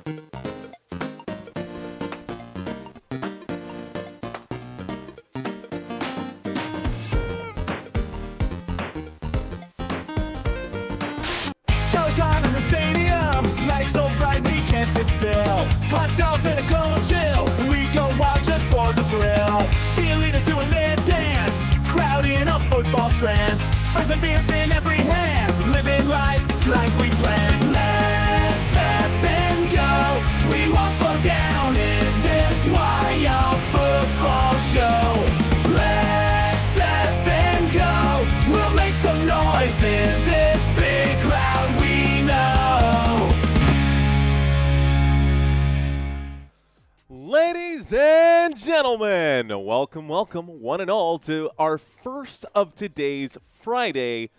Showtime in the stadium, lights so bright we can't sit still. Hot dogs and a cold chill, and we go wild just for the thrill. Cheerleaders doing their dance, crowd in a football trance. Friends and beers in every hand, living life like we planned. Let's step and go, we won't slow down in this wild football show. Let's step and go, we'll make some noise in this big crowd we know. Ladies and gentlemen, welcome, one and all, to our first of today's Friday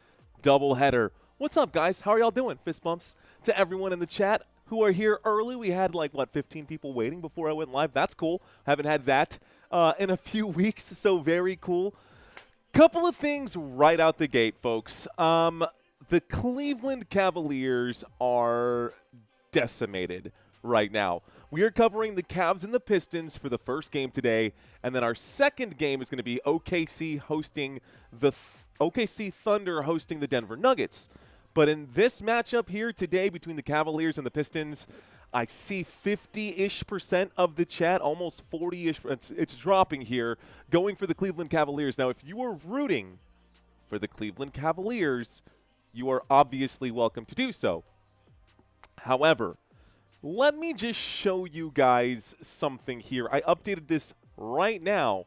doubleheader. What's up, guys? How are y'all doing? Fist bumps to everyone in the chat who are here early. We had 15 people waiting before I went live. That's cool. Haven't had that in a few weeks, so very cool. Couple of things right out the gate, folks. The Cleveland Cavaliers are decimated right now. We are covering the Cavs and the Pistons for the first game today, and then our second game is going to be OKC hosting the OKC Thunder hosting the Denver Nuggets. But in this matchup here today between the Cavaliers and the Pistons, I see 50-ish% of the chat, almost 40-ish. It's dropping here, going for the Cleveland Cavaliers. Now, if you are rooting for the Cleveland Cavaliers, you are obviously welcome to do so. However, let me just show you guys something here. I updated this right now.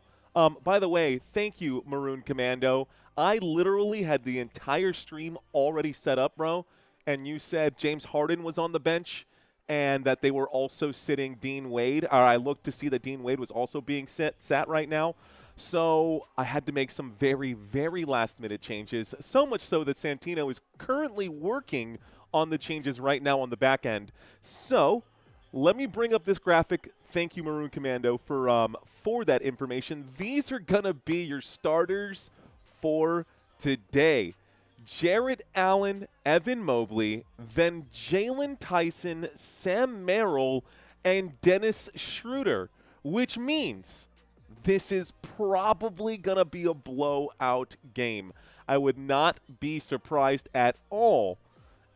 By the way, thank you, Maroon Commando. I literally had the entire stream already set up, bro, and you said James Harden was on the bench and that they were also sitting Dean Wade. I looked to see that Dean Wade was also being sat right now. So I had to make some very, very last-minute changes, so much so that Santino is currently working on the changes right now on the back end. So let me bring up this graphic. Thank you, Maroon Commando, for that information. These are going to be your starters for today. Jarrett Allen, Evan Mobley, then Jalen Tyson, Sam Merrill, and Dennis Schroeder, which means this is probably going to be a blowout game. I would not be surprised at all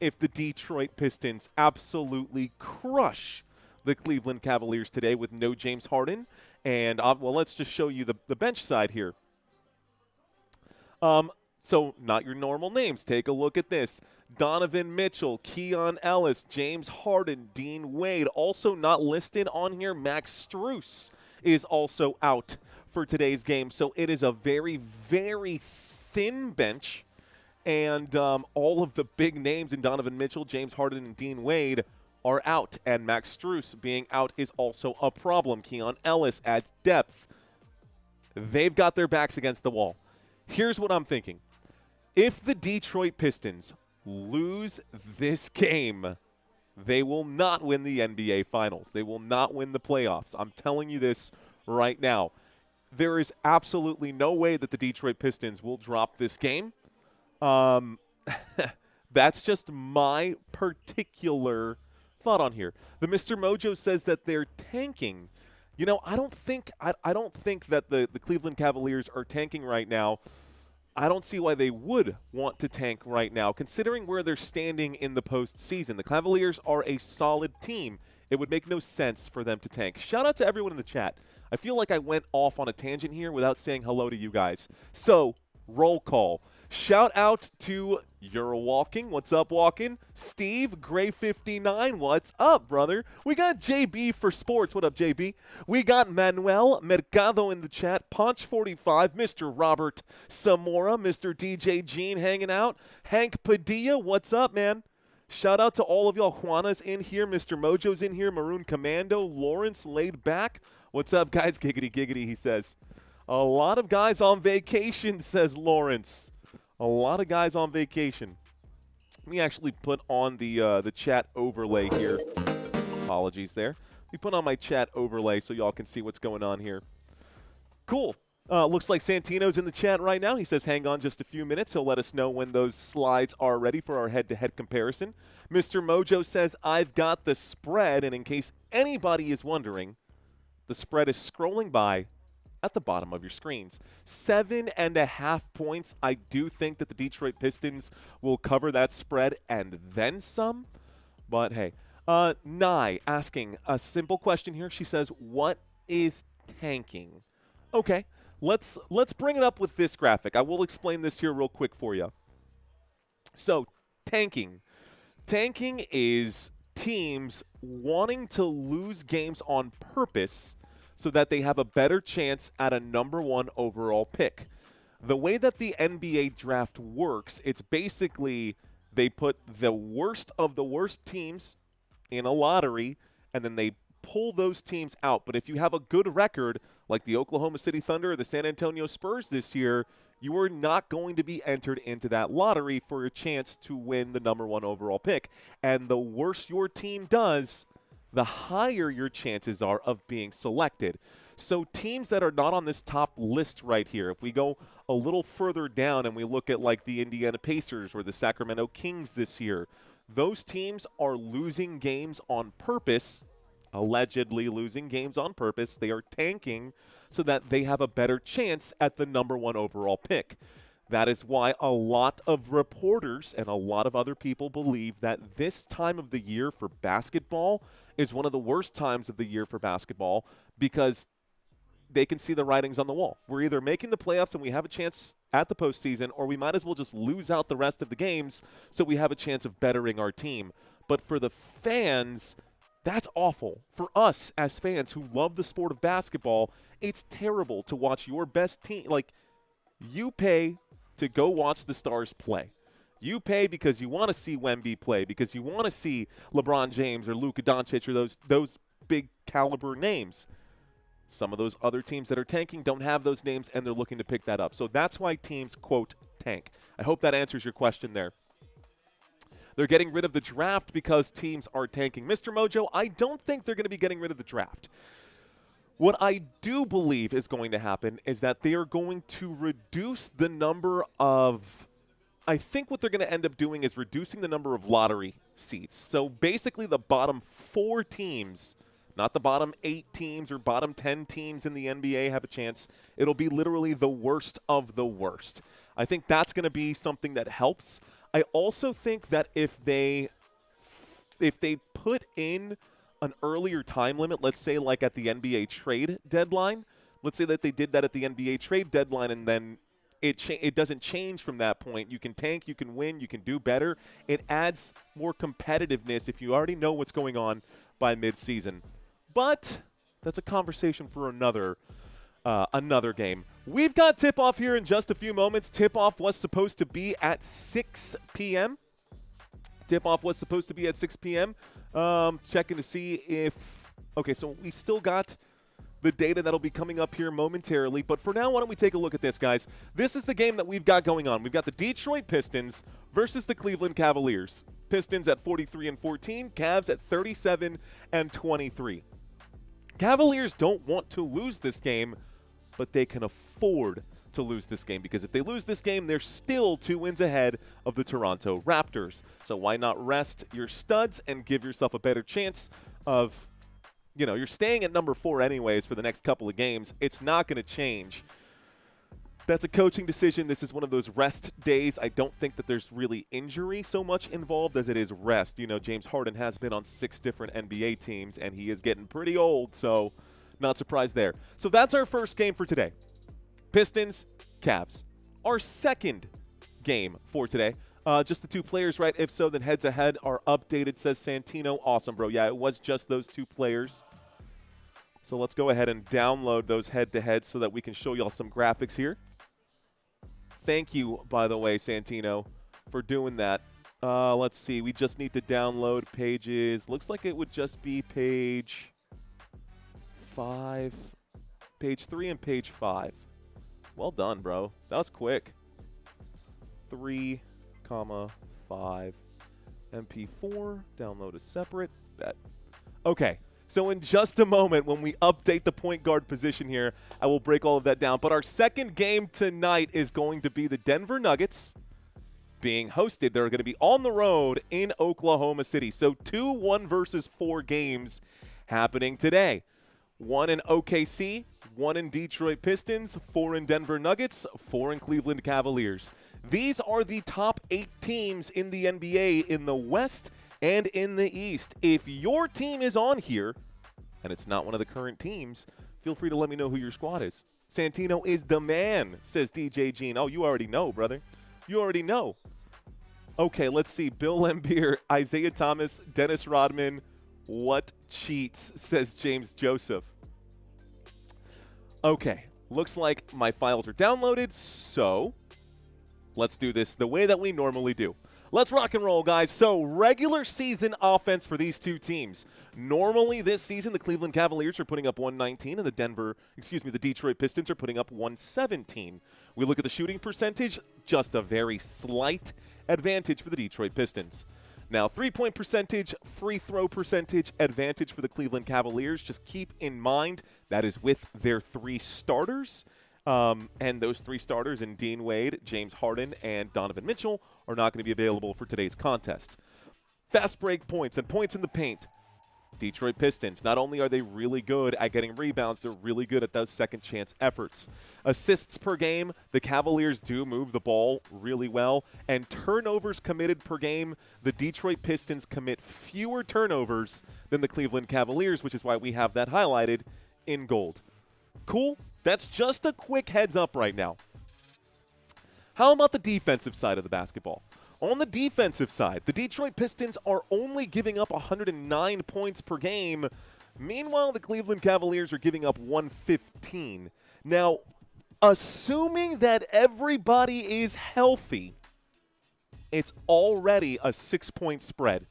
if the Detroit Pistons absolutely crush the Cleveland Cavaliers today with no James Harden. And, well, let's just show you the bench side here. So not your normal names. Take a look at this. Donovan Mitchell, Keon Ellis, James Harden, Dean Wade. Also not listed on here, Max Strus is also out for today's game. So it is a very, very thin bench. And all of the big names in Donovan Mitchell, James Harden, and Dean Wade are out. And Max Strus being out is also a problem. Keon Ellis adds depth. They've got their backs against the wall. Here's what I'm thinking. If the Detroit Pistons lose this game, they will not win the NBA Finals. They will not win the playoffs. I'm telling you this right now. There is absolutely no way that the Detroit Pistons will drop this game. That's just my particular thought on here. The Mr. Mojo says that they're tanking. You know, I don't think that the Cleveland Cavaliers are tanking right now. I don't see why they would want to tank right now, considering where they're standing in the postseason. The Cavaliers are a solid team. It would make no sense for them to tank. Shout out to everyone in the chat. I feel like I went off on a tangent here without saying hello to you guys. So, roll call. Shout out to You're Walking. What's up, Walking? Steve, Gray 59. What's up, brother? We got JB for sports. What up, JB? We got Manuel Mercado in the chat. Punch 45. Mr. Robert Zamora. Mr. DJ Gene hanging out. Hank Padilla. What's up, man? Shout out to all of y'all. Juana's in here. Mr. Mojo's in here. Maroon Commando. Lawrence laid back. What's up, guys? Giggity, giggity, he says. A lot of guys on vacation, says Lawrence. A lot of guys on vacation. Let me actually put on the chat overlay here. Apologies there. Let me put on my chat overlay so y'all can see what's going on here. Cool. Looks like Santino's in the chat right now. He says, hang on just a few minutes. He'll let us know when those slides are ready for our head-to-head comparison. Mr. Mojo says, I've got the spread. And in case anybody is wondering, the spread is scrolling by at the bottom of your screens. 7.5 points. I do think that the Detroit Pistons will cover that spread and then some. But hey, Nye asking a simple question here. She says, what is tanking? Okay. Let's bring it up with this graphic. I will explain this here real quick for you. So, tanking. Tanking is teams wanting to lose games on purpose so that they have a better chance at a #1 overall pick. The way that the NBA draft works, it's basically they put the worst of the worst teams in a lottery, and then they pull those teams out. But if you have a good record, like the Oklahoma City Thunder or the San Antonio Spurs this year, you are not going to be entered into that lottery for a chance to win the #1 overall pick. And the worse your team does, the higher your chances are of being selected. So teams that are not on this top list right here, if we go a little further down and we look at like the Indiana Pacers or the Sacramento Kings this year, those teams are losing games on purpose, allegedly losing games on purpose. They are tanking so that they have a better chance at the #1 overall pick. That is why a lot of reporters and a lot of other people believe that this time of the year for basketball is one of the worst times of the year for basketball because they can see the writings on the wall. We're either making the playoffs and we have a chance at the postseason, or we might as well just lose out the rest of the games so we have a chance of bettering our team. But for the fans, that's awful. For us as fans who love the sport of basketball, it's terrible to watch your best team. Like, you pay to go watch the Stars play. You pay because you want to see Wemby play, because you want to see LeBron James or Luka Doncic or those big caliber names. Some of those other teams that are tanking don't have those names, and they're looking to pick that up. So that's why teams, quote, tank. I hope that answers your question there. They're getting rid of the draft because teams are tanking. Mr. Mojo, I don't think they're going to be getting rid of the draft. What I do believe is going to happen is that they are going to reduce the number of – I think what they're going to end up doing is reducing the number of lottery seats. So basically the bottom 4 teams, not the bottom 8 teams or bottom 10 teams in the NBA have a chance. It'll be literally the worst of the worst. I think that's going to be something that helps. I also think that if they put in an earlier time limit, let's say like at the NBA trade deadline, let's say that they did that at the NBA trade deadline and then it doesn't change from that point. You can tank, you can win, you can do better. It adds more competitiveness if you already know what's going on by midseason. But that's a conversation for another game. We've got tip-off here in just a few moments. Tip-off was supposed to be at 6 p.m. Tip-off was supposed to be at 6 p.m. Checking to see if – okay, so we still got the data that'll be coming up here momentarily. But for now, why don't we take a look at this, guys. This is the game that we've got going on. We've got the Detroit Pistons versus the Cleveland Cavaliers. Pistons at 43-14, Cavs at 37-23. Cavaliers don't want to lose this game, but they can afford to lose this game because if they lose this game, they're still 2 wins ahead of the Toronto Raptors. So why not rest your studs and give yourself a better chance of, you know, you're staying at number 4 anyways for the next couple of games. It's not going to change. That's a coaching decision. This is one of those rest days. I don't think that there's really injury so much involved as it is rest. You know, James Harden has been on 6 different NBA teams, and he is getting pretty old, so not surprised there. So that's our first game for today. Pistons, Cavs. Our second game for today. Just the 2 players, right? If so, then heads ahead are updated, says Santino. Awesome, bro. Yeah, it was just those 2 players. So let's go ahead and download those head-to-heads so that we can show y'all some graphics here. Thank you, by the way, Santino, for doing that. Let's see. We just need to download pages. Looks like it would just be page 5. Page 3 and page 5. Well done, bro. That was quick. 3, 5. MP4. Download is separate. Bet. Okay. So in just a moment, when we update the point guard position here, I will break all of that down. But our second game tonight is going to be the Denver Nuggets being hosted. They're going to be on the road in Oklahoma City. So 2 1 versus 4 games happening today. 1 in OKC, 1 in Detroit Pistons, 4 in Denver Nuggets, 4 in Cleveland Cavaliers. These are the top 8 teams in the NBA in the West and in the East. If your team is on here, and it's not one of the current teams, feel free to let me know who your squad is. Santino is the man, says DJ Gene. Oh, you already know, brother. You already know. Okay, let's see. Bill Lembeer, Isaiah Thomas, Dennis Rodman. What cheats, says James Joseph. Okay, looks like my files are downloaded, so let's do this the way that we normally do. Let's rock and roll, guys. So, regular season offense for these two teams. Normally this season, the Cleveland Cavaliers are putting up 119 and the Detroit Pistons are putting up 117. We look at the shooting percentage, just a very slight advantage for the Detroit Pistons. Now, three-point percentage, free throw percentage, advantage for the Cleveland Cavaliers. Just keep in mind that is with their 3 starters. And those 3 starters in Dean Wade, James Harden, and Donovan Mitchell are not going to be available for today's contest. Fast break points and points in the paint. Detroit Pistons, not only are they really good at getting rebounds, they're really good at those second chance efforts. Assists per game, the Cavaliers do move the ball really well. And turnovers committed per game, the Detroit Pistons commit fewer turnovers than the Cleveland Cavaliers, which is why we have that highlighted in gold. Cool? That's just a quick heads up right now. How about the defensive side of the basketball? On the defensive side, the Detroit Pistons are only giving up 109 points per game. Meanwhile, the Cleveland Cavaliers are giving up 115. Now, assuming that everybody is healthy, it's already a 6-point spread.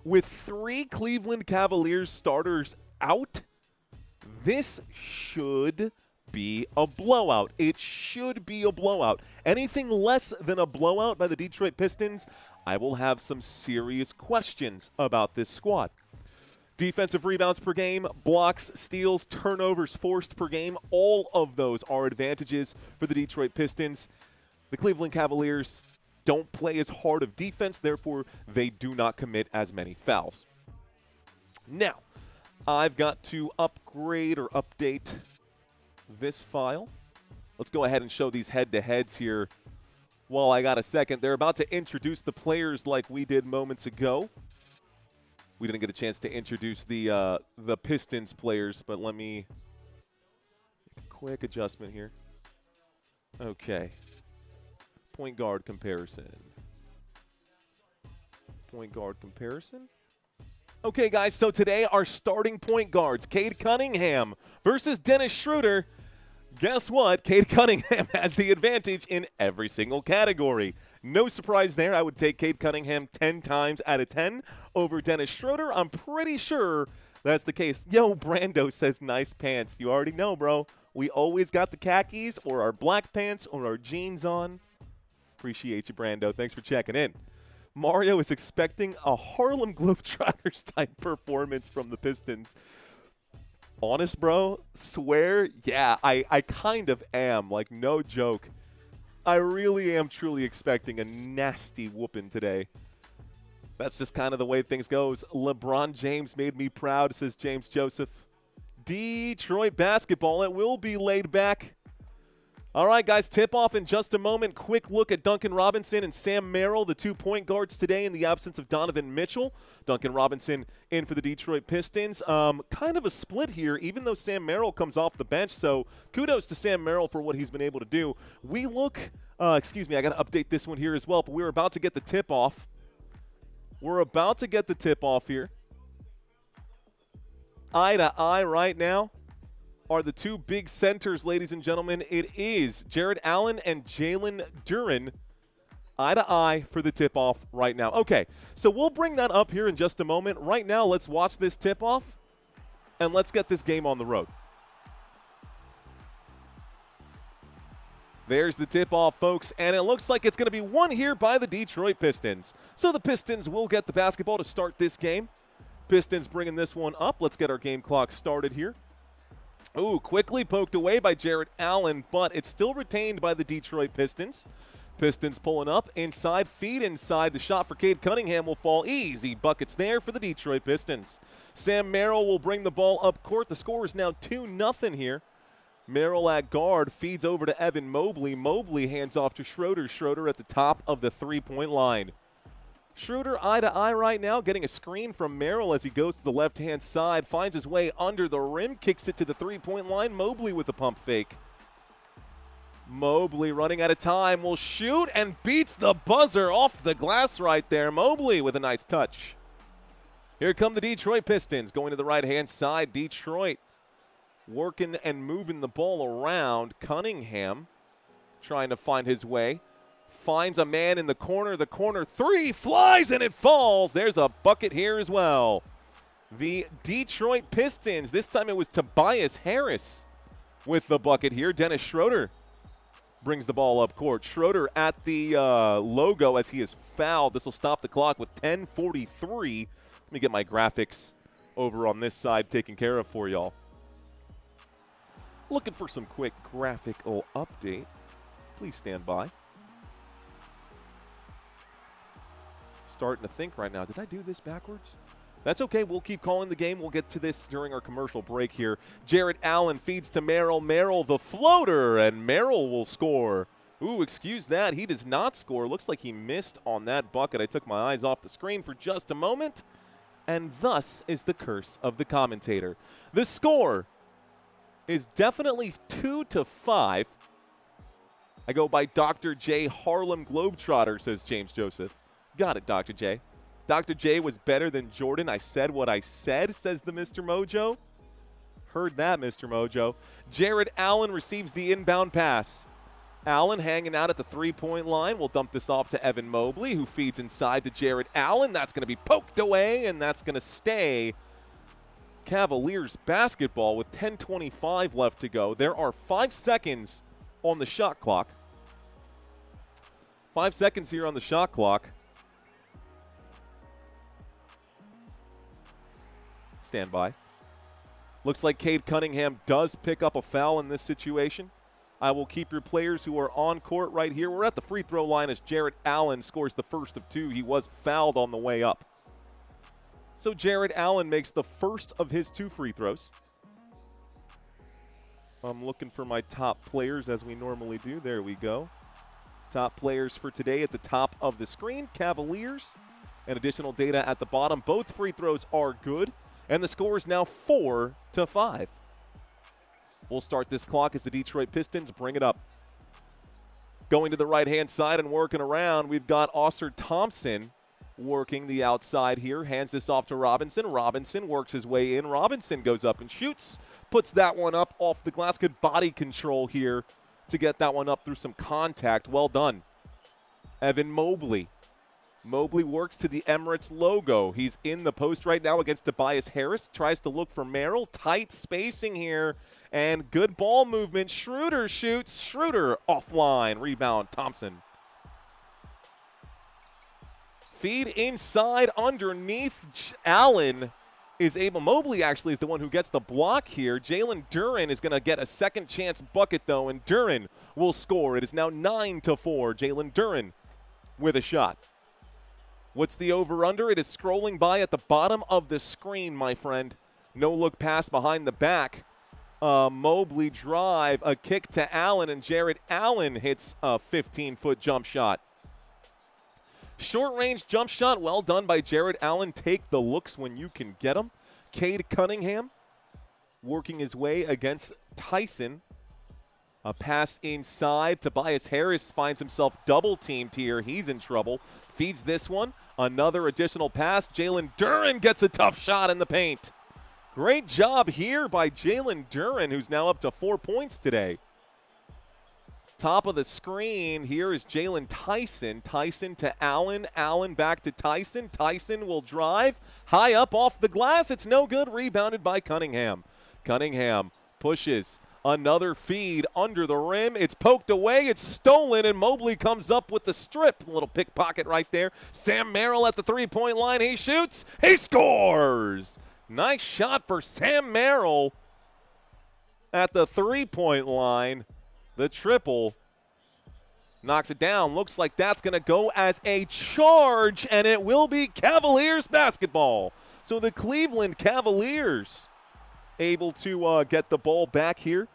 With 3 Cleveland Cavaliers starters out, this should be a blowout. It should be a blowout. Anything less than a blowout by the Detroit Pistons, I will have some serious questions about this squad. Defensive rebounds per game, blocks, steals, turnovers forced per game, all of those are advantages for the Detroit Pistons. The Cleveland Cavaliers don't play as hard of defense, therefore they do not commit as many fouls. Now, I've got to upgrade or update this file. Let's go ahead and show these head-to-heads here while I got a second. They're about to introduce the players like we did moments ago. We didn't get a chance to introduce the Pistons players, but let me make a quick adjustment here. Okay. Point guard comparison. Point guard comparison. Okay, guys, so today our starting point guards, Cade Cunningham versus Dennis Schroeder. Guess what? Cade Cunningham has the advantage in every single category. No surprise there. I would take Cade Cunningham 10 times out of 10 over Dennis Schroeder. I'm pretty sure that's the case. Yo, Brando says nice pants. You already know, bro. We always got the khakis or our black pants or our jeans on. Appreciate you, Brando. Thanks for checking in. Mario is expecting a Harlem Globetrotters type performance from the Pistons. Honest, bro? Swear? Yeah, I kind of am. Like, no joke. I really am truly expecting a nasty whooping today. That's just kind of the way things goes. LeBron James made me proud, says James Joseph. Detroit basketball, it will be laid back. All right, guys, tip-off in just a moment. Quick look at Duncan Robinson and Sam Merrill, the 2 point guards today in the absence of Donovan Mitchell. Duncan Robinson in for the Detroit Pistons. Kind of a split here, even though Sam Merrill comes off the bench, so kudos to Sam Merrill for what he's been able to do. We look, I got to update this one here as well, but we're about to get the tip-off. We're about to get the tip-off here. Eye to eye right now are the 2 big centers, ladies and gentlemen. It is Jared Allen and Jalen Duren, eye to eye for the tip-off right now. Okay, so we'll bring that up here in just a moment. Right now, let's watch this tip-off, and let's get this game on the road. There's the tip-off, folks, and it looks like it's going to be won here by the Detroit Pistons. So the Pistons will get the basketball to start this game. Pistons bringing this one up. Let's get our game clock started here. Ooh, quickly poked away by Jarrett Allen, but it's still retained by the Detroit Pistons. Pistons pulling up inside, feed inside. The shot for Cade Cunningham will fall. Easy buckets there for the Detroit Pistons. Sam Merrill will bring the ball up court. The score is now 2-0 here. Merrill at guard feeds over to Evan Mobley. Mobley hands off to Schroeder. Schroeder at the top of the three-point line. Schroeder eye to eye right now, getting a screen from Merrill as he goes to the left-hand side, finds his way under the rim, kicks it to the three-point line. Mobley with a pump fake. Mobley running out of time will shoot and beats the buzzer off the glass right there. Mobley with a nice touch. Here come the Detroit Pistons going to the right-hand side. Detroit working and moving the ball around. Cunningham trying to find his way. Finds a man in the corner. The corner three flies and it falls. There's a bucket here as well. The Detroit Pistons, this time it was Tobias Harris with the bucket here. Dennis Schroeder brings the ball up court. Schroeder at the logo as he is fouled. This will stop the clock with 10:43. Let me get my graphics over on this side taken care of for y'all. Looking for some quick graphical update. Please stand by. Starting to think right now, did I do this backwards? That's okay. We'll keep calling the game. We'll get to this during our commercial break here. Jarrett Allen feeds to Merrill. Merrill the floater, and Merrill will score. Ooh, excuse that. He does not score. Looks like he missed on that bucket. I took my eyes off the screen for just a moment, and thus is the curse of the commentator. The score is definitely 2-5. I go by Dr. J. Harlem Globetrotter, says James Joseph. Got it, Dr. J. Dr. J was better than Jordan. I said what I said, says the Mr. Mojo. Heard that, Mr. Mojo. Jarrett Allen receives the inbound pass. Allen hanging out at the three-point line. We'll dump this off to Evan Mobley, who feeds inside to Jarrett Allen. That's going to be poked away, and that's going to stay Cavaliers basketball with 10:25 left to go. There are 5 seconds on the shot clock. 5 seconds here on the shot clock. Stand by. Looks like Cade Cunningham does pick up a foul in this situation. I will keep your players who are on court right here. We're at the free throw line as Jarrett Allen scores the first of two. He was fouled on the way up. So Jarrett Allen makes the first of his 2 free throws. I'm looking for my top players as we normally do. There we go. Top players for today at the top of the screen. Cavaliers and additional data at the bottom. Both free throws are good. And the score is now 4-5. We'll start this clock as the Detroit Pistons bring it up. Going to the right-hand side and working around, we've got Ausar Thompson working the outside here. Hands this off to Robinson. Robinson works his way in. Robinson goes up and shoots. Puts that one up off the glass. Good body control here to get that one up through some contact. Well done. Evan Mobley. Mobley works to the Emirates logo. He's in the post right now against Tobias Harris. Tries to look for Merrill. Tight spacing here. And good ball movement. Schroeder shoots. Schroeder offline. Rebound, Thompson. Feed inside underneath. Allen is able. Mobley actually is the one who gets the block here. Jalen Duren is going to get a second chance bucket, though, and Duren will score. It is now 9-4. Jalen Duren with a shot. What's the over-under? It is scrolling by at the bottom of the screen, my friend. No-look pass behind the back. Mobley drive, a kick to Allen, and Jarrett Allen hits a 15-foot jump shot. Short-range jump shot, well done by Jarrett Allen. Take the looks when you can get them. Cade Cunningham working his way against Tyson. A pass inside. Tobias Harris finds himself double-teamed here. He's in trouble. Feeds this one. Another additional pass. Jalen Duren gets a tough shot in the paint. Great job here by Jalen Duren, who's now up to 4 points today. Top of the screen, here is Jalen Tyson. Tyson to Allen. Allen back to Tyson. Tyson will drive. High up off the glass. It's no good. Rebounded by Cunningham. Cunningham pushes Another feed under the rim. It's poked away. It's stolen, and Mobley comes up with the strip. A little pickpocket right there. Sam Merrill at the three-point line. He shoots. He scores. Nice shot for Sam Merrill at the three-point line. The triple. Knocks it down. Looks like that's going to go as a charge, and it will be Cavaliers basketball. So the Cleveland Cavaliers able to get the ball back here.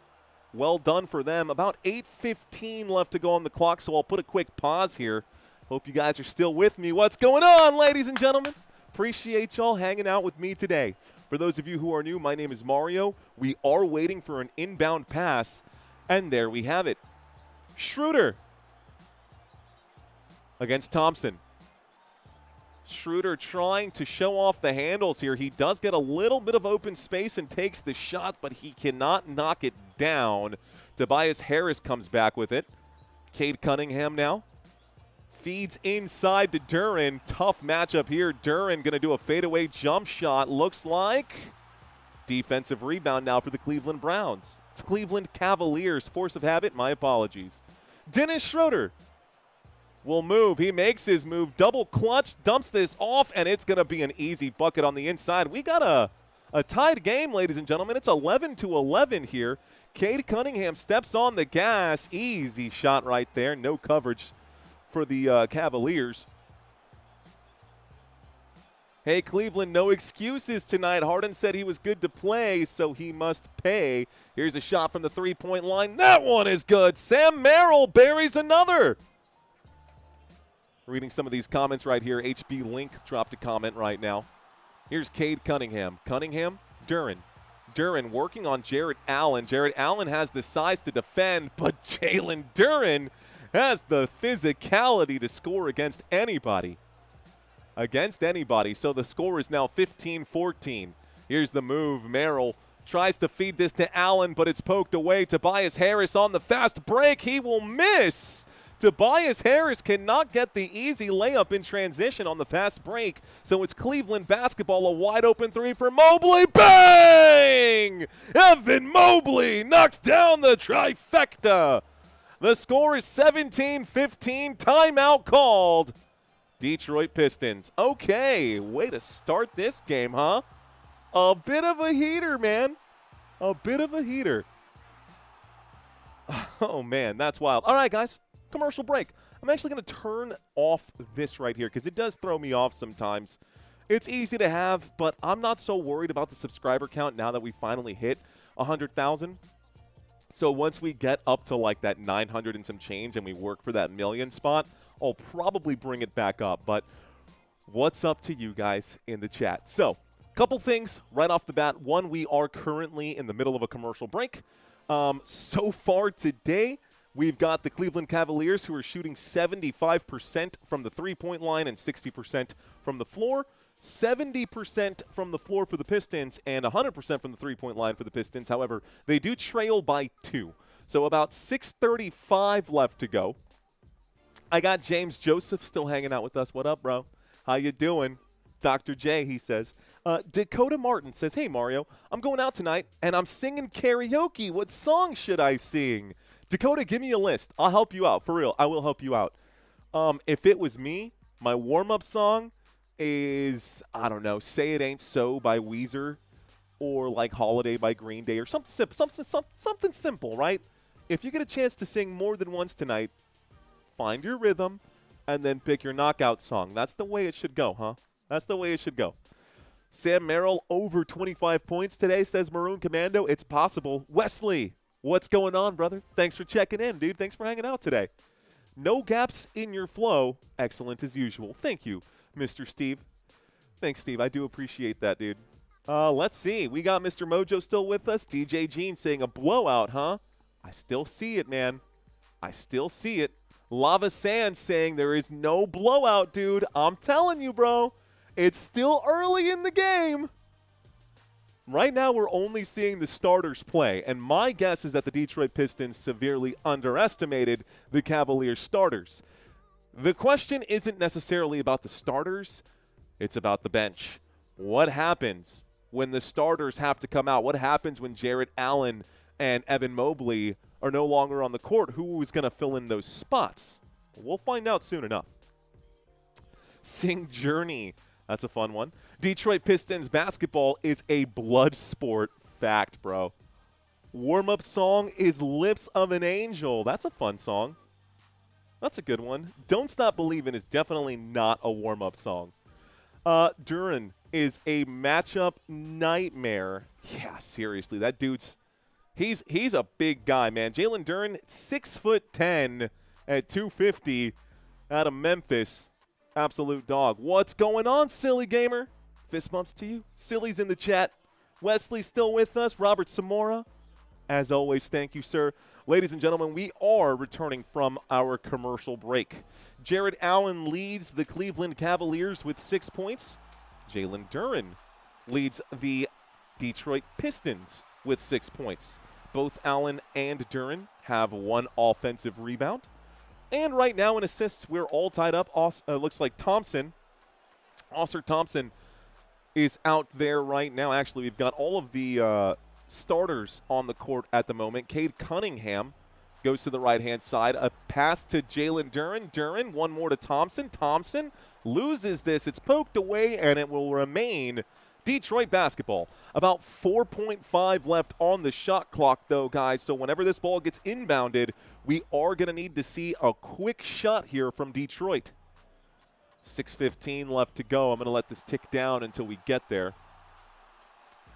Well done for them. About 8:15 left to go on the clock, so I'll put a quick pause here. Hope you guys are still with me. What's going on, ladies and gentlemen? Appreciate y'all hanging out with me today. For those of you who are new, my name is Mario. We are waiting for an inbound pass, and there we have it. Schroeder against Thompson. Schroeder trying to show off the handles here. He does get a little bit of open space and takes the shot, but he cannot knock it down. Tobias Harris comes back with it. Cade Cunningham now feeds inside to Duren. Tough matchup here. Duren going to do a fadeaway jump shot. Looks like defensive rebound now for the Cleveland Browns. It's Cleveland Cavaliers. Force of habit. My apologies. Dennis Schroeder will move. He makes his move. Double clutch. Dumps this off, and it's going to be an easy bucket on the inside. We got a tied game, ladies and gentlemen. It's 11-11 here. Cade Cunningham steps on the gas. Easy shot right there. No coverage for the Cavaliers. Hey, Cleveland, no excuses tonight. Harden said he was good to play, so he must pay. Here's a shot from the three-point line. That one is good. Sam Merrill buries another. Reading some of these comments right here. HB Link dropped a comment right now. Here's Cade Cunningham. Cunningham, Duren. Duren working on Jarrett Allen. Jarrett Allen has the size to defend, but Jalen Duren has the physicality to score against anybody. So the score is now 15-14. Here's the move. Merrill tries to feed this to Allen, but it's poked away. Tobias Harris on the fast break. He will miss. Tobias Harris cannot get the easy layup in transition on the fast break, so it's Cleveland basketball. A wide open three for Mobley. Bang! Evan Mobley knocks down the trifecta. The score is 17-15. Timeout called. Detroit Pistons. Okay, way to start this game, huh? A bit of a heater, man. A bit of a heater. Oh, man, that's wild. All right, guys. Commercial break. I'm actually going to turn off this right here because it does throw me off sometimes. It's easy to have, but I'm not so worried about the subscriber count now that we finally hit 100,000. So once we get up to like that 900 and some change and we work for that million spot, I'll probably bring it back up. But what's up to you guys in the chat? So couple things right off the bat. One, we are currently in the middle of a commercial break. So far today, we've got the Cleveland Cavaliers who are shooting 75% from the three-point line and 60% from the floor. 70% from the floor for the Pistons and 100% from the three-point line for the Pistons. However, they do trail by 2. So about 6:35 left to go. I got James Joseph still hanging out with us. What up, bro? How you doing? Dr. J, he says. Dakota Martin says, hey, Mario, I'm going out tonight, and I'm singing karaoke. What song should I sing? Dakota, give me a list. I'll help you out. For real, I will help you out. If it was me, my warm-up song is, I don't know, Say It Ain't So by Weezer or like Holiday by Green Day or something simple, right? If you get a chance to sing more than once tonight, find your rhythm and then pick your knockout song. That's the way it should go, huh? That's the way it should go. Sam Merrill over 25 points today, says Maroon Commando. It's possible. Wesley, what's going on, brother? Thanks for checking in, dude. Thanks for hanging out today. No gaps in your flow. Excellent as usual. Thank you, Mr. Steve. Thanks, Steve. I do appreciate that, dude. Let's see. We got Mr. Mojo still with us. DJ Jean saying a blowout, huh? I still see it, man. I still see it. Lava Sand saying there is no blowout, dude. I'm telling you, bro. It's still early in the game. Right now, we're only seeing the starters play, and my guess is that the Detroit Pistons severely underestimated the Cavaliers starters. The question isn't necessarily about the starters. It's about the bench. What happens when the starters have to come out? What happens when Jarrett Allen and Evan Mobley are no longer on the court, who is going to fill in those spots? We'll find out soon enough. Sing Journey. That's a fun one. Detroit Pistons basketball is a blood sport. Fact, bro. Warm-up song is Lips of an Angel. That's a fun song. That's a good one. Don't Stop Believin' is definitely not a warm-up song. Duran is a matchup nightmare. Yeah, seriously, that dude's he's a big guy, man. Jalen Duran, 6'10" at 250 out of Memphis. Absolute dog. What's going on, silly gamer? Fist bumps to you. Silly's in the chat. Wesley's still with us. Robert Samora. As always, thank you, sir. Ladies and gentlemen, we are returning from our commercial break. Jared Allen leads the Cleveland Cavaliers with 6 points. Jalen Duran leads the Detroit Pistons with 6 points. Both Allen and Duran have 1 offensive rebound. And right now in assists, we're all tied up. Looks like Oscar Thompson is out there right now. Actually, we've got all of the starters on the court at the moment. Cade Cunningham goes to the right-hand side. A pass to Jalen Duran. Duran, one more to Thompson. Thompson loses this. It's poked away, and it will remain Detroit basketball. About 4.5 left on the shot clock, though, guys. So whenever this ball gets inbounded, we are going to need to see a quick shot here from Detroit. 6:15 left to go. I'm going to let this tick down until we get there.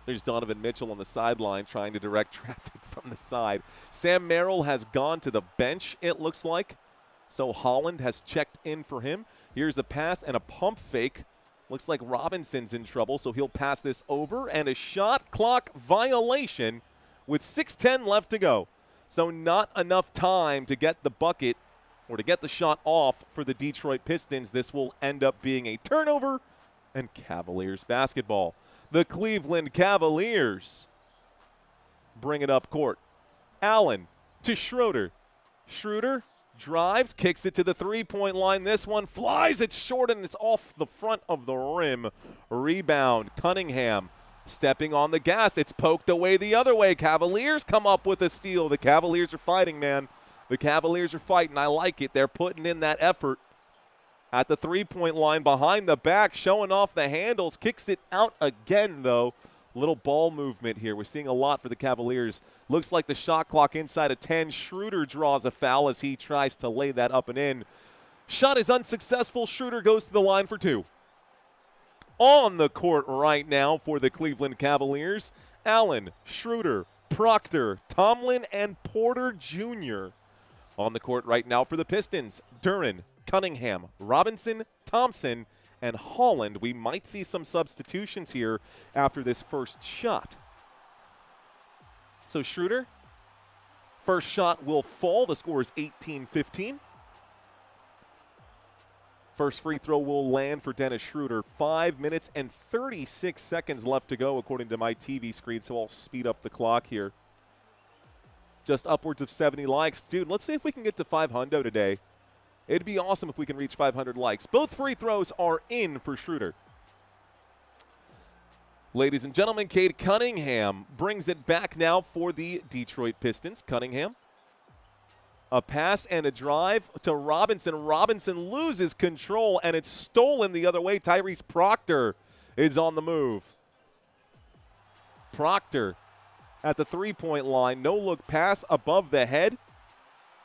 There's Donovan Mitchell on the sideline trying to direct traffic from the side. Sam Merrill has gone to the bench, it looks like. So Holland has checked in for him. Here's a pass and a pump fake. Looks like Robinson's in trouble, so he'll pass this over. And a shot clock violation with 6:10 left to go. So not enough time to get the bucket or to get the shot off for the Detroit Pistons. This will end up being a turnover and Cavaliers basketball. The Cleveland Cavaliers bring it up court. Allen to Schroeder. Schroeder drives, kicks it to the three-point line. This one flies. It's short, and it's off the front of the rim. Rebound. Cunningham stepping on the gas. It's poked away the other way. Cavaliers come up with a steal. The Cavaliers are fighting, man. The Cavaliers are fighting. I like it. They're putting in that effort. At the three-point line, behind the back, showing off the handles. Kicks it out again, though. Little ball movement here. We're seeing a lot for the Cavaliers. Looks like the shot clock inside of 10. Schroeder draws a foul as he tries to lay that up and in. Shot is unsuccessful. Schroeder goes to the line for 2. On the court right now for the Cleveland Cavaliers, Allen, Schroeder, Proctor, Tomlin, and Porter Jr. On the court right now for the Pistons, Duran, Cunningham, Robinson, Thompson, and Holland. We might see some substitutions here after this first shot. So Schroeder, first shot will fall. The score is 18-15. First free throw will land for Dennis Schroeder. 5 minutes and 36 seconds left to go according to my TV screen, so I'll speed up the clock here. Just upwards of 70 likes. Dude, let's see if we can get to 500 today. It'd be awesome if we can reach 500 likes. Both free throws are in for Schroeder. Ladies and gentlemen, Cade Cunningham brings it back now for the Detroit Pistons. Cunningham. A pass and a drive to Robinson. Robinson loses control, and it's stolen the other way. Tyrese Proctor is on the move. Proctor at the three-point line. No-look pass above the head.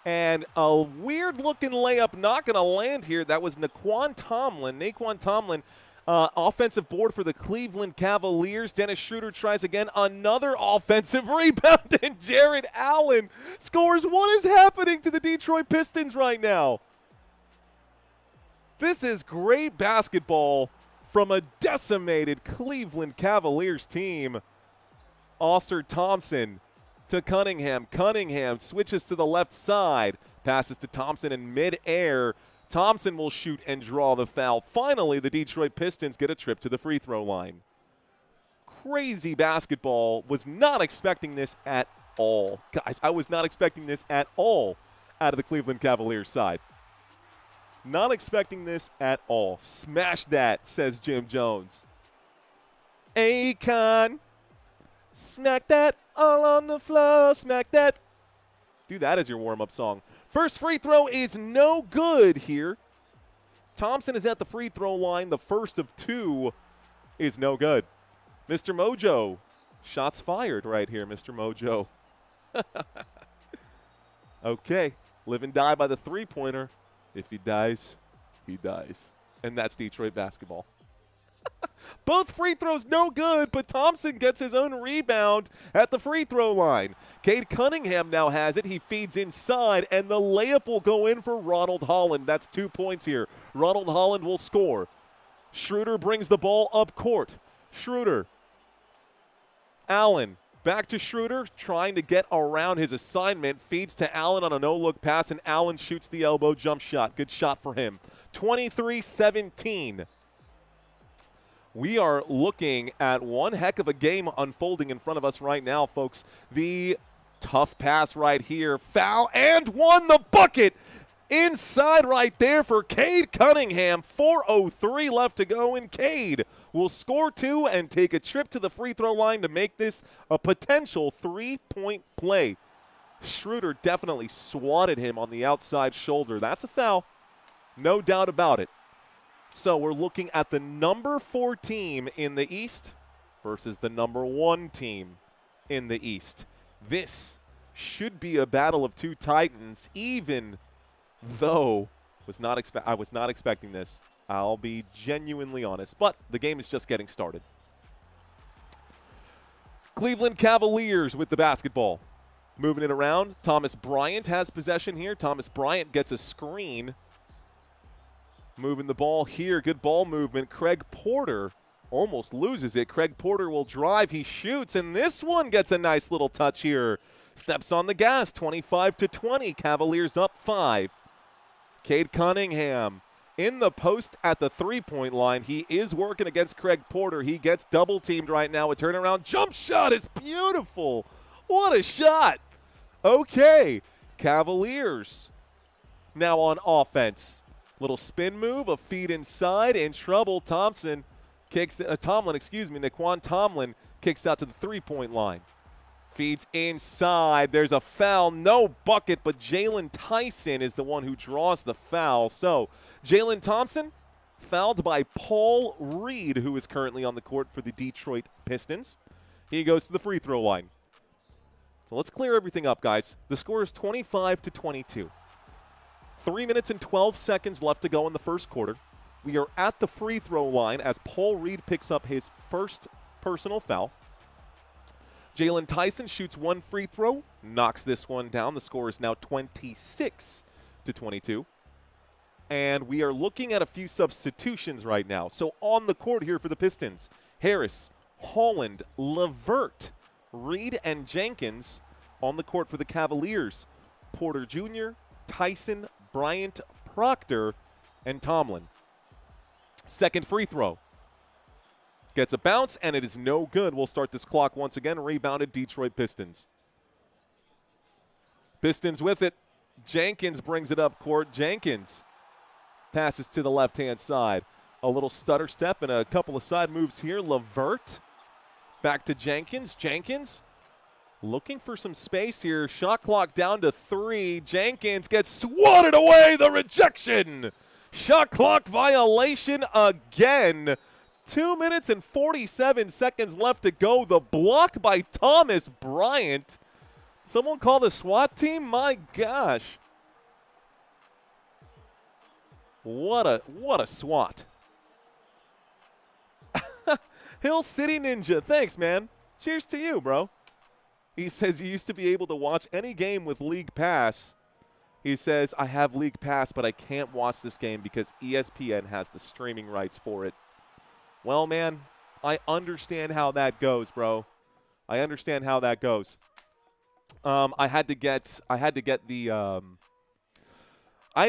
And a weird-looking layup not going to land here. That was Naquan Tomlin. Offensive board for the Cleveland Cavaliers. Dennis Schroeder tries again. Another offensive rebound, and Jared Allen scores. What is happening to the Detroit Pistons right now? This is great basketball from a decimated Cleveland Cavaliers team. Oscar Thompson to Cunningham. Cunningham switches to the left side. Passes to Thompson in midair. Thompson will shoot and draw the foul. Finally, the Detroit Pistons get a trip to the free throw line. Crazy basketball. Was not expecting this at all. Guys, I was not expecting this at all out of the Cleveland Cavaliers side. Not expecting this at all. Smash that, says Jim Jones. Akon. Smack that all on the floor. Smack that. Do that as your warm-up song. First free throw is no good here. Thompson is at the free throw line. The first of two is no good. Mr. Mojo, shots fired right here, Mr. Mojo. Okay, live and die by the three-pointer. If he dies, he dies. And that's Detroit basketball. Both free throws no good, but Thompson gets his own rebound at the free throw line. Cade Cunningham now has it. He feeds inside, and the layup will go in for Ronald Holland. That's 2 points here. Ronald Holland will score. Schroeder brings the ball up court. Schroeder. Allen. Back to Schroeder, trying to get around his assignment. Feeds to Allen on a no-look pass, and Allen shoots the elbow jump shot. Good shot for him. 23-17. We are looking at one heck of a game unfolding in front of us right now, folks. The tough pass right here. Foul and won the bucket. Inside right there for Cade Cunningham. 4:03 left to go, and Cade will score two and take a trip to the free throw line to make this a potential three-point play. Schroeder definitely swatted him on the outside shoulder. That's a foul. No doubt about it. So we're looking at the number 4 team in the East versus the number 1 team in the East. This should be a battle of two titans, even though I was not expecting this. I'll be genuinely honest, but the game is just getting started. Cleveland Cavaliers with the basketball. Moving it around, Thomas Bryant has possession here. Thomas Bryant gets a screen. Moving the ball here, good ball movement. Craig Porter almost loses it. Craig Porter will drive, he shoots, and this one gets a nice little touch here. Steps on the gas, 25-20, Cavaliers up 5. Cade Cunningham in the post at the three-point line. He is working against Craig Porter. He gets double-teamed right now. A turnaround jump shot is beautiful. What a shot. Okay, Cavaliers now on offense. Little spin move, a feed inside, in trouble. Naquan Tomlin kicks out to the three-point line. Feeds inside. There's a foul. No bucket, but Jalen Tyson is the one who draws the foul. So Jalen Thompson fouled by Paul Reed, who is currently on the court for the Detroit Pistons. He goes to the free throw line. So let's clear everything up, guys. The score is 25-22. 3 minutes and 12 seconds left to go in the first quarter. We are at the free throw line as Paul Reed picks up his first personal foul. Jalen Tyson shoots one free throw, knocks this one down. The score is now 26-22. And we are looking at a few substitutions right now. So on the court here for the Pistons, Harris, Holland, LeVert, Reed, and Jenkins. On the court for the Cavaliers, Porter Jr., Tyson, Bryant, Proctor, and Tomlin. Second free throw. Gets a bounce, and it is no good. We'll start this clock once again. Rebounded Detroit Pistons. Pistons with it. Jenkins brings it up court. Jenkins passes to the left-hand side. A little stutter step and a couple of side moves here. LeVert back to Jenkins. Jenkins looking for some space here. Shot clock down to 3. Jenkins gets swatted away. The rejection. Shot clock violation again. 2 minutes and 47 seconds left to go. The block by Thomas Bryant. Someone call the SWAT team? My gosh. What a SWAT. Hill City Ninja. Thanks, man. Cheers to you, bro. He says you used to be able to watch any game with League Pass. He says, I have League Pass, but I can't watch this game because ESPN has the streaming rights for it. Well, man, I understand how that goes, bro. I understand how that goes. I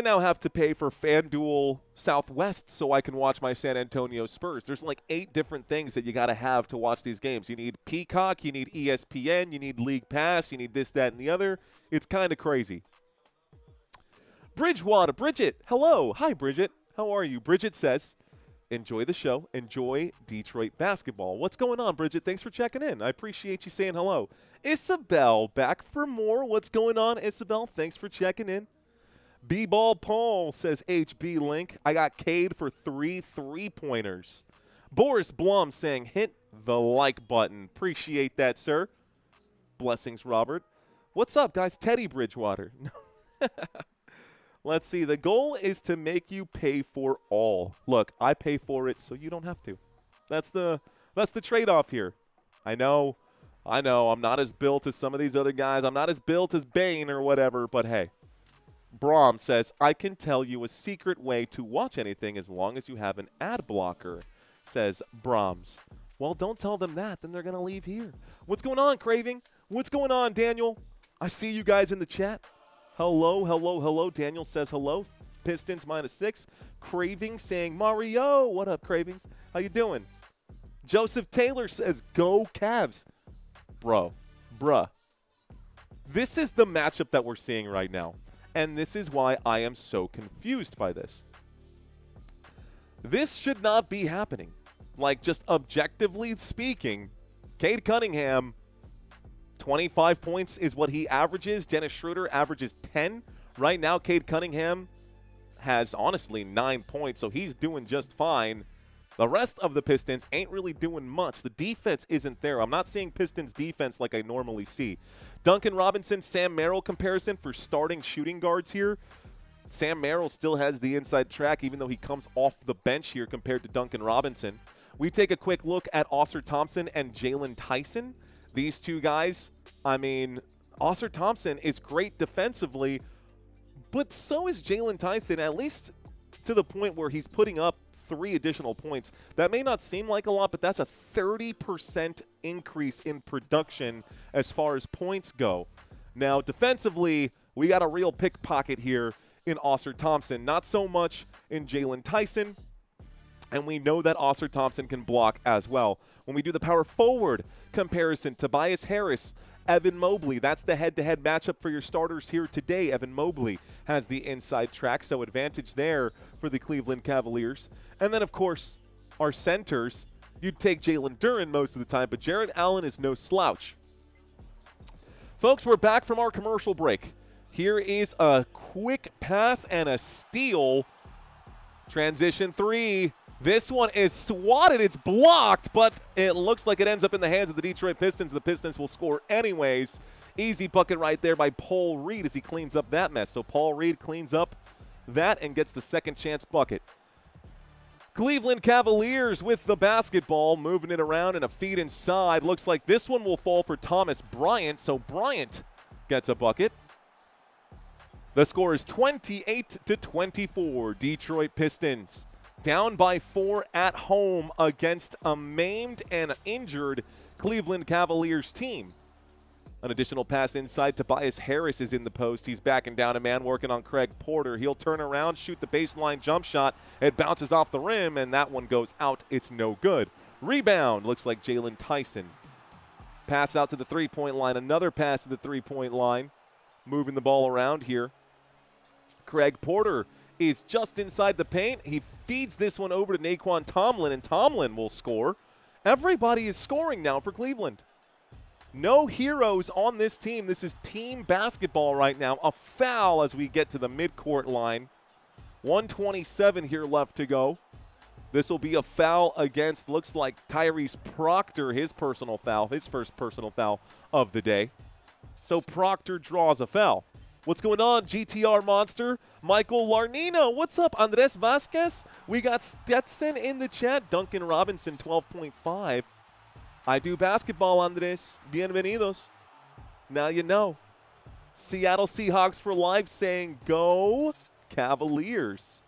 now have to pay for FanDuel Southwest so I can watch my San Antonio Spurs. There's like 8 different things that you got to have to watch these games. You need Peacock, you need ESPN, you need League Pass, you need this, that, and the other. It's kind of crazy. Bridgewater, Bridget, hello. Hi, Bridget. How are you? Bridget says, enjoy the show. Enjoy Detroit basketball. What's going on, Bridget? Thanks for checking in. I appreciate you saying hello. Isabel, back for more. What's going on, Isabel? Thanks for checking in. B-Ball Paul says, HB Link, I got Cade for 3 3-pointers. Boris Blum saying, hit the like button. Appreciate that, sir. Blessings, Robert. What's up, guys? Teddy Bridgewater. Let's see. The goal is to make you pay for all. Look, I pay for it so you don't have to. That's the trade-off here. I know. I'm not as built as some of these other guys. I'm not as built as Bane or whatever, but hey. Brom says, I can tell you a secret way to watch anything as long as you have an ad blocker, says Brahms. Well, don't tell them that. Then they're going to leave here. What's going on, Craving? What's going on, Daniel? I see you guys in the chat. Hello, hello, hello. Daniel says hello. Pistons -6. Craving saying, Mario. What up, Cravings? How you doing? Joseph Taylor says, go Cavs. Bruh. This is the matchup that we're seeing right now. And this is why I am so confused by this. This should not be happening. Like, just objectively speaking, Cade Cunningham, 25 points is what he averages. Dennis Schroeder averages 10. Right now, Cade Cunningham has, honestly, 9 points, so he's doing just fine. The rest of the Pistons ain't really doing much. The defense isn't there. I'm not seeing Pistons defense like I normally see. Duncan Robinson, Sam Merrill comparison for starting shooting guards here. Sam Merrill still has the inside track, even though he comes off the bench here compared to Duncan Robinson. We take a quick look at Ausar Thompson and Jalen Tyson. These two guys, I mean, Ausar Thompson is great defensively, but so is Jalen Tyson, at least to the point where he's putting up 3 additional points. That may not seem like a lot, but that's a 30% increase in production as far as points go. Now, defensively, we got a real pickpocket here in Ausar Thompson. Not so much in Jalen Tyson, and we know that Ausar Thompson can block as well. When we do the power forward comparison, Tobias Harris, Evan Mobley, that's the head-to-head matchup for your starters here today. Evan Mobley has the inside track, so advantage there for the Cleveland Cavaliers. And then, of course, our centers, you'd take Jalen Duren most of the time, but Jarrett Allen is no slouch. Folks, we're back from our commercial break. Here is a quick pass and a steal. Transition 3. This one is swatted. It's blocked, but it looks like it ends up in the hands of the Detroit Pistons. The Pistons will score anyways. Easy bucket right there by Paul Reed as he cleans up that mess. So Paul Reed cleans up that and gets the second chance bucket. Cleveland Cavaliers with the basketball, moving it around and a feed inside. Looks like this one will fall for Thomas Bryant, so Bryant gets a bucket. The score is 28-24, Detroit Pistons. Down by 4 at home against a maimed and injured Cleveland Cavaliers team. An additional pass inside. Tobias Harris is in the post. He's backing down a man working on Craig Porter. He'll turn around, shoot the baseline jump shot. It bounces off the rim, and that one goes out. It's no good. Rebound. Looks like Jalen Tyson. Pass out to the three-point line. Another pass to the three-point line. Moving the ball around here. Craig Porter is just inside the paint. He feeds this one over to Naquan Tomlin, and Tomlin will score. Everybody is scoring now for Cleveland. No heroes on this team. This is team basketball right now. A foul as we get to the midcourt line. 1:27 here left to go. This will be a foul against, looks like Tyrese Proctor, his personal foul, his first personal foul of the day. So Proctor draws a foul. What's going on, GTR Monster? Michael Larnino. What's up, Andres Vasquez? We got Stetson in the chat. Duncan Robinson, 12.5. I do basketball, Andres. Bienvenidos. Now you know. Seattle Seahawks for life saying, go Cavaliers.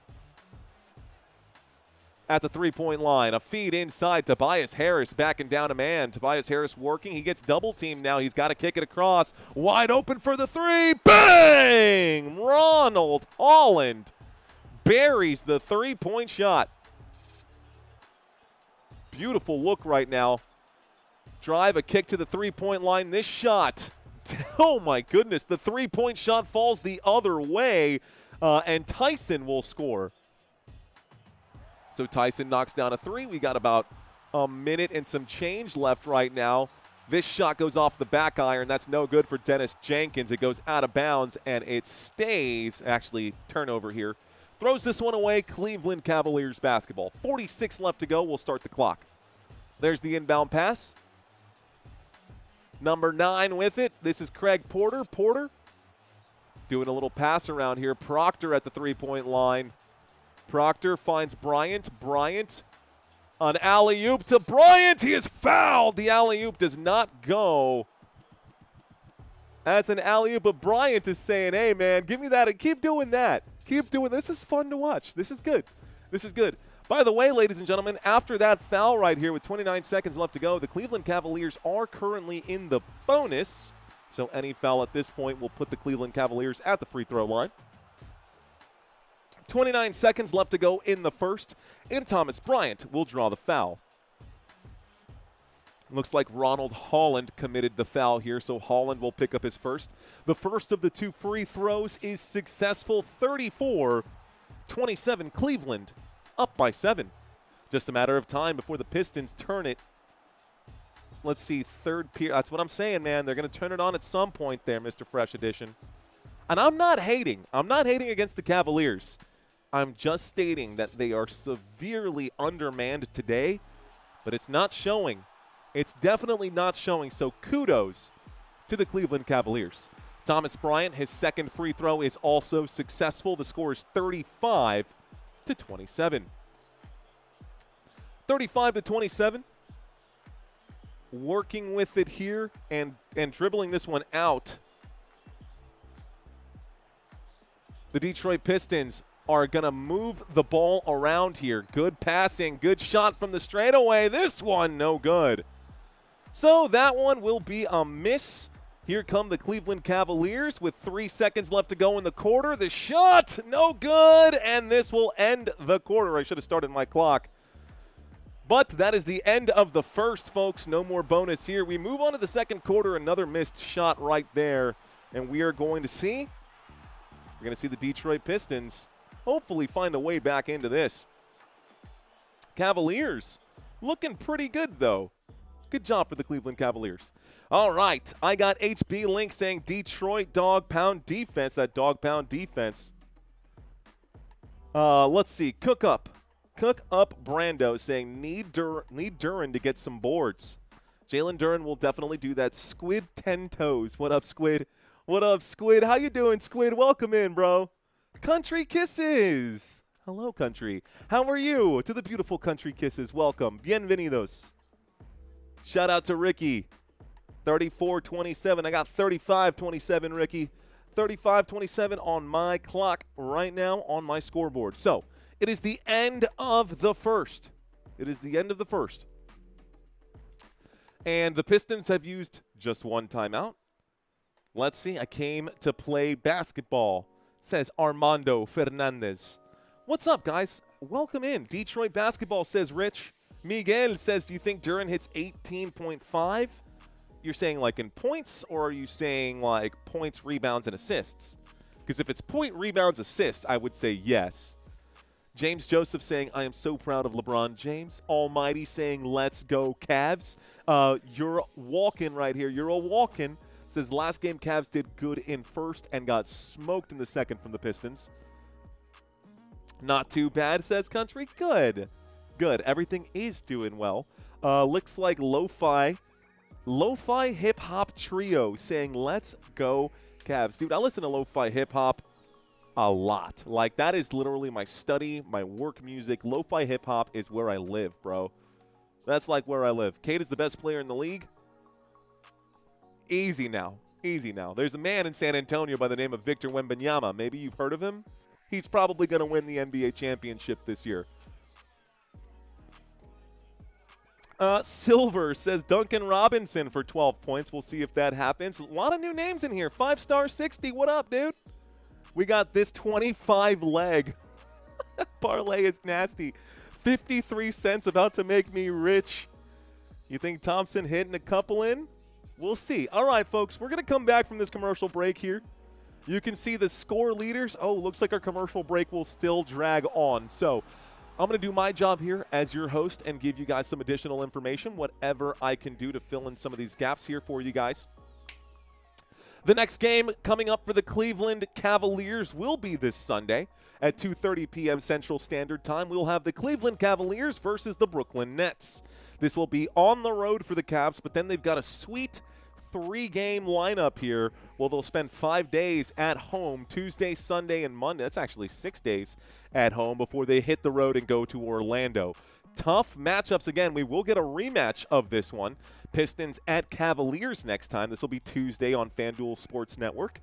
At the three-point line, a feed inside. Tobias Harris backing down a man. Tobias Harris working. He gets double-teamed now. He's got to kick it across. Wide open for the three. Bang! Ronald Holland buries the three-point shot. Beautiful look right now. Drive, a kick to the three-point line. This shot, oh my goodness, the three-point shot falls the other way, and Tyson will score. So Tyson knocks down a three. We got about a minute and some change left right now. This shot goes off the back iron. That's no good for Dennis Jenkins. It goes out of bounds, and it stays. Actually, turnover here. Throws this one away. Cleveland Cavaliers basketball. 46 left to go. We'll start the clock. There's the inbound pass. Number 9 with it. This is Craig Porter. Porter doing a little pass around here. Proctor at the three-point line. Proctor finds Bryant. Bryant, an alley-oop to Bryant. He is fouled. The alley-oop does not go as an alley-oop, but Bryant is saying, hey, man, give me that and keep doing that. Keep doing this. Is fun to watch. This is good. This is good. By the way, ladies and gentlemen, after that foul right here with 29 seconds left to go, the Cleveland Cavaliers are currently in the bonus. So any foul at this point will put the Cleveland Cavaliers at the free throw line. 29 seconds left to go in the first, and Thomas Bryant will draw the foul. Looks like Ronald Holland committed the foul here, so Holland will pick up his first. The first of the 2 free throws is successful. 34-27 Cleveland, up by 7. Just a matter of time before the Pistons turn it. Let's see, third period. That's what I'm saying, man. They're going to turn it on at some point there, Mr. Fresh Edition. And I'm not hating. I'm not hating against the Cavaliers. I'm just stating that they are severely undermanned today, but it's not showing. It's definitely not showing, so kudos to the Cleveland Cavaliers. Thomas Bryant, his second free throw is also successful. The score is 35-27. 35-27. Working with it here and dribbling this one out. The Detroit Pistons are going to move the ball around here. Good passing, good shot from the straightaway. This one, no good. So that one will be a miss. Here come the Cleveland Cavaliers with 3 seconds left to go in the quarter. The shot, no good, and this will end the quarter. I should have started my clock. But that is the end of the first, folks. No more bonus here. We move on to the second quarter. Another missed shot right there, and we are going to see the Detroit Pistons hopefully find a way back into this. Cavaliers looking pretty good, though. Good job for the Cleveland Cavaliers. All right, I got HB Link saying Detroit dog pound defense. That dog pound defense. Let's see. Cook up Brando saying need Duran to get some boards. Jalen Duran will definitely do that. Squid 10 toes. What up, Squid? What up, Squid? How you doing, Squid? Welcome in, bro. Country Kisses. Hello, Country. How are you? To the beautiful Country Kisses. Welcome. Bienvenidos. Shout out to Ricky. 34-27. I got 35-27, Ricky. 35-27 on my clock right now on my scoreboard. So it is the end of the first. It is the end of the first. And the Pistons have used just one timeout. Let's see. I came to play basketball, says Armando Fernandez. What's up, guys? Welcome in. Detroit basketball, says Rich. Miguel says, do you think Duran hits 18.5? You're saying like in points, or are you saying like points, rebounds, and assists? Because if it's point, rebounds, assists, I would say yes. James Joseph saying, I am so proud of LeBron James. Almighty saying, let's go Cavs. You're walking right here. You're a walking. Says last game Cavs did good in first and got smoked in the second from the Pistons. Not too bad, says Country. Good. Good. Everything is doing well. Looks like Lo-Fi Hip-Hop Trio saying, let's go Cavs. Dude, I listen to Lo-Fi Hip-Hop a lot. Like, that is literally my study, my work music. Lo-Fi Hip-Hop is where I live, bro. That's like where I live. Kate is the best player in the league. Easy now. Easy now. There's a man in San Antonio by the name of Victor Wembanyama. Maybe you've heard of him. He's probably going to win the NBA championship this year. Silver says Duncan Robinson for 12 points. We'll see if that happens. A lot of new names in here. 5-star 60. What up, dude? We got this 25 leg. Parlay is nasty. 53 cents about to make me rich. You think Thompson hitting a couple in? We'll see. All right, folks. We're going to come back from this commercial break here. You can see the score leaders. Oh, looks like our commercial break will still drag on. So I'm going to do my job here as your host and give you guys some additional information, whatever I can do to fill in some of these gaps here for you guys. The next game coming up for the Cleveland Cavaliers will be this Sunday at 2:30 p.m. Central Standard Time. We'll have the Cleveland Cavaliers versus the Brooklyn Nets. This will be on the road for the Cavs, but then they've got a sweet 3-game lineup here. Well, they'll spend 5 days at home, Tuesday, Sunday, and Monday. That's actually 6 days at home before they hit the road and go to Orlando. Tough matchups again. We will get a rematch of this one. Pistons at Cavaliers next time. This will be Tuesday on FanDuel Sports Network.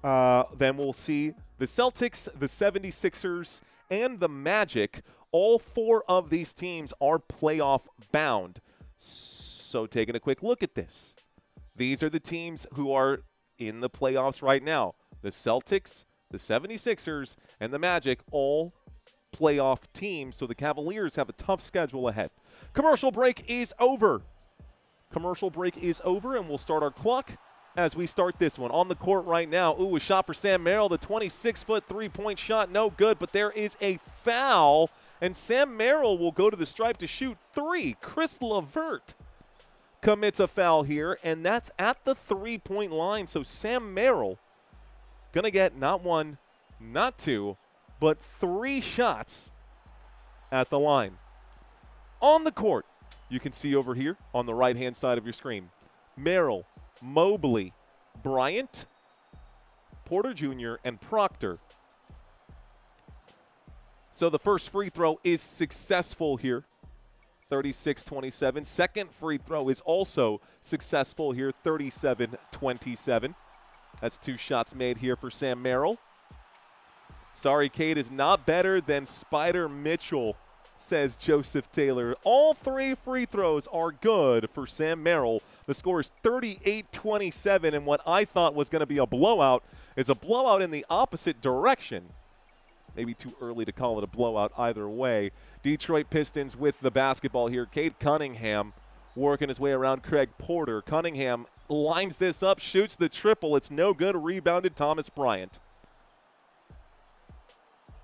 Then we'll see the Celtics, the 76ers, and the Magic. All 4 of these teams are playoff bound. So taking a quick look at this. These are the teams who are in the playoffs right now. The Celtics, the 76ers, and the Magic, all playoff teams. So the Cavaliers have a tough schedule ahead. Commercial break is over. Commercial break is over, and we'll start our clock as we start this one. On the court right now, a shot for Sam Merrill. The 26-foot three-point shot, no good, but there is a foul, and Sam Merrill will go to the stripe to shoot 3. Chris LeVert commits a foul here, and that's at the three-point line. So Sam Merrill going to get not 1, not 2, but 3 shots at the line. On the court, you can see over here on the right-hand side of your screen, Merrill, Mobley, Bryant, Porter Jr., and Proctor. So the first free throw is successful here. 36-27. Second free throw is also successful here, 37-27. That's 2 shots made here for Sam Merrill. Sorry, Cade is not better than Spider Mitchell, says Joseph Taylor. All 3 free throws are good for Sam Merrill. The score is 38-27, and what I thought was going to be a blowout is a blowout in the opposite direction. Maybe too early to call it a blowout either way. Detroit Pistons with the basketball here. Cade Cunningham working his way around Craig Porter. Cunningham lines this up, shoots the triple. It's no good. Rebounded Thomas Bryant.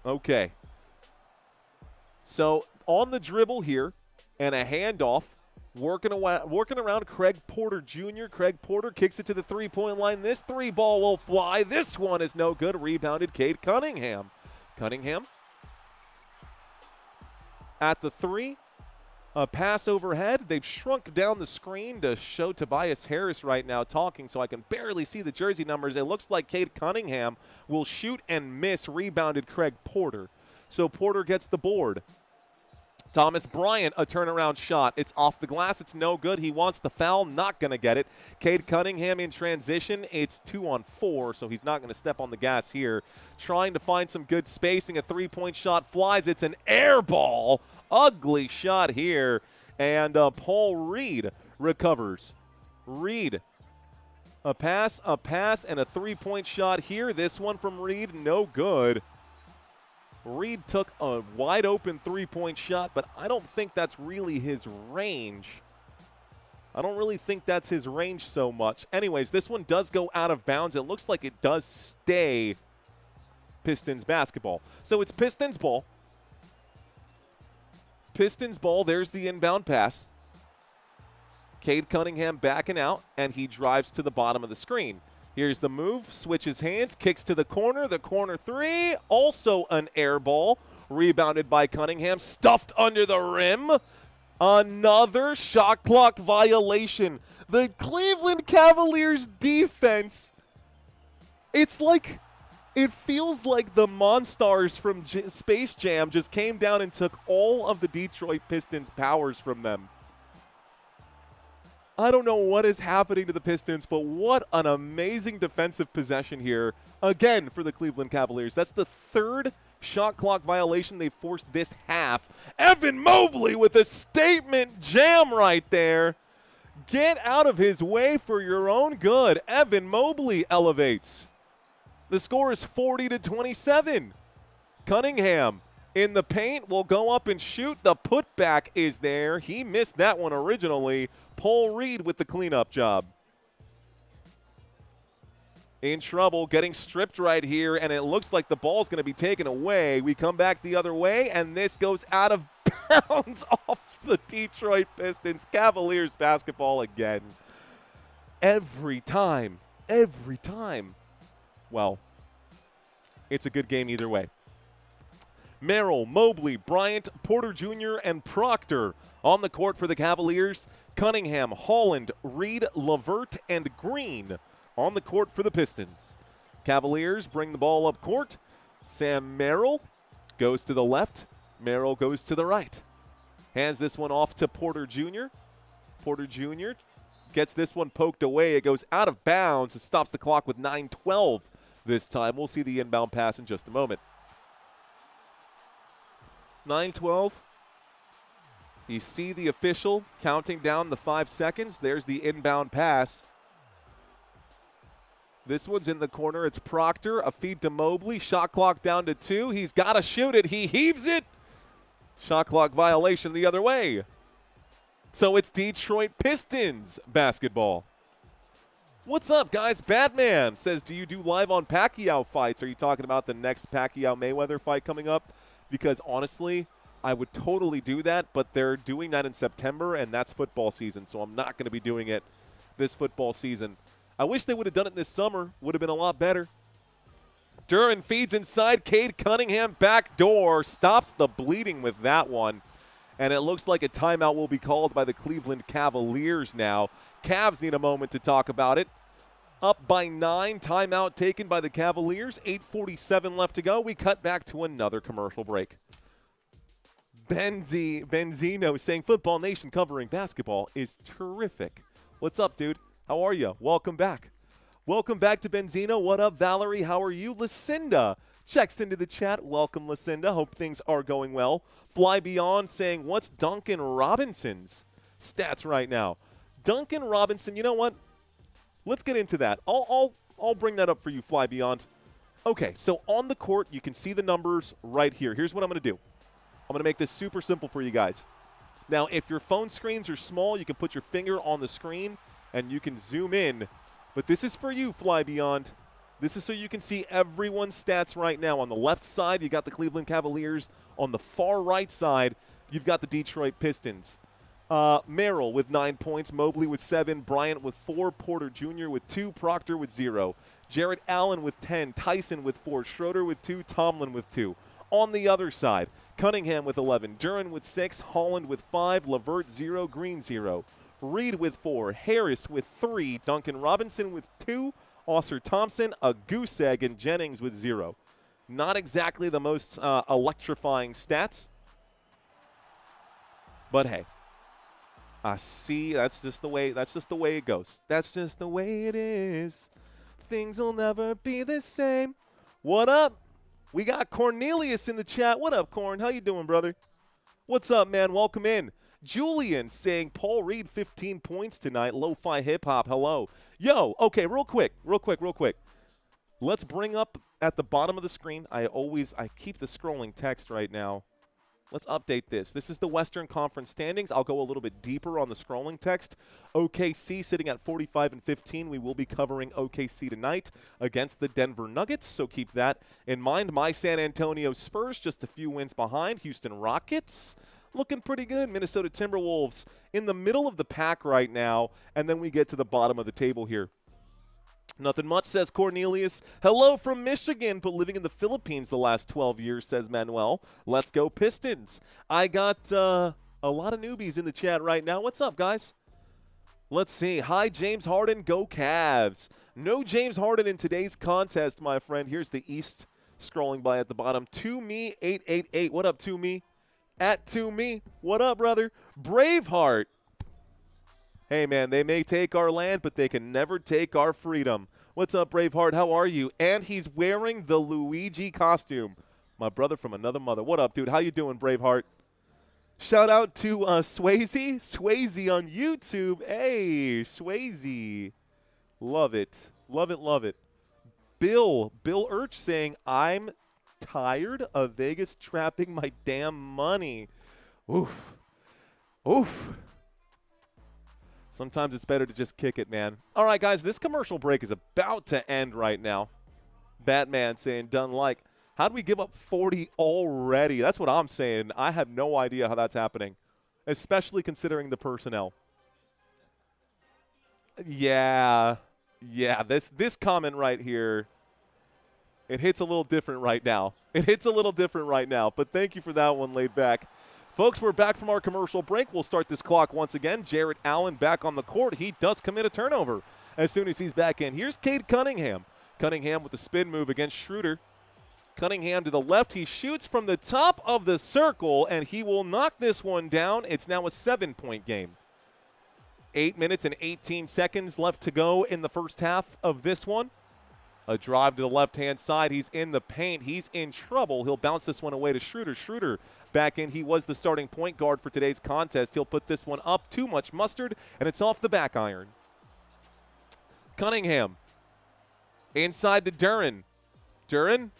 Okay. So on the dribble here and a handoff, working around Craig Porter Jr. Craig Porter kicks it to the three-point line. This 3 ball will fly. This one is no good. Rebounded Cade Cunningham. Cunningham at the 3. A pass overhead. They've shrunk down the screen to show Tobias Harris right now talking, so I can barely see the jersey numbers. It looks like Cade Cunningham will shoot and miss. Rebounded Craig Porter. So Porter gets the board. Thomas Bryant, a turnaround shot. It's off the glass. It's no good. He wants the foul. Not going to get it. Cade Cunningham in transition. It's 2-on-4, so he's not going to step on the gas here. Trying to find some good spacing. A three-point shot flies. It's an air ball. Ugly shot here. And Paul Reed recovers. Reed, a pass, and a three-point shot here. This one from Reed, no good. Reed took a wide-open three-point shot, but I don't think that's really his range. I don't really think that's his range so much. Anyways, this one does go out of bounds. It looks like it does stay Pistons basketball. So it's Pistons ball. Pistons ball. There's the inbound pass. Cade Cunningham backing out, and he drives to the bottom of the screen. Here's the move, switches hands, kicks to the corner 3, also an air ball, rebounded by Cunningham, stuffed under the rim. Another shot clock violation. The Cleveland Cavaliers defense, it feels like the Monstars from Space Jam just came down and took all of the Detroit Pistons' powers from them. I don't know what is happening to the Pistons, but what an amazing defensive possession here, again, for the Cleveland Cavaliers. That's the 3rd shot clock violation they forced this half. Evan Mobley with a statement jam right there. Get out of his way for your own good. Evan Mobley elevates. The score is 40-27. Cunningham in the paint will go up and shoot. The putback is there. He missed that one originally. Paul Reed with the cleanup job. in trouble, getting stripped right here, and it looks like the ball's going to be taken away. We come back the other way, and this goes out of bounds off the Detroit Pistons. Cavaliers basketball again. Every time. Well, it's a good game either way. Merrill, Mobley, Bryant, Porter Jr., and Proctor on the court for the Cavaliers. Cunningham, Holland, Reed, LeVert, and Green on the court for the Pistons. Cavaliers bring the ball up court. Sam Merrill goes to the left. Merrill goes to the right. Hands this one off to Porter Jr. Porter Jr. gets this one poked away. It goes out of bounds. It stops the clock with 9:12 this time. We'll see the inbound pass in just a moment. 9:12. You see the official counting down the 5 seconds. There's the inbound pass. This one's in the corner. It's Proctor. A feed to Mobley. Shot clock down to 2. He's got to shoot it. He heaves it. Shot clock violation the other way. So it's Detroit Pistons basketball. What's up, guys? Batman says, do you do live on Pacquiao fights? Are you talking about the next Pacquiao-Mayweather fight coming up? Because honestly, I would totally do that, but they're doing that in September, and that's football season, so I'm not going to be doing it this football season. I wish they would have done it this summer. Would have been a lot better. Duran feeds inside. Cade Cunningham backdoor. Stops the bleeding with that one. And it looks like a timeout will be called by the Cleveland Cavaliers now. Cavs need a moment to talk about it. Up by 9. Timeout taken by the Cavaliers. 8:47 left to go. We cut back to another commercial break. Benzino saying Football Nation covering basketball is terrific. What's up, dude? How are you? Welcome back. Welcome back to Benzino. What up, Valerie? How are you? Lucinda checks into the chat. Welcome, Lucinda. Hope things are going well. Fly Beyond saying, what's Duncan Robinson's stats right now? Duncan Robinson, you know what? Let's get into that. I'll bring that up for you, Fly Beyond. Okay, so on the court, you can see the numbers right here. Here's what I'm going to do. I'm going to make this super simple for you guys. Now, if your phone screens are small, you can put your finger on the screen and you can zoom in. But this is for you, Fly Beyond. This is so you can see everyone's stats right now. On the left side, you got the Cleveland Cavaliers. On the far right side, you've got the Detroit Pistons. Merrill with 9 points, Mobley with 7, Bryant with 4, Porter Jr. with 2, Proctor with 0, Jarrett Allen with 10, Tyson with 4, Schroeder with 2, Tomlin with 2. On the other side, Cunningham with 11, Duran with 6, Holland with 5, LeVert 0, Green 0, Reed with 4, Harris with 3, Duncan Robinson with 2, Oscar Thompson, a goose egg, and Jennings with 0. Not exactly the most electrifying stats, but hey, I see. That's just the way. That's just the way it goes. That's just the way it is. Things will never be the same. What up? We got Cornelius in the chat. What up, Corn? How you doing, brother? What's up, man? Welcome in. Julian saying Paul Reed 15 points tonight. Lo-fi hip hop. Hello. Yo. Okay. Real quick. Let's bring up at the bottom of the screen. I keep the scrolling text right now. Let's update this. This is the Western Conference standings. I'll go a little bit deeper on the scrolling text. OKC sitting at 45-15. We will be covering OKC tonight against the Denver Nuggets, so keep that in mind. My San Antonio Spurs just a few wins behind. Houston Rockets looking pretty good. Minnesota Timberwolves in the middle of the pack right now, and then we get to the bottom of the table here. Nothing much, says Cornelius. Hello from Michigan, but living in the Philippines the last 12 years, says Manuel. Let's go Pistons. I got a lot of newbies in the chat right now. What's up, guys? Let's see. Hi, James Harden. Go Cavs. No James Harden in today's contest, my friend. Here's the East scrolling by at the bottom. To me 888. What up, To me? At To me. What up, brother? Braveheart. Hey, man, they may take our land, but they can never take our freedom. What's up, Braveheart? How are you? And he's wearing the Luigi costume. My brother from another mother. What up, dude? How you doing, Braveheart? Shout out to Swayze. Swayze on YouTube. Hey, Swayze. Love it. Love it, love it. Bill Urch saying, I'm tired of Vegas trapping my damn money. Oof. Oof. Sometimes it's better to just kick it, man. All right, guys, this commercial break is about to end right now. Batman saying, done like. How do we give up 40 already? That's what I'm saying. I have no idea how that's happening, especially considering the personnel. Yeah, this comment right here, it hits a little different right now. It hits a little different right now, but thank you for that one, Laid Back. Folks, we're back from our commercial break. We'll start this clock once again. Jarrett Allen back on the court. He does commit a turnover as soon as he's back in. Here's Cade Cunningham. Cunningham with the spin move against Schroeder. Cunningham to the left. He shoots from the top of the circle, and he will knock this one down. It's now a 7-point game. 8 minutes and 18 seconds left to go in the first half of this one. A drive to the left-hand side. He's in the paint. He's in trouble. He'll bounce this one away to Schroeder. Schroeder back in. He was the starting point guard for today's contest. He'll put this one up. Too much mustard, and it's off the back iron. Cunningham inside to Duren. Duren.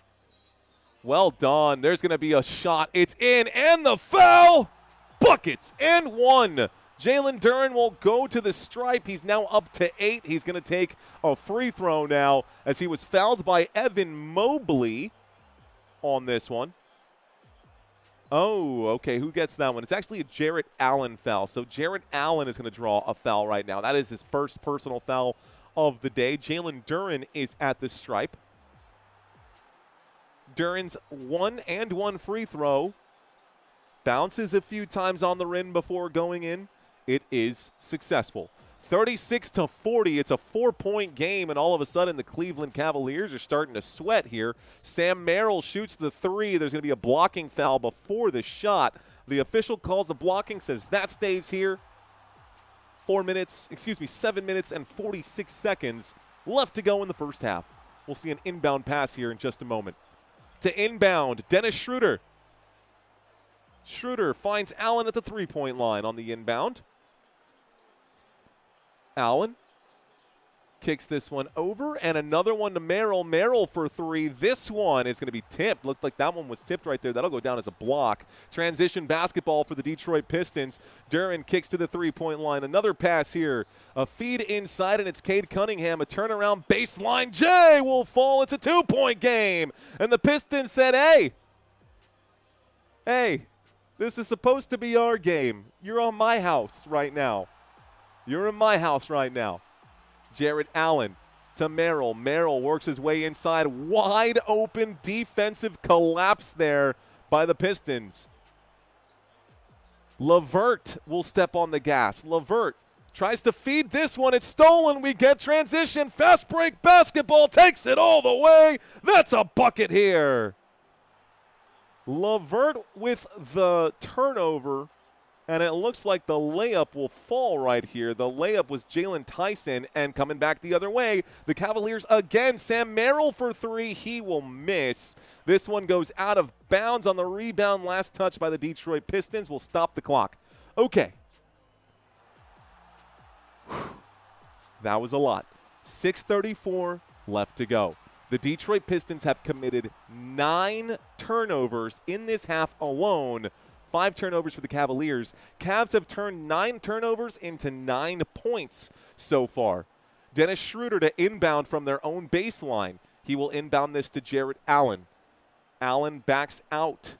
Well done. There's going to be a shot. It's in, and the foul. Buckets and one. Jalen Duren will go to the stripe. He's now up to 8. He's going to take a free throw now as he was fouled by Evan Mobley on this one. Oh, okay. Who gets that one? It's actually a Jarrett Allen foul. So Jarrett Allen is going to draw a foul right now. That is his first personal foul of the day. Jalen Duren is at the stripe. Duren's 1-and-1 free throw. Bounces a few times on the rim before going in. It is successful. 36-40. It's a 4-point game, and all of a sudden the Cleveland Cavaliers are starting to sweat here. Sam Merrill shoots the 3. There's going to be a blocking foul before the shot. The official calls a blocking, says that stays here. 7 minutes and 46 seconds left to go in the first half. We'll see an inbound pass here in just a moment. To inbound, Dennis Schroeder. Schroeder finds Allen at the three-point line on the inbound. Allen kicks this one over, and another one to Merrill. Merrill for 3. This one is going to be tipped. Looked like that one was tipped right there. That'll go down as a block. Transition basketball for the Detroit Pistons. Duren kicks to the three-point line. Another pass here. A feed inside, and it's Cade Cunningham. A turnaround baseline. Jay will fall. It's a 2-point game. And the Pistons said, hey, this is supposed to be our game. You're on my house right now. You're in my house right now. Jarrett Allen to Merrill. Merrill works his way inside. Wide open defensive collapse there by the Pistons. LeVert will step on the gas. LeVert tries to feed this one. It's stolen. We get transition. Fast break basketball takes it all the way. That's a bucket here. LeVert with the turnover. And it looks like the layup will fall right here. The layup was Jalen Tyson, and coming back the other way, the Cavaliers again. Sam Merrill for 3. He will miss. This one goes out of bounds on the rebound. Last touch by the Detroit Pistons will stop the clock. Okay. That was a lot. 6:34 left to go. The Detroit Pistons have committed 9 turnovers in this half alone. 5 turnovers for the Cavaliers. Cavs have turned 9 turnovers into 9 points so far. Dennis Schroeder to inbound from their own baseline. He will inbound this to Jarrett Allen. Allen backs out.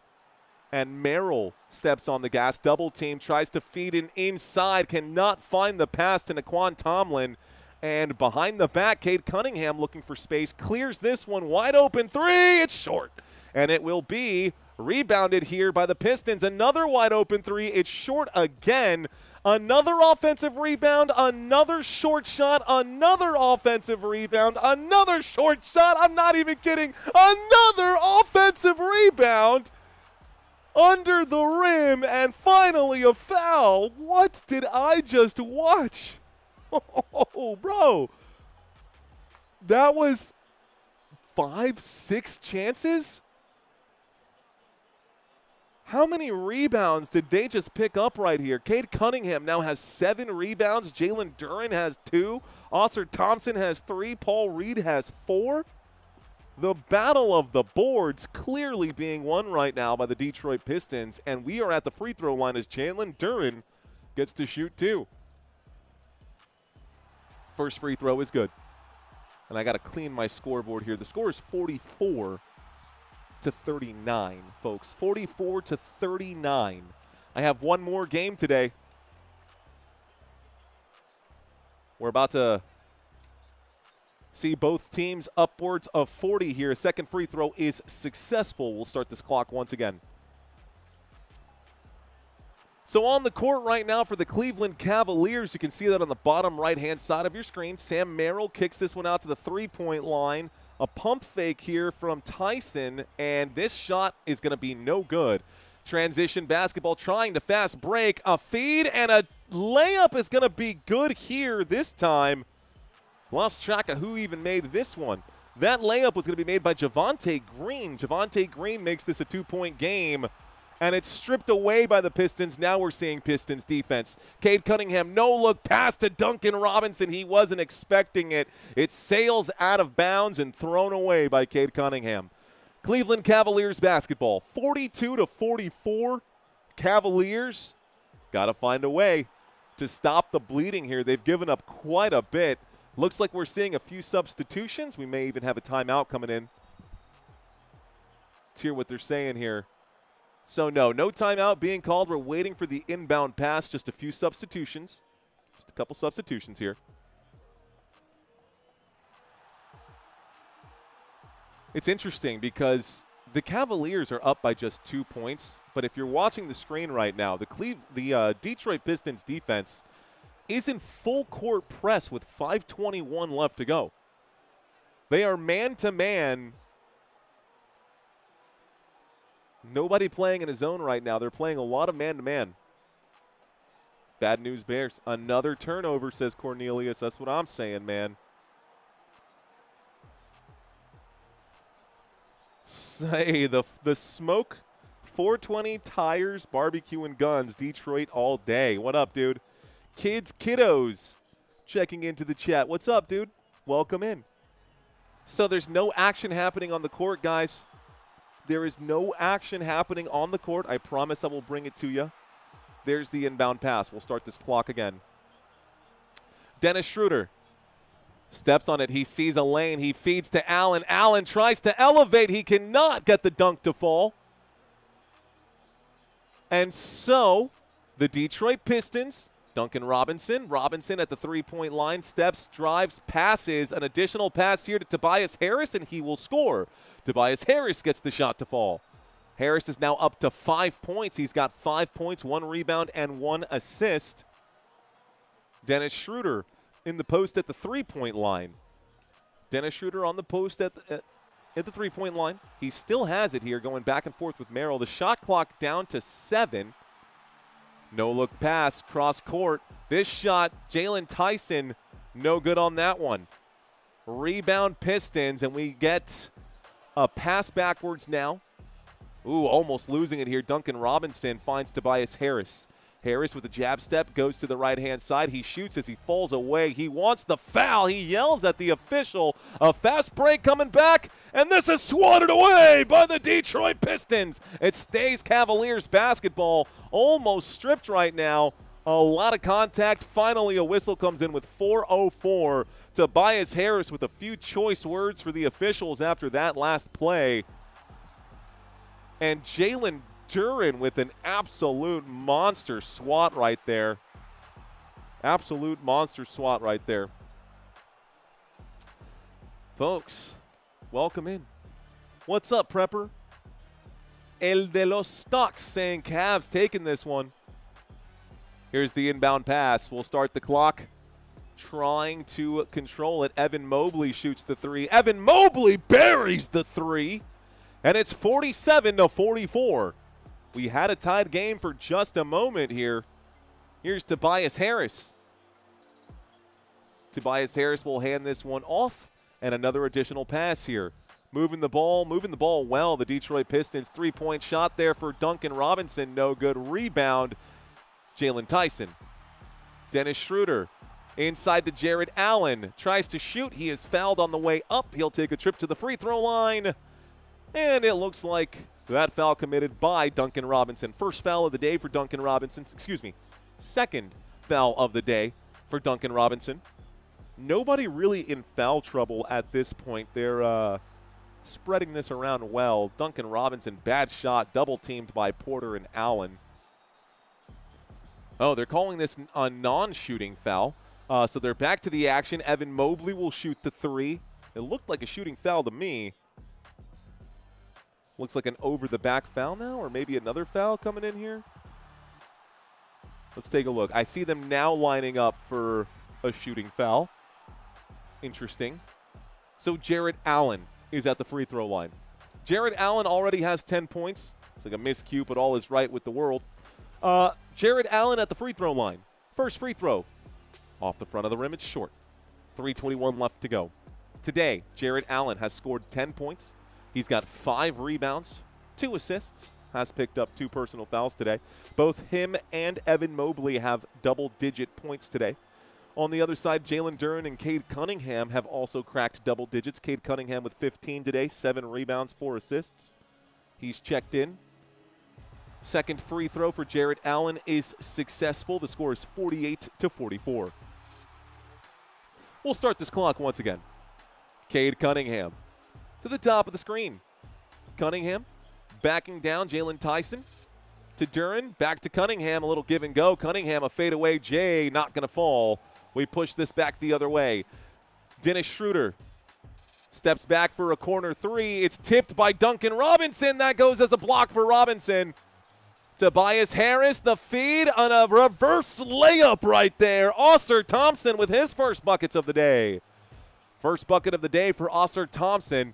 And Merrill steps on the gas. Double team, tries to feed in inside. Cannot find the pass to Naquan Tomlin. And behind the back, Cade Cunningham looking for space. Clears this one. Wide open 3. It's short. And it will be rebounded here by the Pistons. Another wide open 3. It's short again. Another offensive rebound. Another short shot. Another offensive rebound. Another short shot. I'm not even kidding. Another offensive rebound under the rim. And finally a foul. What did I just watch? Oh, bro. That was 5-6 chances? How many rebounds did they just pick up right here? Cade Cunningham now has 7 rebounds. Jalen Duren has 2. Oscar Thompson has 3. Paul Reed has 4. The battle of the boards clearly being won right now by the Detroit Pistons. And we are at the free throw line as Jalen Duren gets to shoot 2. First free throw is good. And I got to clean my scoreboard here. The score is 44 to 39, folks. 44 to 39. I have one more game today. We're about to see both teams upwards of 40 here. Second free throw is successful. We'll start this clock once again. So on the court right now for the Cleveland Cavaliers, you can see that on the bottom right-hand side of your screen. Sam Merrill kicks this one out to the three-point line. A pump fake here from Tyson, and this shot is going to be no good. Transition basketball trying to fast break. A feed and a layup is going to be good here this time. Lost track of who even made this one. That layup was going to be made by Javonte Green. Javonte Green makes this a two-point game. And it's stripped away by the Pistons. Now we're seeing Pistons defense. Cade Cunningham, no look pass to Duncan Robinson. He wasn't expecting it. It sails out of bounds and thrown away by Cade Cunningham. Cleveland Cavaliers basketball, 42 to 44. Cavaliers got to find a way to stop the bleeding here. They've given up quite a bit. Looks like we're seeing a few substitutions. We may even have a timeout coming in. Let's hear what they're saying here. So no timeout being called. We're waiting for the inbound pass. Just a few substitutions. Just a couple substitutions here. It's interesting because the Cavaliers are up by just 2 points. But if you're watching the screen right now, the Detroit Pistons defense is in full court press with 5:21 left to go. They are man-to-man. Nobody playing in a zone right now. They're playing a lot of man-to-man. Bad news bears. Another turnover, says Cornelius. That's what I'm saying, man. Say the smoke, 420 tires, barbecue, and guns. Detroit all day. What up, dude? Kiddos checking into the chat. What's up, dude? Welcome in. So there's no action happening on the court, guys. There is no action happening on the court. I promise I will bring it to you. There's the inbound pass. We'll start this clock again. Dennis Schroeder steps on it. He sees a lane. He feeds to Allen. Allen tries to elevate. He cannot get the dunk to fall. And so the Detroit Pistons, Duncan Robinson. Robinson at the three-point line, steps, drives, passes. An additional pass here to Tobias Harris, and he will score. Tobias Harris gets the shot to fall. Harris is now up to 5 points. He's got 5 points, 1 rebound, and 1 assist. Dennis Schroeder in the post at the three-point line. Dennis Schroeder on the post at the three-point line. He still has it here, going back and forth with Merrill. The shot clock down to 7. No-look pass, cross court. This shot, Jalen Tyson, no good on that one. Rebound Pistons, and we get a pass backwards now. Ooh, almost losing it here. Duncan Robinson finds Tobias Harris. Harris with a jab step goes to the right-hand side. He shoots as he falls away. He wants the foul. He yells at the official. A fast break coming back, and this is swatted away by the Detroit Pistons. It stays Cavaliers basketball, almost stripped right now. A lot of contact. Finally, a whistle comes in with 4:04. Tobias Harris with a few choice words for the officials after that last play. And Jalen Duren with an absolute monster swat right there. Absolute monster swat right there. Folks, welcome in. What's up, Prepper? El de los Stocks saying Cavs taking this one. Here's the inbound pass. We'll start the clock. Trying to control it. Evan Mobley shoots the three. Evan Mobley buries the three. And it's 47 to 44. We had a tied game for just a moment here. Here's Tobias Harris. Tobias Harris will hand this one off. And another additional pass here. Moving the ball well. The Detroit Pistons, three-point shot there for Duncan Robinson. No good. Rebound, Jalen Tyson. Dennis Schroeder inside to Jared Allen. Tries to shoot. He is fouled on the way up. He'll take a trip to the free throw line. And it looks like that foul committed by Duncan Robinson. First foul of the day for Duncan Robinson. Excuse me. Second foul of the day for Duncan Robinson. nobody really in foul trouble at this point. They're spreading this around well. Duncan Robinson, bad shot, double teamed by Porter and Allen. Oh, they're calling this a non-shooting foul. So they're back to the action. Evan Mobley will shoot the three. It looked like a shooting foul to me. Looks like an over-the-back foul now, or maybe another foul coming in here. Let's take a look. I see them now lining up for a shooting foul. Interesting. So Jarrett Allen is at the free throw line. Jarrett Allen already has 10 points. It's like a miscue, but all is right with the world. Jarrett Allen at the free throw line. First free throw. Off the front of the rim, it's short. 3:21 left to go. Today, Jarrett Allen has scored 10 points. He's got 5 rebounds, 2 assists, has picked up 2 personal fouls today. Both him and Evan Mobley have double-digit points today. On the other side, Jalen Duren and Cade Cunningham have also cracked double digits. Cade Cunningham with 15 today, 7 rebounds, 4 assists. He's checked in. Second free throw for Jarrett Allen is successful. The score is 48-44. We'll start this clock once again. Cade Cunningham to the top of the screen. Cunningham backing down. Jalen Tyson to Duren. Back to Cunningham. A little give and go. Cunningham, a fadeaway. Jay not going to fall. We push this back the other way. Dennis Schroeder steps back for a corner three. It's tipped by Duncan Robinson. That goes as a block for Robinson. Tobias Harris, the feed on a reverse layup right there. Ausar Thompson with his first buckets of the day. First bucket of the day for Ausar Thompson.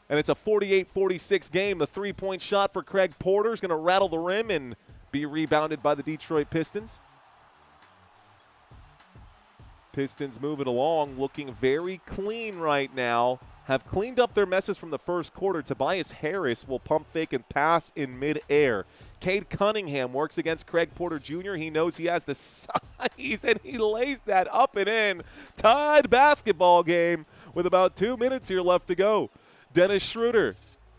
And it's a 48-46 game. The three-point shot for Craig Porter is going to rattle the rim and be rebounded by the Detroit Pistons. Pistons moving along, looking very clean right now. Have cleaned up their messes from the first quarter. Tobias Harris will pump fake and pass in midair. Cade Cunningham works against Craig Porter Jr. He knows he has the size, and he lays that up and in. Tied basketball game with about 2 minutes here left to go. Dennis Schroeder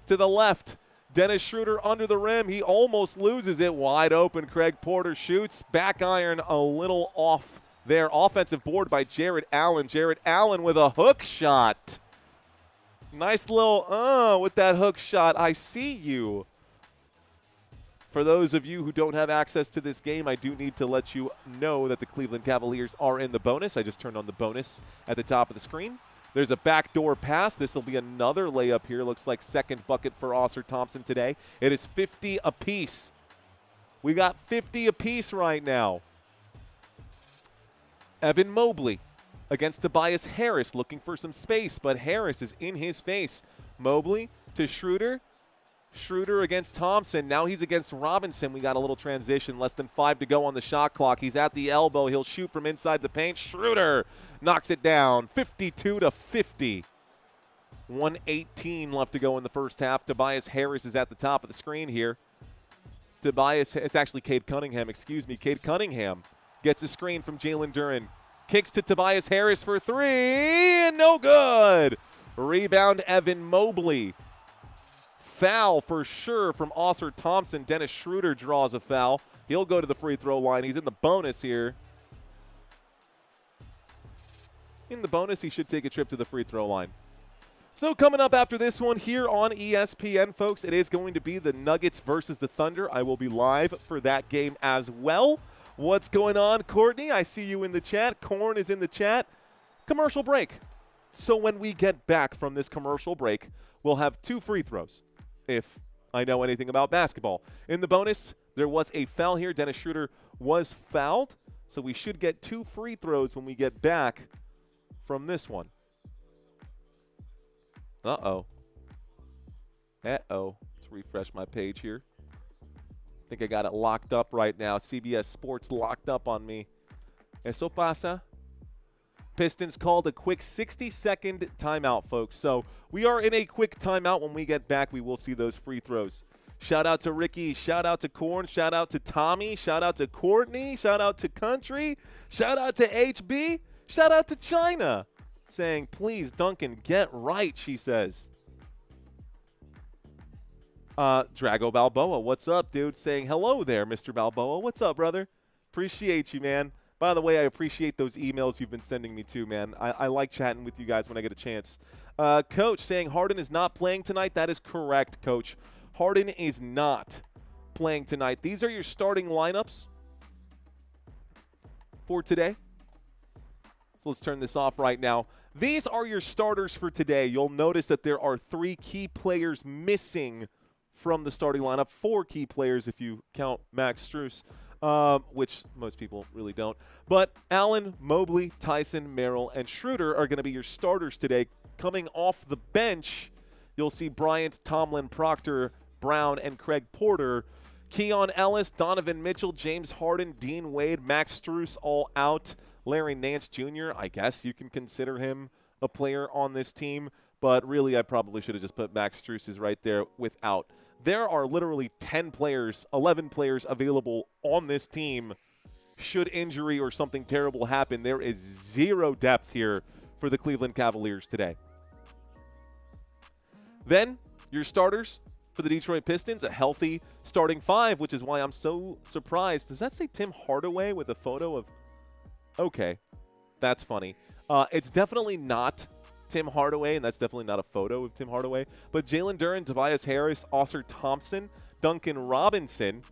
to the left. Dennis Schroeder under the rim. He almost loses it. Wide open. Craig Porter shoots. Back iron a little off there. Offensive board by Jarrett Allen. Jarrett Allen with a hook shot. Nice little with that hook shot. I see you. For those of you who don't have access to this game, I do need to let you know that the Cleveland Cavaliers are in the bonus. I just turned on the bonus at the top of the screen. There's a backdoor pass. This will be another layup here. Looks like second bucket for Ausar Thompson today. It is 50 apiece. We got 50 apiece right now. Evan Mobley against Tobias Harris, looking for some space, but Harris is in his face. Mobley to Schroeder. Schroeder against Thompson. Now he's against Robinson. We got a little transition. Less than 5 to go on the shot clock. He's at the elbow. He'll shoot from inside the paint. Schroeder knocks it down. 52-50. 1:18 left to go in the first half. Tobias Harris is at the top of the screen here. It's actually Cade Cunningham, excuse me. Cade Cunningham gets a screen from Jalen Duren. Kicks to Tobias Harris for 3, and no good. Rebound, Evan Mobley. Foul for sure from Ausar Thompson. Dennis Schroeder draws a foul. He'll go to the free throw line. He's in the bonus here. In the bonus, he should take a trip to the free throw line. So coming up after this one here on ESPN, folks, it is going to be the Nuggets versus the Thunder. I will be live for that game as well. What's going on, Courtney? I see you in the chat. Corn is in the chat. Commercial break. So when we get back from this commercial break, we'll have 2 free throws, if I know anything about basketball. In the bonus, there was a foul here. Dennis Schroeder was fouled, so we should get 2 free throws when we get back from this one. Uh-oh. Uh-oh. Let's refresh my page here. I think I got it locked up right now. CBS Sports locked up on me. Eso pasa. Pistons called a quick 60-second timeout, folks. So we are in a quick timeout. When we get back, we will see those free throws. Shout out to Ricky. Shout out to Corn. Shout out to Tommy. Shout out to Courtney. Shout out to Country. Shout out to HB. Shout out to China. Saying, please, Duncan, get right, she says. Drago Balboa, what's up, dude? Saying hello there, Mr. Balboa. What's up, brother? Appreciate you, man. By the way, I appreciate those emails you've been sending me too, man. I like chatting with you guys when I get a chance. Coach saying Harden is not playing tonight. That is correct, Coach. Harden is not playing tonight. These are your starting lineups for today. So let's turn this off right now. These are your starters for today. You'll notice that there are 3 key players missing from the starting lineup. 4 key players if you count Max Strus. Which most people really don't. But Allen, Mobley, Tyson, Merrill, and Schroeder are going to be your starters today. Coming off the bench, you'll see Bryant, Tomlin, Proctor, Brown, and Craig Porter. Keon Ellis, Donovan Mitchell, James Harden, Dean Wade, Max Strus all out. Larry Nance Jr., I guess you can consider him a player on this team. But really, I probably should have just put Max Strus is right there without. There are literally 10 players, 11 players available on this team. Should injury or something terrible happen, there is 0 depth here for the Cleveland Cavaliers today. Then, your starters for the Detroit Pistons, a healthy starting 5, which is why I'm so surprised. Does that say Tim Hardaway with a photo of... Okay, that's funny. It's definitely not Tim Hardaway, and that's definitely not a photo of Tim Hardaway. But Jalen Duren, Tobias Harris, Oscar Thompson, Duncan Robinson,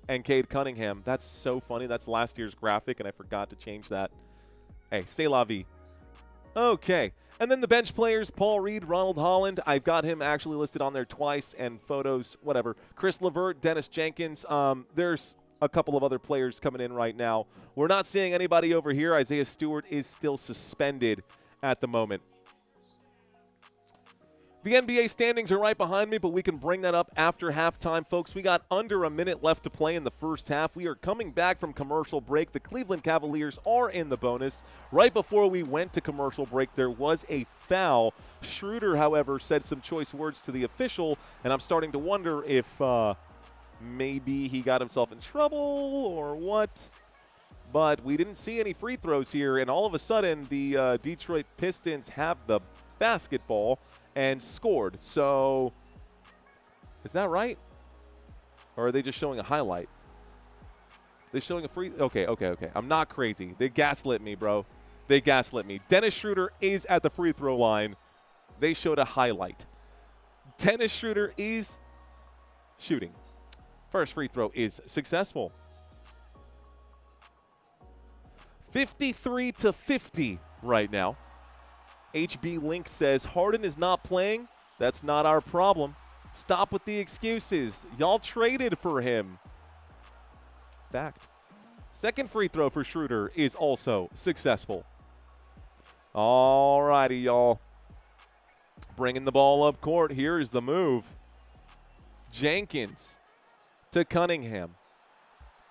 and Cade Cunningham. That's so funny. That's last year's graphic, and I forgot to change that. Hey, c'est la vie. Okay. And then the bench players, Paul Reed, Ronald Holland. I've got him actually listed on there twice, and photos, whatever. Chris Levert, Dennis Jenkins. There's a couple of other players coming in right now. We're not seeing anybody over here. Isaiah Stewart is still suspended at the moment. The NBA standings are right behind me, but we can bring that up after halftime, folks. We got under a minute left to play in the first half. We are coming back from commercial break. The Cleveland Cavaliers are in the bonus. Right before we went to commercial break, there was a foul. Schroeder, however, said some choice words to the official, and I'm starting to wonder if maybe he got himself in trouble or what. But we didn't see any free throws here, and all of a sudden the Detroit Pistons have the basketball and scored. So is that right? Or are they just showing a highlight? They're showing a free... Okay. I'm not crazy. They gaslit me, bro. They gaslit me. Dennis Schroeder is at the free throw line. They showed a highlight. Dennis Schroeder is shooting. First free throw is successful. 53-50 right now. HB Link says, Harden is not playing. That's not our problem. Stop with the excuses. Y'all traded for him. Fact. Second free throw for Schroeder is also successful. All righty, y'all. Bringing the ball up court. Here is the move. Jenkins to Cunningham.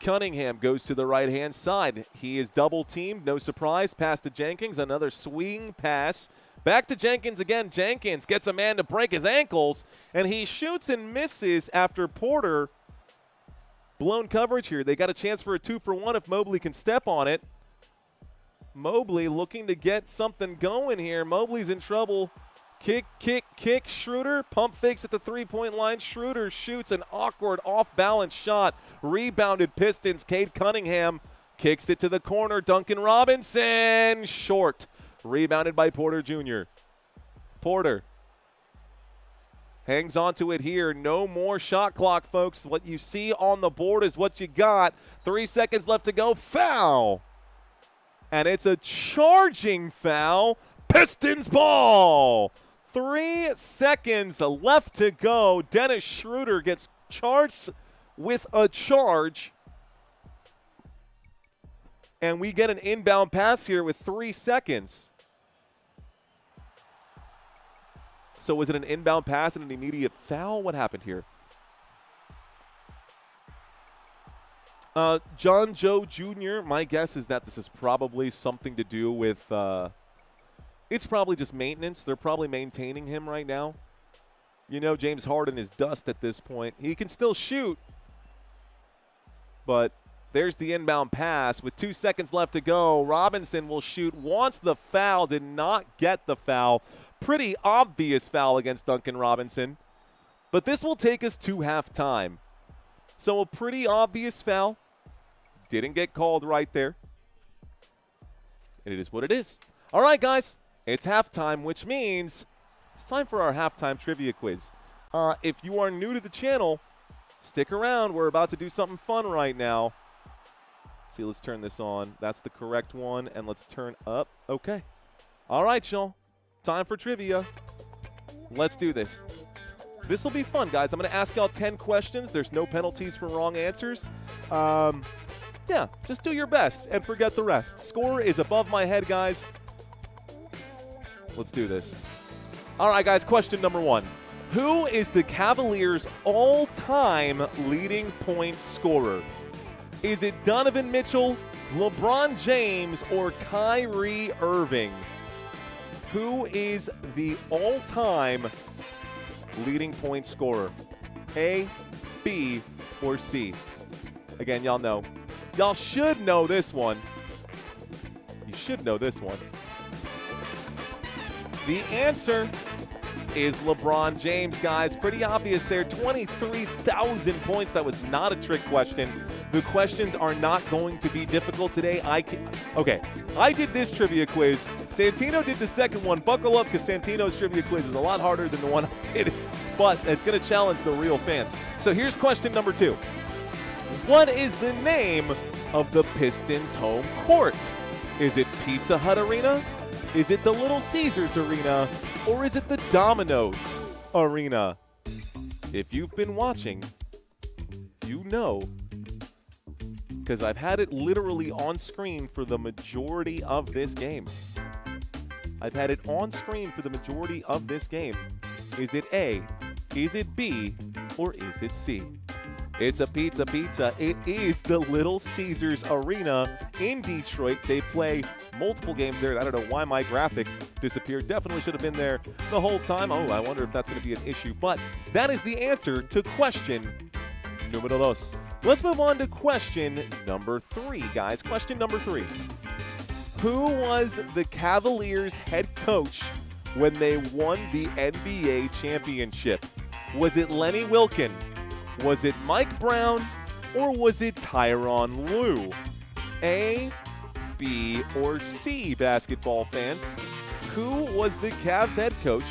Cunningham goes to the right-hand side. He is double-teamed. No surprise. Pass to Jenkins. Another swing pass. Back to Jenkins again. Jenkins gets a man to break his ankles, and he shoots and misses after Porter. Blown coverage here. They got a chance for a 2-for-1 if Mobley can step on it. Mobley looking to get something going here. Mobley's in trouble. Kick. Schroeder pump fakes at the three-point line. Schroeder shoots an awkward off-balance shot. Rebounded Pistons. Cade Cunningham kicks it to the corner. Duncan Robinson short. Rebounded by Porter Jr. Porter hangs on to it here. No more shot clock, folks. What you see on the board is what you got. 3 seconds left to go. Foul. And it's a charging foul. Pistons ball. 3 seconds left to go. Dennis Schroeder gets charged with a charge. And we get an inbound pass here with 3 seconds. So was it an inbound pass and an immediate foul? What happened here? John Joe Jr., my guess is that this is probably something to do with it's probably just maintenance. They're probably maintaining him right now. You know, James Harden is dust at this point. He can still shoot, but there's the inbound pass with 2 seconds left to go. Robinson will shoot, wants the foul, did not get the foul. Pretty obvious foul against Duncan Robinson, but this will take us to halftime. So a pretty obvious foul. Didn't get called right there. and it is what it is. All right, guys, it's halftime, which means it's time for our halftime trivia quiz. If you are new to the channel, stick around. We're about to do something fun right now. Let's see, let's turn this on. That's the correct one, and let's turn up. Okay. All right, y'all. Time for trivia. Let's do this. This will be fun, guys. I'm going to ask y'all 10 questions. There's no penalties for wrong answers. Yeah, just do your best and forget the rest. Score is above my head, guys. Let's do this. All right, guys, question number 1. Who is the Cavaliers' all-time leading point scorer? Is it Donovan Mitchell, LeBron James, or Kyrie Irving? Who is the all-time leading point scorer? A, B, or C? Again, y'all know. Y'all should know this one. You should know this one. The answer is LeBron James, guys. Pretty obvious there. 23,000 points. That was not a trick question. The questions are not going to be difficult today. Okay, I did this trivia quiz. Santino did the second one. Buckle up, because Santino's trivia quiz is a lot harder than the one I did, but it's going to challenge the real fans. So here's question number 2. What is the name of the Pistons' home court? Is it Pizza Hut Arena? Is it the Little Caesars Arena? Or is it the Domino's Arena? If you've been watching, you know, because I've had it literally on screen for the majority of this game. I've had it on screen for the majority of this game. Is it A? Is it B? Or is it C? It's a pizza. It is the Little Caesars Arena in Detroit. They play multiple games there. I don't know why my graphic disappeared. Definitely should have been there the whole time. Oh, I wonder if that's going to be an issue. But that is the answer to question numero 2. Let's move on to question number 3, guys. Question number 3. Who was the Cavaliers head coach when they won the NBA championship? Was it Lenny Wilken? Was it Mike Brown, or was it Tyronn Lue? A, B, or C, basketball fans? Who was the Cavs head coach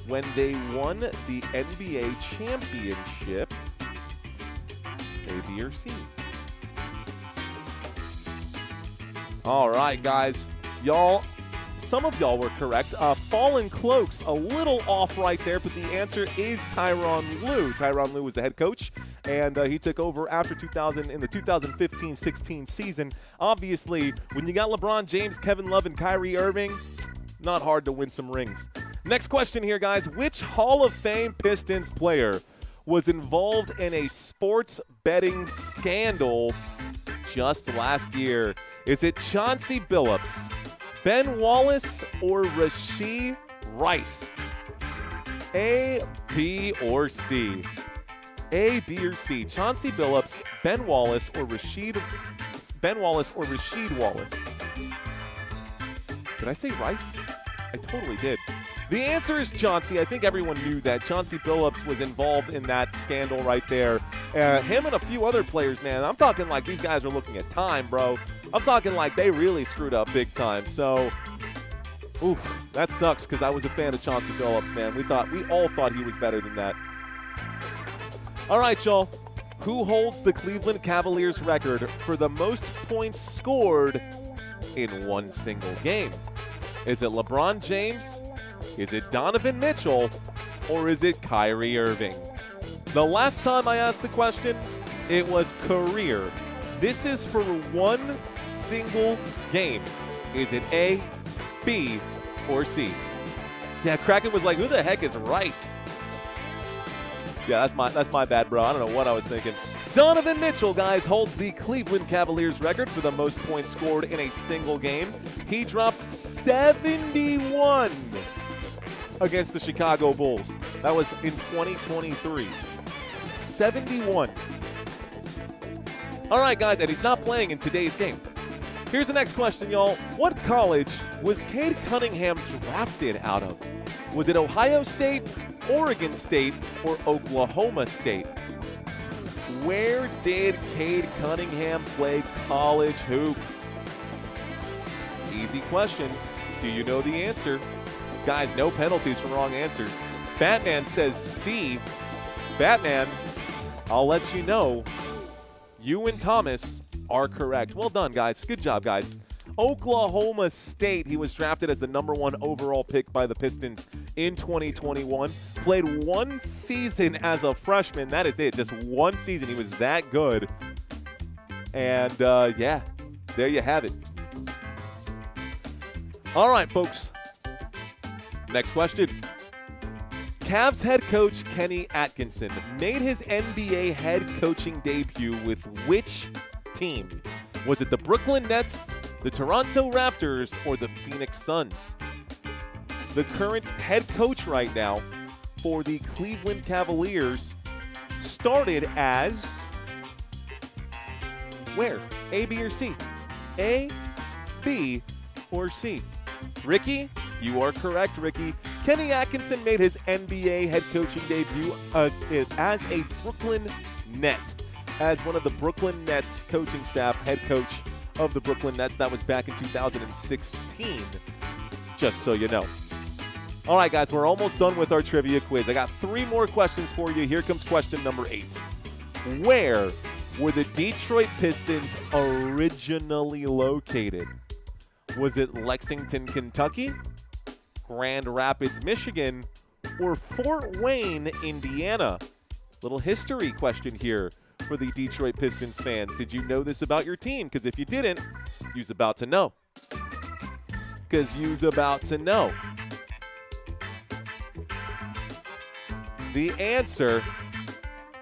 when they won the NBA championship? A, B, or C? All right, guys. Some of y'all were correct. Fallen Cloaks, a little off right there, but the answer is Tyronn Lue. Tyronn Lue was the head coach, and he took over after 2000 in the 2015-16 season. Obviously, when you got LeBron James, Kevin Love, and Kyrie Irving, not hard to win some rings. Next question here, guys. Which Hall of Fame Pistons player was involved in a sports betting scandal just last year? Is it Chauncey Billups, Ben Wallace, or Rasheed Rice? A, B, or C? A, B, or C? Chauncey Billups, Ben Wallace, or Rasheed Wallace? Did I say Rice? I totally did. The answer is Chauncey. I think everyone knew that. Chauncey Billups was involved in that scandal right there. Him and a few other players, man. I'm talking like these guys are looking at time, bro. I'm talking like they really screwed up big time. So, oof, that sucks because I was a fan of Chauncey Billups, man. We all thought he was better than that. All right, y'all. Who holds the Cleveland Cavaliers record for the most points scored in one single game? Is it LeBron James? Is it Donovan Mitchell? Or is it Kyrie Irving? The last time I asked the question, it was career. This is for one single game. Is it A, B, or C? Yeah, Kraken was like, who the heck is Rice? Yeah, that's my bad, bro. I don't know what I was thinking. Donovan Mitchell, guys, holds the Cleveland Cavaliers record for the most points scored in a single game. He dropped 71 against the Chicago Bulls. That was in 2023. 71. All right, guys, and he's not playing in today's game. Here's the next question, y'all. What college was Cade Cunningham drafted out of? Was it Ohio State, Oregon State, or Oklahoma State? Where did Cade Cunningham play college hoops? easy question. Do you know the answer? Guys, no penalties for wrong answers. Batman says C. Batman, I'll let you know. You and Thomas are correct. Well done, guys. Good job, guys. Oklahoma State. He was drafted as the #1 overall pick by the Pistons in 2021. Played one season as a freshman. That is it. Just one season. He was that good. And, yeah, there you have it. All right, folks. Next question. Cavs head coach Kenny Atkinson made his NBA head coaching debut with which team? Was it the Brooklyn Nets, the Toronto Raptors, or the Phoenix Suns? The current head coach right now for the Cleveland Cavaliers started as where? A, B, or C? A, B, or C? Ricky, you are correct, Ricky. Kenny Atkinson made his NBA head coaching debut as a Brooklyn Net, as one of the Brooklyn Nets coaching staff, head coach of the Brooklyn Nets. That was back in 2016, just so you know. All right, guys, we're almost done with our trivia quiz. I got 3 more questions for you. Here comes question number 8. Where were the Detroit Pistons originally located? Was it Lexington, Kentucky, Grand Rapids, Michigan, or Fort Wayne, Indiana? Little history question here for the Detroit Pistons fans. Did you know this about your team? Because if you didn't, you's about to know. The answer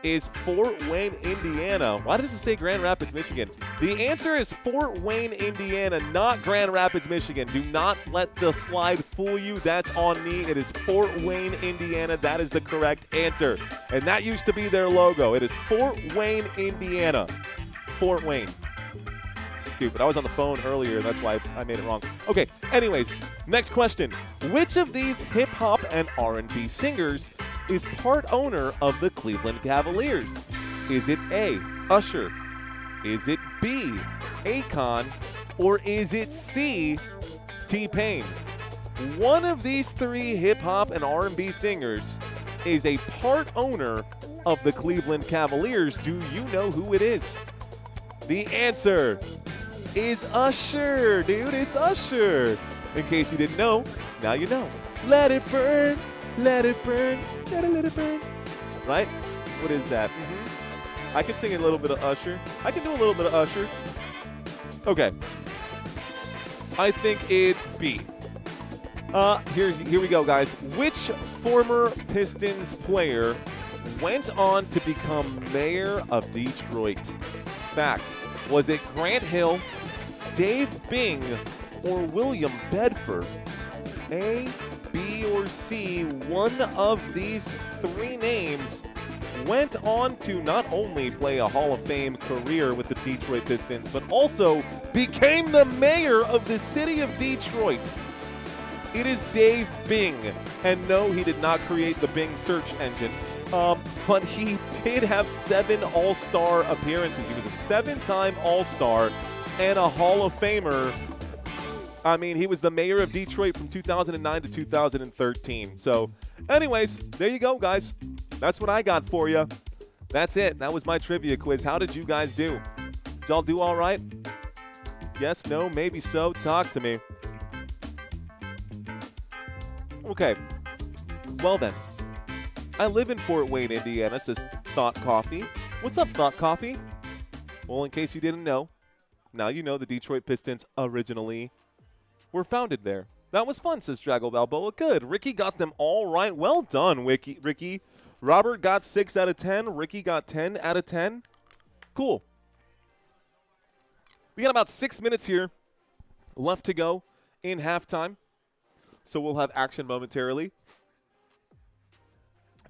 is Fort Wayne, Indiana. Why does it say Grand Rapids, Michigan? The answer is Fort Wayne, Indiana, not Grand Rapids, Michigan. Do not let the slide fool you. That's on me. It is Fort Wayne, Indiana. That is the correct answer. And that used to be their logo. It is Fort Wayne, Indiana. Fort Wayne. Stupid. I was on the phone earlier. That's why I made it wrong. Okay, anyways, next question. Which of these hip-hop and R&B singers is part owner of the Cleveland Cavaliers? Is it A, Usher? Is it B, Akon? Or is it C, T-Pain? One of these 3 hip-hop and R&B singers is a part owner of the Cleveland Cavaliers. Do you know who it is? The answer is Usher, dude. It's Usher. In case you didn't know, now you know. Let it burn, let it burn, let it burn. Right? What is that? I can sing a little bit of Usher. I can do a little bit of Usher. Okay. I think it's B. Here we go, guys. Which former Pistons player went on to become mayor of Detroit? Fact. Was it Grant Hill, Dave Bing, or William Bedford? A, B, or C, one of these 3 names went on to not only play a Hall of Fame career with the Detroit Pistons, but also became the mayor of the city of Detroit. It is Dave Bing. And no, he did not create the Bing search engine, but he did have 7 All-Star appearances. He was a 7-time All-Star and a Hall of Famer. I mean, he was the mayor of Detroit from 2009 to 2013. So, anyways, there you go, guys. That's what I got for you. That's it. That was my trivia quiz. How did you guys do? Did y'all do all right? Yes, no, maybe so. Talk to me. Okay. Well then. I live in Fort Wayne, Indiana, says Thought Coffee. What's up, Thought Coffee? Well, in case you didn't know, now you know the Detroit Pistons originally were founded there. That was fun, says Drago Balboa. Good. Ricky got them all right. Well done, Ricky. Robert got 6 out of 10. Ricky got 10 out of 10. Cool. We got about 6 minutes here left to go in halftime. So we'll have action momentarily.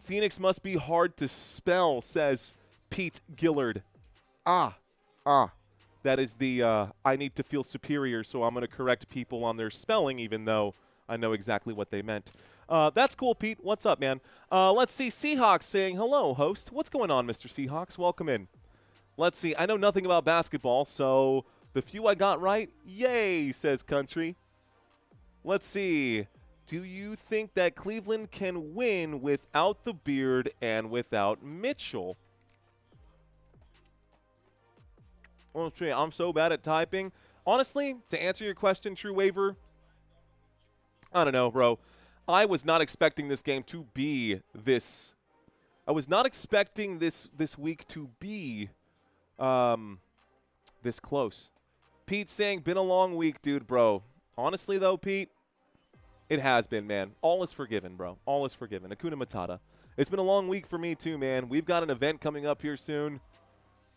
Phoenix must be hard to spell, says Pete Gillard. That is the I need to feel superior, so I'm going to correct people on their spelling, even though I know exactly what they meant. That's cool, Pete. What's up, man? Let's see. Seahawks saying hello, host. What's going on, Mr. Seahawks? Welcome in. Let's see. I know nothing about basketball, so The few I got right, yay, says Country. Let's see. Do you think that Cleveland can win without the beard and without Mitchell? Well, I'm so bad at typing. Honestly, to answer your question, True Waver, I don't know, bro. I was not expecting this game to be this. I was not expecting this week to be this close. Pete saying, been a long week, dude, bro. Honestly, though, Pete, it has been, man. All is forgiven, bro. All is forgiven. Hakuna Matata. It's been a long week for me, too, man. We've got an event coming up here soon.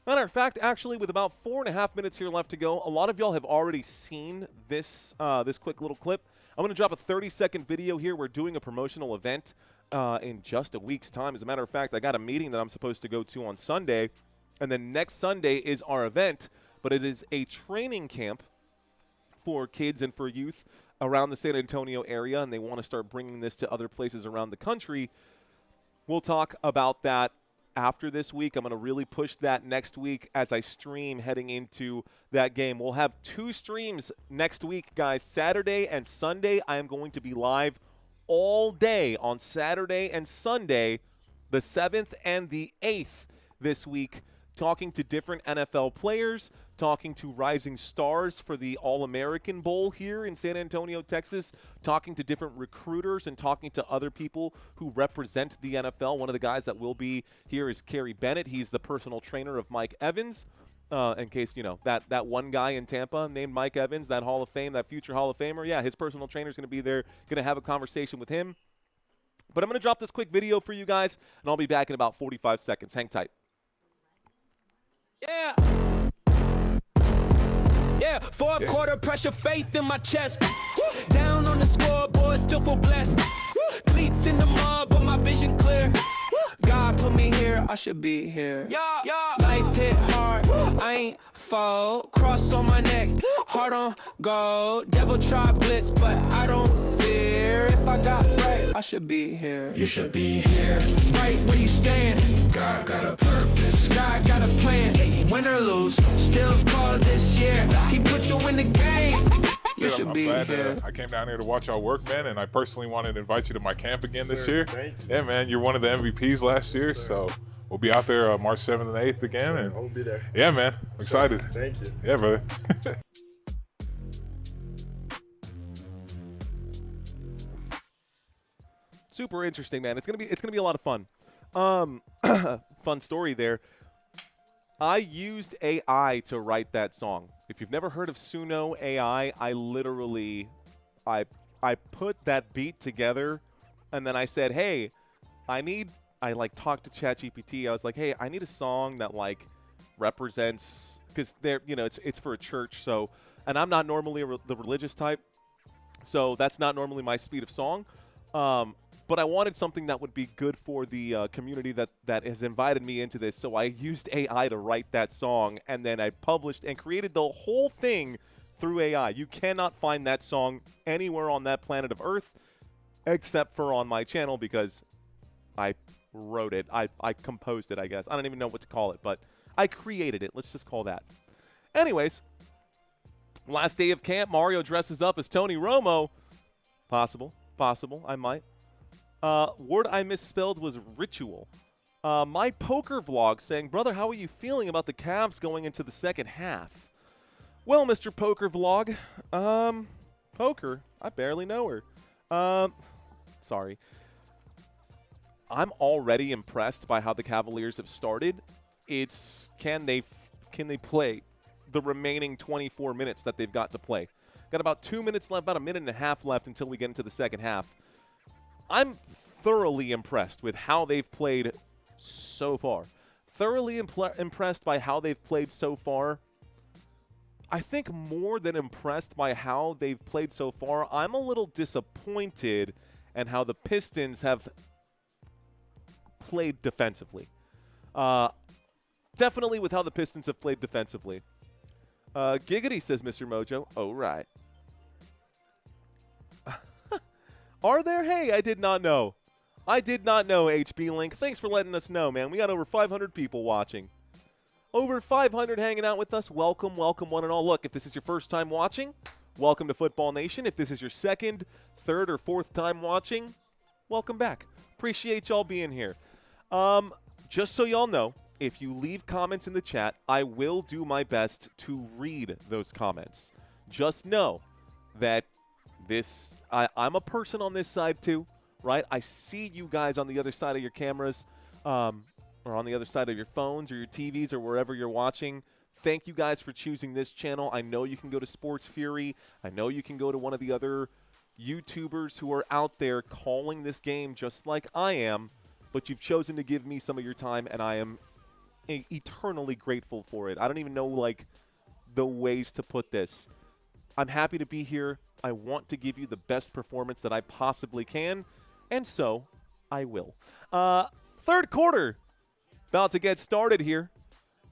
Matter of fact, actually, with about 4.5 minutes here left to go, a lot of y'all have already seen this this quick little clip. I'm going to drop a 30-second video here. We're doing a promotional event in just a week's time. As a matter of fact, I got a meeting that I'm supposed to go to on Sunday, and then next Sunday is our event, but it is a training camp for kids and for youth around the San Antonio area, and they want to start bringing this to other places around the country. We'll talk about that after this week. I'm going to really push that next week as I stream heading into that game. We'll have 2 streams next week, guys. Saturday and Sunday, I am going to be live all day on Saturday and Sunday, the 7th and the 8th this week, talking to different NFL players, talking to rising stars for the All-American Bowl here in San Antonio, Texas, talking to different recruiters and talking to other people who represent the NFL. One of the guys that will be here is Kerry Bennett. He's the personal trainer of Mike Evans. In case, you know, that one guy in Tampa named Mike Evans, that Hall of Fame, that future Hall of Famer, yeah, his personal trainer is going to be there, going to have a conversation with him. But I'm going to drop this quick video for you guys, and I'll be back in about 45 seconds. Hang tight. Yeah. Yeah, fourth quarter pressure, faith in my chest. Down on the scoreboard, still feel blessed. Cleats in the mud, but my vision clear. God put me here, I should be here. Life hit hard, I ain't fall. Cross on my neck, heart on gold. Devil try blitz, but I don't fear. If I got right, I should be here. You should be here. Right where you stand. God got a purpose. God got a plan. Win or lose, still call this year. He put you in the game. You should be here. I came down here to watch y'all work, man, and I personally wanted to invite you to my camp again this year. Yeah, man, you're one of the MVPs last year, so we'll be out there March 7th and 8th again. And I'll be there. Yeah, man, I'm excited. Thank you. Yeah, brother. Super interesting, man. It's gonna be a lot of fun. Fun story there. I used AI to write that song. If you've never heard of Suno AI, I literally I put that beat together, and then I said, hey, I talked to ChatGPT. I was like, hey, I need a song that like represents, because they're, you know, it's for a church, so, and I'm not normally the religious type, so that's not normally my speed of song. But I wanted something that would be good for the community that has invited me into this. So I used AI to write that song, and then I published and created the whole thing through AI. You cannot find that song anywhere on that planet of Earth except for on my channel, because I wrote it. I composed it, I guess. I don't even know what to call it, but I created it. Let's just call that. Anyways, last day of camp, Mario dresses up as Tony Romo. Possible. I might. Word I misspelled was ritual. My poker vlog saying, brother, how are you feeling about the Cavs going into the second half? Well, Mr. Poker vlog, poker, I barely know her. Sorry. I'm already impressed by how the Cavaliers have started. It's can they play the remaining 24 minutes that they've got to play? Got about 2 minutes left, about a minute and a half left until we get into the second half. I'm thoroughly impressed with how they've played so far. Thoroughly impressed by how they've played so far. I think more than impressed by how they've played so far, I'm a little disappointed in how the Pistons have played defensively. Definitely with how the Pistons have played defensively. Giggity, says Mr. Mojo. Oh, right. Are there? Hey, I did not know. I did not know, HB Link. Thanks for letting us know, man. We got over 500 people watching. Over 500 hanging out with us. Welcome, welcome, one and all. Look, if this is your first time watching, welcome to Football Nation. If this is your second, third, or fourth time watching, welcome back. Appreciate y'all being here. Just so y'all know, if you leave comments in the chat, I will do my best to read those comments. Just know that I'm a person on this side too, right? I see you guys on the other side of your cameras, or on the other side of your phones or your TVs or wherever you're watching. Thank you guys for choosing this channel. I know you can go to Sports Fury. I know you can go to one of the other YouTubers who are out there calling this game just like I am, but you've chosen to give me some of your time, and I am eternally grateful for it. I don't even know, like, the ways to put this. I'm happy to be here. I want to give you the best performance that I possibly can, and so I will. Third quarter about to get started here.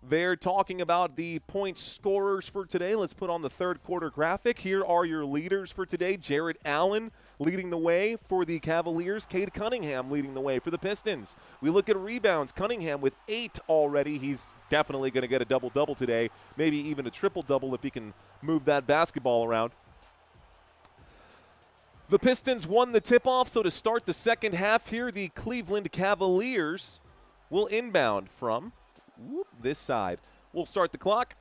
They're talking about the point scorers for today. Let's put on the third quarter graphic. Here are your leaders for today. Jarrett Allen leading the way for the Cavaliers. Cade Cunningham leading the way for the Pistons. We look at rebounds. Cunningham with 8 already. He's definitely going to get a double-double today, maybe even a triple-double if he can move that basketball around. The Pistons won the tip-off, so to start the second half here, the Cleveland Cavaliers will inbound from this side. We'll start the clock.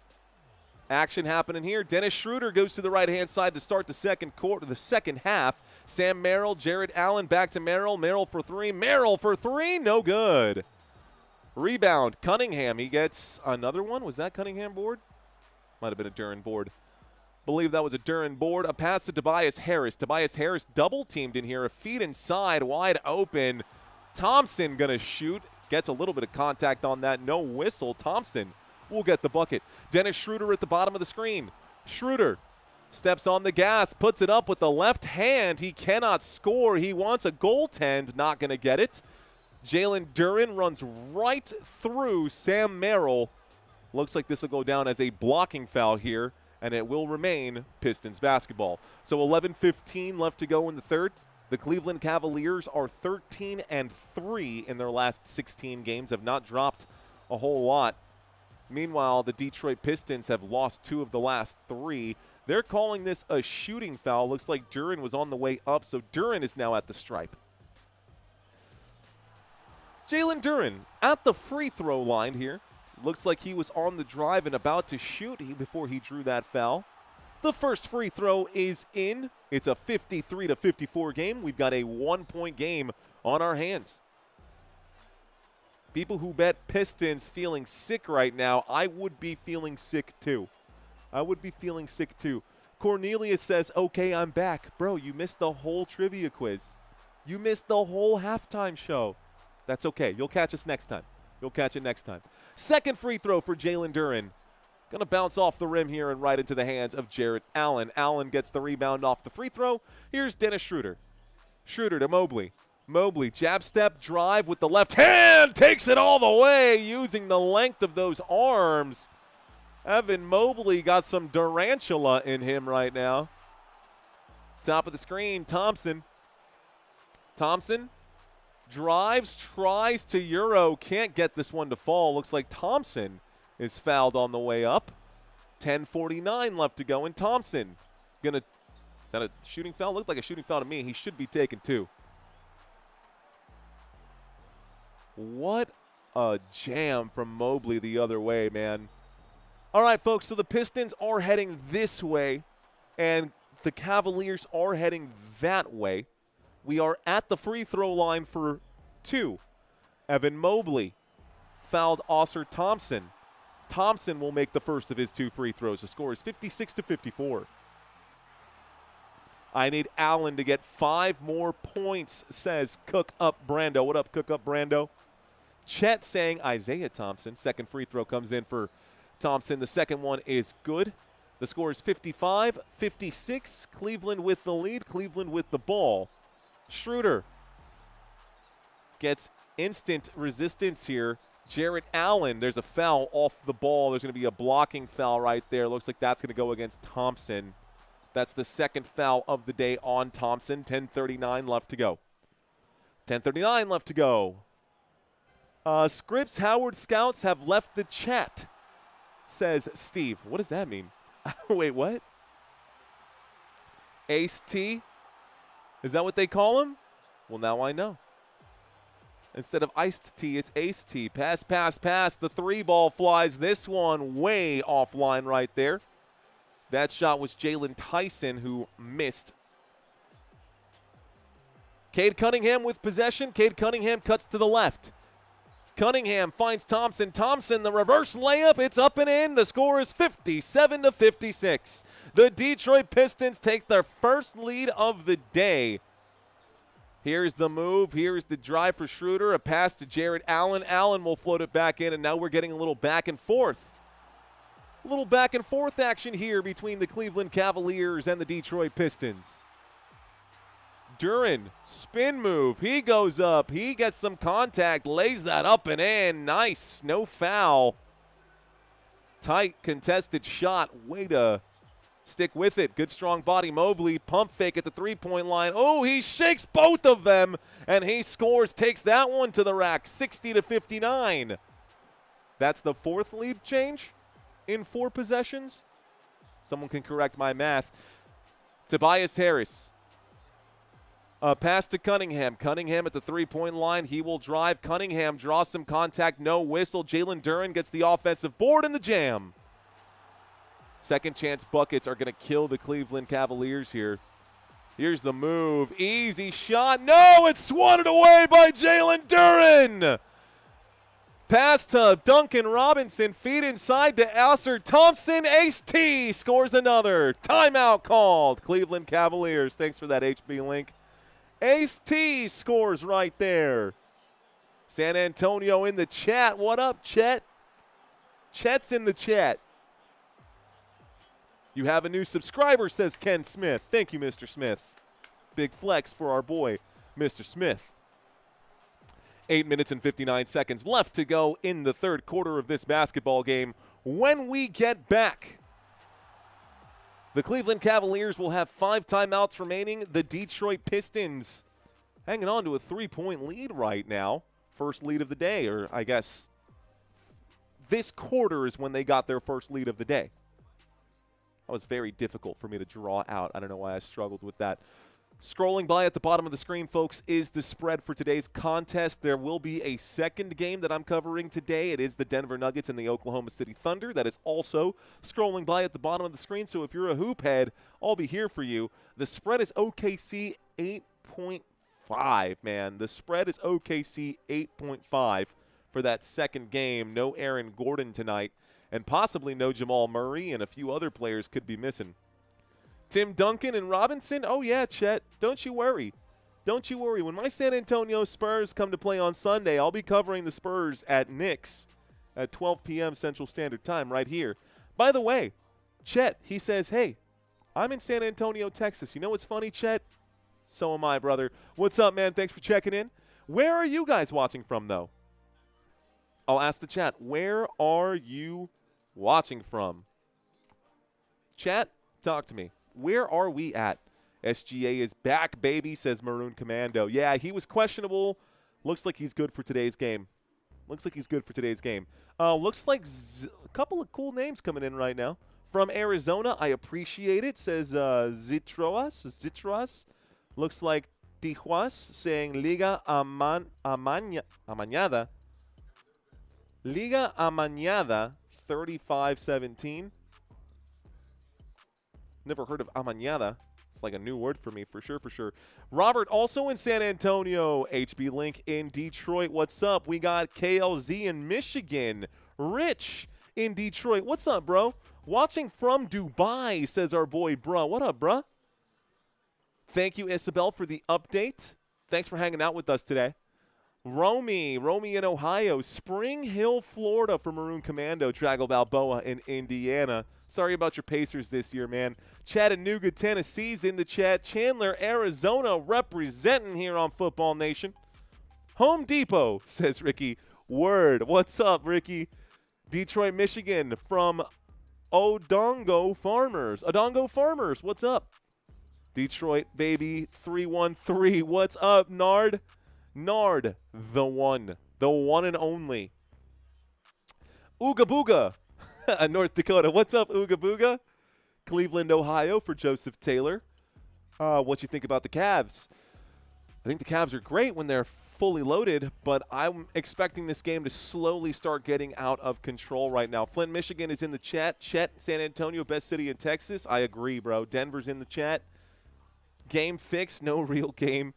Action happening here. Dennis Schroeder goes to the right-hand side to start the second quarter, the second half. Sam Merrill, Jarrett Allen back to Merrill. Merrill for three. Merrill for three. No good. Rebound. Cunningham. He gets another one. Was that Cunningham board? Might have been a Duren board. Believe that was a Duren board. A pass to Tobias Harris. Tobias Harris double-teamed in here. A feed inside, wide open. Thompson going to shoot. Gets a little bit of contact on that. No whistle. Thompson will get the bucket. Dennis Schroeder at the bottom of the screen. Schroeder steps on the gas, puts it up with the left hand. He cannot score. He wants a goaltend. Not going to get it. Jalen Duren runs right through Sam Merrill. Looks like this will go down as a blocking foul here, and it will remain Pistons basketball. So 11:15 left to go in the third. The Cleveland Cavaliers are 13-3 in their last 16 games, have not dropped a whole lot. Meanwhile, the Detroit Pistons have lost 2 of the last 3. They're calling this a shooting foul. Looks like Duren was on the way up, so Duren is now at the stripe. Jalen Duren at the free throw line here. Looks like he was on the drive and about to shoot before he drew that foul. The first free throw is in. It's a 53-54 game. We've got a 1-point game on our hands. People who bet Pistons feeling sick right now, I would be feeling sick too. Cornelius says, okay, I'm back. Bro, you missed the whole trivia quiz. You missed the whole halftime show. That's okay. You'll catch us next time. You'll catch it next time. Second free throw for Jalen Duren. Going to bounce off the rim here and right into the hands of Jarrett Allen. Allen gets the rebound off the free throw. Here's Dennis Schroeder. Schroeder to Mobley. Mobley, jab step, drive with the left hand. Takes it all the way using the length of those arms. Evan Mobley got some Durantula in him right now. Top of the screen, Thompson. Thompson drives, tries to Euro. Can't get this one to fall. Looks like Thompson is fouled on the way up. 10:49 left to go, and Thompson is that a shooting foul? Looked like a shooting foul to me. He should be taken 2. What a jam from Mobley the other way, man. All right, folks, so the Pistons are heading this way, and the Cavaliers are heading that way. We are at the free throw line for 2. Evan Mobley fouled Oscar Thompson. Thompson will make the first of his 2 free throws. The score is 56-54. I need Allen to get 5 more points, says Cook Up Brando. What up, Cook Up Brando? Chet saying Isaiah Thompson. Second free throw comes in for Thompson. The second one is good. The score is 55-56. Cleveland with the lead. Cleveland with the ball. Schroeder gets instant resistance here. Jarrett Allen, there's a foul off the ball. There's going to be a blocking foul right there. Looks like that's going to go against Thompson. That's the second foul of the day on Thompson. 10:39 left to go. 10:39 left to go. Scripps Howard Scouts have left the chat. says Steve. What does that mean? Wait, what? Ace T? Is that what they call him? Well, now I know. Instead of iced tea, it's ace tea. Pass, pass, pass. The 3-ball flies. This one way offline right there. That shot was Jalen Tyson, who missed. Cade Cunningham with possession. Cade Cunningham cuts to the left. Cunningham finds Thompson. Thompson, the reverse layup. It's up and in. The score is 57-56. The Detroit Pistons take their first lead of the day. Here's the move. Here's the drive for Schroeder. A pass to Jarrett Allen. Allen will float it back in, and now we're getting a little back and forth. A little back and forth action here between the Cleveland Cavaliers and the Detroit Pistons. Duren, spin move. He goes up. He gets some contact, lays that up and in. Nice. No foul. Tight contested shot. Way to stick with it. Good strong body. Mobley, pump fake at the three-point line. Oh, he shakes both of them, and he scores. Takes that one to the rack. 60-59. That's the fourth lead change in 4 possessions. Someone can correct my math. Tobias Harris. A pass to Cunningham. Cunningham at the three-point line. He will drive. Cunningham draws some contact. No whistle. Jalen Duren gets the offensive board and the jam. Second chance buckets are going to kill the Cleveland Cavaliers here. Here's the move. Easy shot. No, it's swatted away by Jalen Duren. Pass to Duncan Robinson. Feed inside to Ausar Thompson. Ace T scores another. Timeout called. Cleveland Cavaliers. Thanks for that HB link. Ace T scores right there. San Antonio in the chat. What up, Chet? Chet's in the chat. You have a new subscriber, says Ken Smith. Thank you, Mr. Smith. Big flex for our boy, Mr. Smith. 8 minutes and 59 seconds left to go in the third quarter of this basketball game. When we get back, the Cleveland Cavaliers will have 5 timeouts remaining. The Detroit Pistons hanging on to a 3-point lead right now. First lead of the day, or I guess this quarter is when they got their first lead of the day. That was very difficult for me to draw out. I don't know why I struggled with that. Scrolling by at the bottom of the screen, folks, is the spread for today's contest. There will be a second game that I'm covering today. It is the Denver Nuggets and the Oklahoma City Thunder. That is also scrolling by at the bottom of the screen. So if you're a hoop head, I'll be here for you. The spread is OKC 8.5, man. The spread is OKC 8.5 for that second game. No Aaron Gordon tonight. And possibly no Jamal Murray, and a few other players could be missing. Tim Duncan and Robinson, oh yeah, Chet, don't you worry. Don't you worry. When my San Antonio Spurs come to play on Sunday, I'll be covering the Spurs at Knicks at 12 p.m. Central Standard Time right here. By the way, Chet, he says, hey, I'm in San Antonio, Texas. You know what's funny, Chet? So am I, brother. What's up, man? Thanks for checking in. Where are you guys watching from, though? I'll ask the chat, where are you watching from? Chat, talk to me. Where are we at? SGA is back, baby, says Maroon Commando. Yeah, he was questionable. Looks like he's good for today's game. Looks like a couple of cool names coming in right now. From Arizona, I appreciate it, says Zitroas. Looks like Tijuas saying Liga Amañada. Liga Amañada, 35-17. Never heard of Amañada. It's like a new word for me, for sure. Robert, also in San Antonio. HB Link in Detroit. What's up? We got KLZ in Michigan. Rich in Detroit. What's up, bro? Watching from Dubai, says our boy, bro. What up, bro? Thank you, Isabel, for the update. Thanks for hanging out with us today. Romy in Ohio. Spring Hill, Florida for Maroon Commando. Trago Balboa in Indiana. Sorry about your Pacers this year, man. Chattanooga, Tennessee's in the chat. Chandler, Arizona representing here on Football Nation. Home Depot, says Ricky. Word. What's up, Ricky? Detroit, Michigan from Odongo Farmers. What's up? Detroit, baby, 313. What's up, Nard? Nard, the one and only. Ooga Booga. North Dakota. What's up, Ooga Booga? Cleveland, Ohio for Joseph Taylor. What you think about the Cavs? I think the Cavs are great when they're fully loaded, but I'm expecting this game to slowly start getting out of control right now. Flint, Michigan is in the chat. Chet, San Antonio, best city in Texas. I agree, bro. Denver's in the chat. Game fixed, no real game.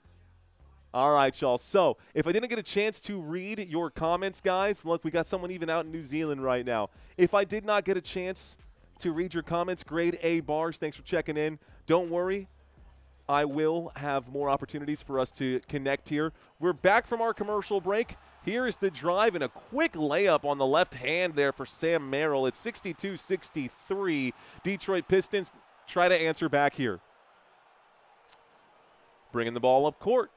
All right, y'all. So if I didn't get a chance to read your comments, guys, look, we got someone even out in New Zealand right now. If I did not get a chance to read your comments, grade A bars. Thanks for checking in. Don't worry. I will have more opportunities for us to connect here. We're back from our commercial break. Here is the drive and a quick layup on the left hand there for Sam Merrill. It's 62-63. Detroit Pistons try to answer back here. Bringing the ball up court.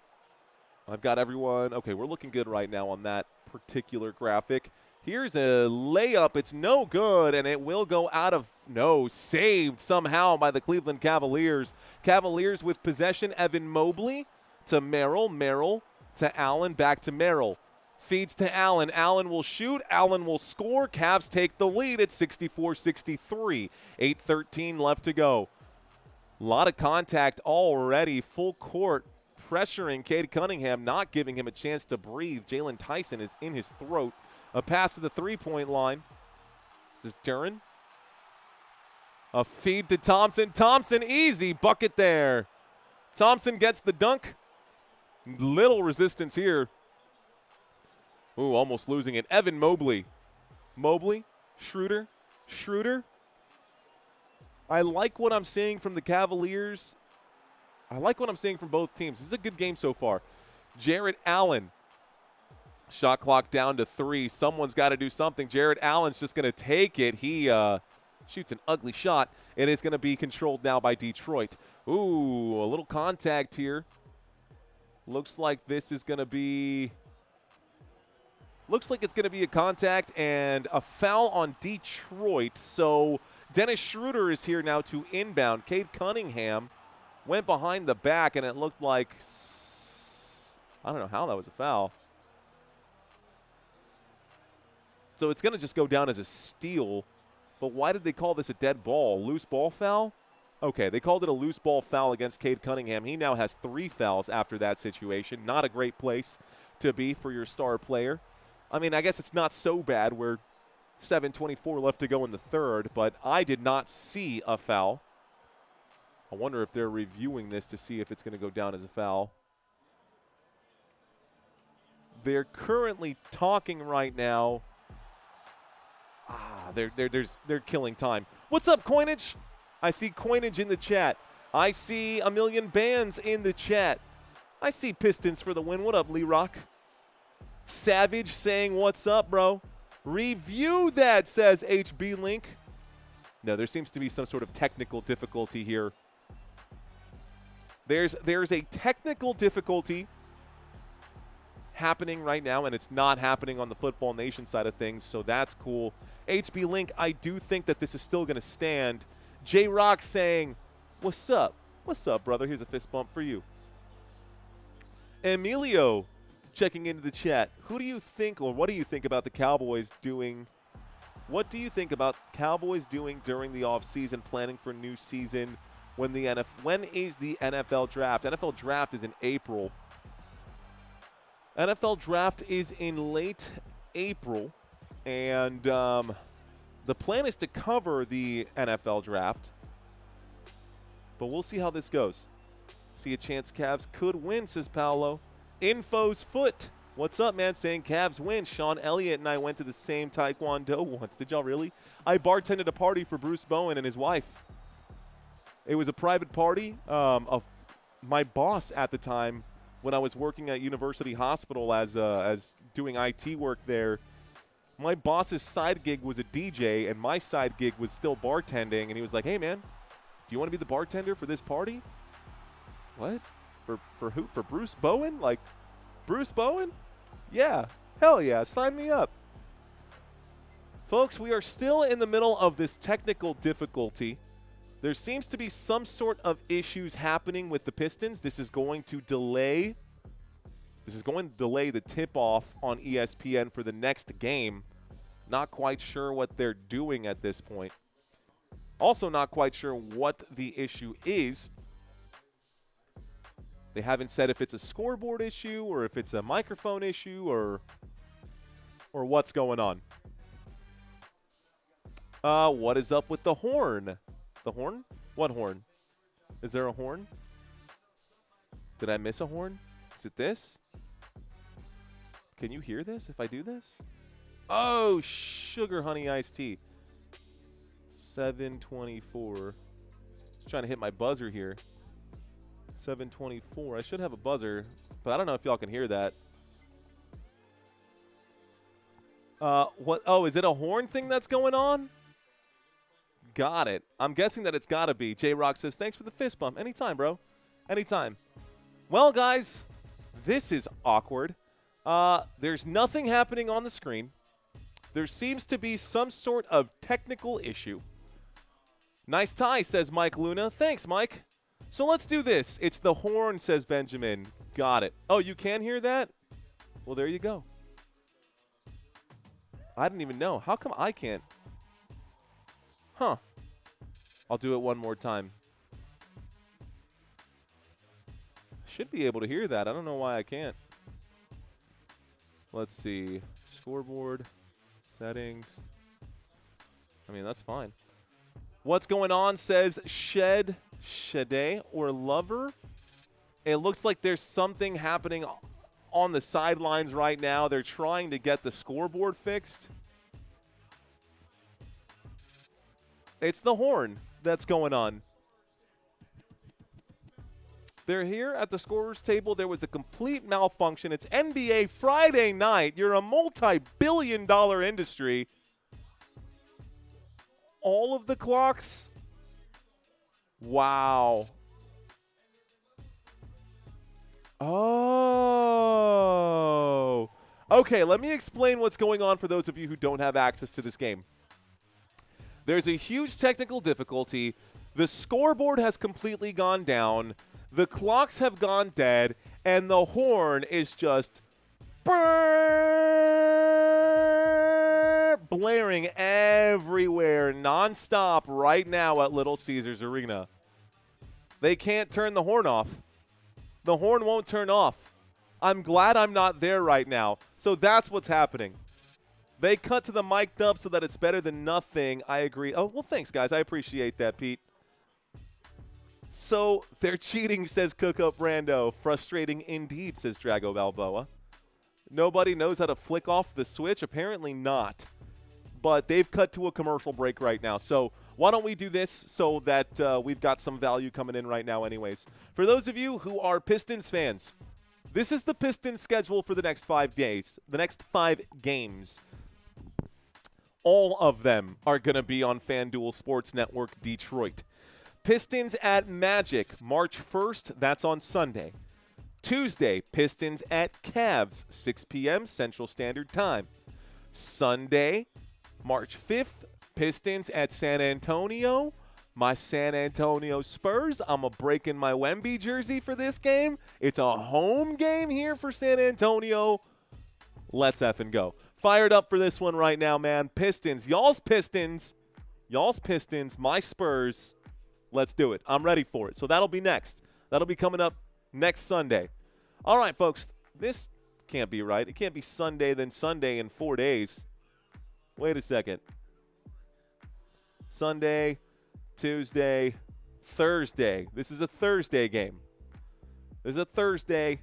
I've got everyone. Okay, we're looking good right now on that particular graphic. Here's a layup. It's no good, and it will go out of saved somehow by the Cleveland Cavaliers. Cavaliers with possession. Evan Mobley to Merrill. Merrill to Allen. Back to Merrill. Feeds to Allen. Allen will shoot. Allen will score. Cavs take the lead at 64-63. 8:13 left to go. A lot of contact already. Full court. Pressuring Cade Cunningham, not giving him a chance to breathe. Jalen Tyson is in his throat. A pass to the three-point line. This is Duren. A feed to Thompson. Thompson, easy bucket there. Thompson gets the dunk. Little resistance here. Ooh, almost losing it. Evan Mobley. Mobley, Schroeder, Schroeder. I like what I'm seeing from the Cavaliers. I like what I'm seeing from both teams. This is a good game so far. Jarrett Allen. Shot clock down to 3. Someone's got to do something. Jarrett Allen's just going to take it. He shoots an ugly shot. It is going to be controlled now by Detroit. Ooh, a little contact here. Looks like this is going to be – looks like it's going to be a contact and a foul on Detroit. So Dennis Schroeder is here now to inbound. Cade Cunningham went behind the back, and it looked like – I don't know how that was a foul. So it's going to just go down as a steal. But why did they call this a dead ball? Loose ball foul? Okay, they called it a loose ball foul against Cade Cunningham. He now has 3 fouls after that situation. Not a great place to be for your star player. I mean, I guess it's not so bad. We're 7:24 left to go in the third, but I did not see a foul. I wonder if they're reviewing this to see if it's going to go down as a foul. They're currently talking right now. They're killing time. What's up, Coinage? I see Coinage in the chat. I see a million bands in the chat. I see Pistons for the win. What up, Lee Rock? Savage saying, what's up, bro? Review that, says HB Link. No, there seems to be some sort of technical difficulty here. There's a technical difficulty happening right now, and it's not happening on the Football Nation side of things, so that's cool. HB Link, I do think that this is still going to stand. J-Rock saying, what's up? What's up, brother? Here's a fist bump for you. Emilio checking into the chat. Who do you think, or what do you think about the Cowboys doing? What do you think about Cowboys doing during the offseason, planning for new season? When is the NFL draft? NFL draft is in April. NFL draft is in late April, and the plan is to cover the NFL draft, but we'll see how this goes. See a chance Cavs could win, says Paolo. Info's foot. What's up, man? Saying Cavs win. Sean Elliott and I went to the same Taekwondo once. Did y'all really? I bartended a party for Bruce Bowen and his wife. It was a private party of my boss at the time when I was working at University Hospital as doing IT work there. My boss's side gig was a DJ, and my side gig was still bartending. And he was like, hey, man, do you want to be the bartender for this party? What? For who? For Bruce Bowen? Like, Bruce Bowen? Yeah. Hell yeah. Sign me up. Folks, we are still in the middle of this technical difficulty. There seems to be some sort of issues happening with the Pistons. This is going to delay the tip-off on ESPN for the next game. Not quite sure what they're doing at this point. Also not quite sure what the issue is. They haven't said if it's a scoreboard issue or if it's a microphone issue or what's going on. What is up with the horn? The horn? What horn? Is there a horn? Did I miss a horn? Is it this? Can you hear this if I do this? Oh, sugar honey iced tea. 724. Just trying to hit my buzzer here. 724. I should have a buzzer, but I don't know if y'all can hear that. What? Oh, is it a horn thing that's going on? Got it. I'm guessing that it's got to be. J-Rock says, thanks for the fist bump. Anytime, bro. Anytime. Well, guys, this is awkward. There's nothing happening on the screen. There seems to be some sort of technical issue. Nice tie, says Mike Luna. Thanks, Mike. So let's do this. It's the horn, says Benjamin. Got it. Oh, you can hear that? Well, there you go. I didn't even know. How come I can't? Huh. I'll do it one more time. Should be able to hear that. I don't know why I can't. Let's see. Scoreboard. Settings. I mean, that's fine. What's going on, says Shade or Lover. It looks like there's something happening on the sidelines right now. They're trying to get the scoreboard fixed. It's the horn that's going on. They're here at the scorer's table. There was a complete malfunction. It's NBA Friday night. You're a multi-billion-dollar industry. All of the clocks. Wow. Oh. Okay, let me explain what's going on for those of you who don't have access to this game. There's a huge technical difficulty. The scoreboard has completely gone down. The clocks have gone dead. And the horn is just blaring everywhere nonstop right now at Little Caesars Arena. They can't turn the horn off. The horn won't turn off. I'm glad I'm not there right now. So that's what's happening. They cut to the mic'd up so that it's better than nothing. I agree. Oh, well, thanks, guys. I appreciate that, Pete. So they're cheating, says Cook Up Brando. Frustrating indeed, says Drago Balboa. Nobody knows how to flick off the switch? Apparently not. But they've cut to a commercial break right now. So why don't we do this so that we've got some value coming in right now anyways. For those of you who are Pistons fans, this is the Pistons schedule for the next 5 days, the next 5 games. All of them are going to be on FanDuel Sports Network Detroit. Pistons at Magic, March 1st. That's on Sunday. Tuesday, Pistons at Cavs, 6 p.m. Central Standard Time. Sunday, March 5th, Pistons at San Antonio. My San Antonio Spurs. I'm a breaking my Wemby jersey for this game. It's a home game here for San Antonio. Let's effing go. Fired up for this one right now, man. Pistons. Y'all's Pistons. Y'all's Pistons. My Spurs. Let's do it. I'm ready for it. So that'll be next. That'll be coming up next Sunday. All right, folks. This can't be right. It can't be Sunday, then Sunday in 4 days. Wait a second. Sunday, Tuesday, Thursday. This is a Thursday game. This is a Thursday.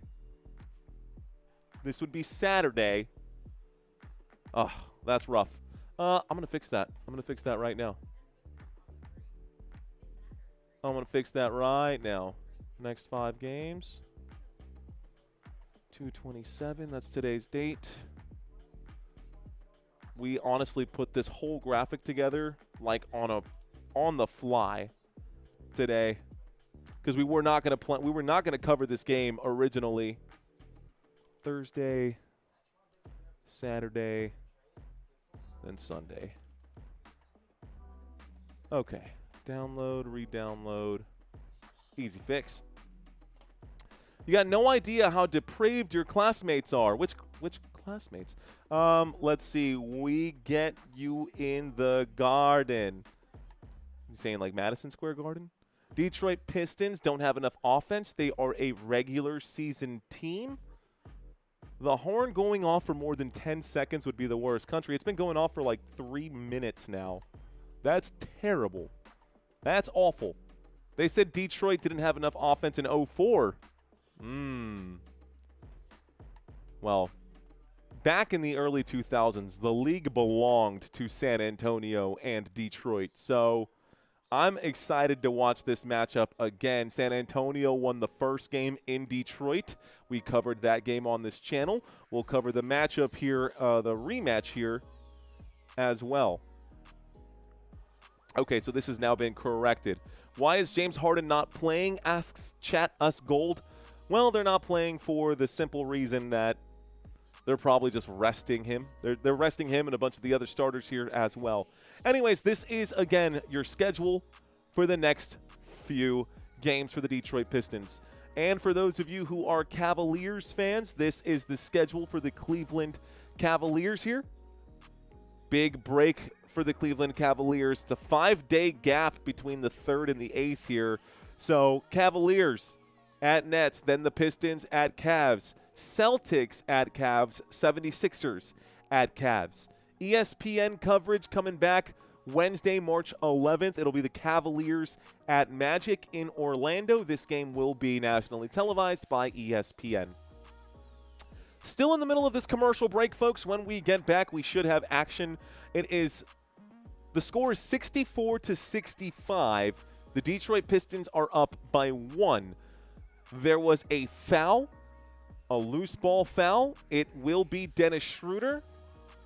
This would be Saturday. Oh, that's rough. I'm going to fix that. I'm going to fix that right now. I'm going to fix that right now. Next 5 games. 2/27. That's today's date. We honestly put this whole graphic together like on the fly today because we were not going to cover this game originally. Thursday, Saturday, then Sunday. Okay. Download, re-download. Easy fix. You got no idea how depraved your classmates are. Which Which classmates? Let's see. We get you in the Garden. You saying like Madison Square Garden? Detroit Pistons don't have enough offense. They are a regular season team. The horn going off for more than 10 seconds would be the worst. Country, it's been going off for like 3 minutes now. That's terrible. That's awful. They said Detroit didn't have enough offense in 04. Well, back in the early 2000s, the league belonged to San Antonio and Detroit. So I'm excited to watch this matchup again. San Antonio won the first game in Detroit. We covered that game on this channel. We'll cover the matchup here, the rematch here as well. Okay, so this has now been corrected. Why is James Harden not playing? Asks Chat Us Gold. Well, they're not playing for the simple reason that they're probably just resting him. They're resting him and a bunch of the other starters here as well. Anyways, this is, again, your schedule for the next few games for the Detroit Pistons. And for those of you who are Cavaliers fans, this is the schedule for the Cleveland Cavaliers here. Big break for the Cleveland Cavaliers. It's a 5-day gap between the 3rd and the 8th here. So Cavaliers at Nets, then the Pistons at Cavs, Celtics at Cavs, 76ers at Cavs. ESPN coverage coming back Wednesday, March 11th. It'll be the Cavaliers at Magic in Orlando. This game will be nationally televised by ESPN. Still in the middle of this commercial break, folks. When we get back, we should have action. The score is 64-65. The Detroit Pistons are up by 1. There was a foul, a loose ball foul. It will be Dennis Schroeder.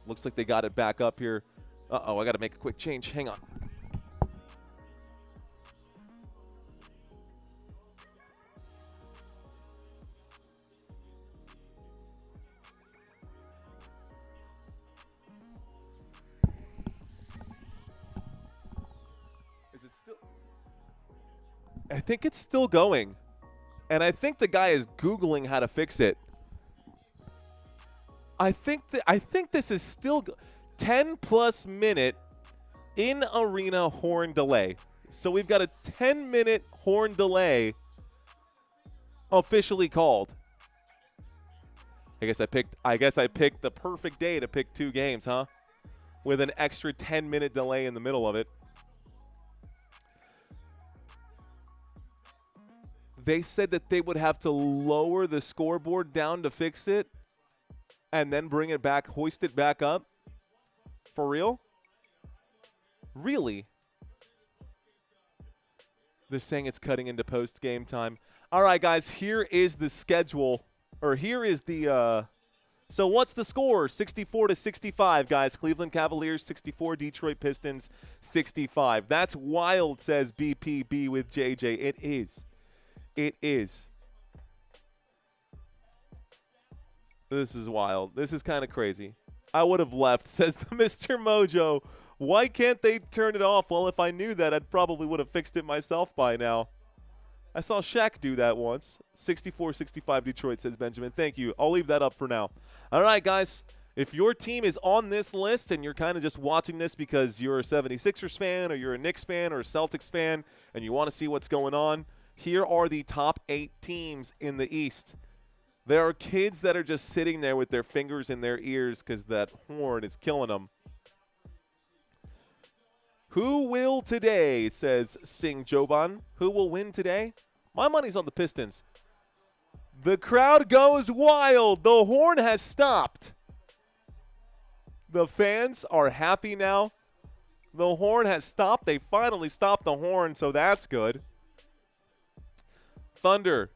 Looks like they got it back up here. Uh-oh, I got to make a quick change. Hang on. Is it still? I think it's still going. And I think the guy is Googling how to fix it. I think this is still 10+ minute in arena horn delay. So we've got a 10-minute horn delay officially called. I guess I picked the perfect day to pick 2 games, huh? With an extra 10-minute delay in the middle of it. They said that they would have to lower the scoreboard down to fix it and then bring it back, hoist it back up. For real? Really? They're saying it's cutting into post-game time. All right, guys, here is the schedule. Or here is the so what's the score? 64-65, guys. Cleveland Cavaliers 64, Detroit Pistons 65. That's wild, says BPB with JJ. It is. It is. This is wild. This is kind of crazy. I would have left, says the Mr. Mojo. Why can't they turn it off? Well, if I knew that, I probably would have fixed it myself by now. I saw Shaq do that once. 64-65 Detroit, says Benjamin. Thank you. I'll leave that up for now. All right, guys. If your team is on this list and you're kind of just watching this because you're a 76ers fan or you're a Knicks fan or a Celtics fan and you want to see what's going on, here are the top 8 teams in the East. There are kids that are just sitting there with their fingers in their ears because that horn is killing them. Who will today, says Singh Joban. Who will win today? My money's on the Pistons. The crowd goes wild. The horn has stopped. The fans are happy now. The horn has stopped. They finally stopped the horn, so that's good. Thunder,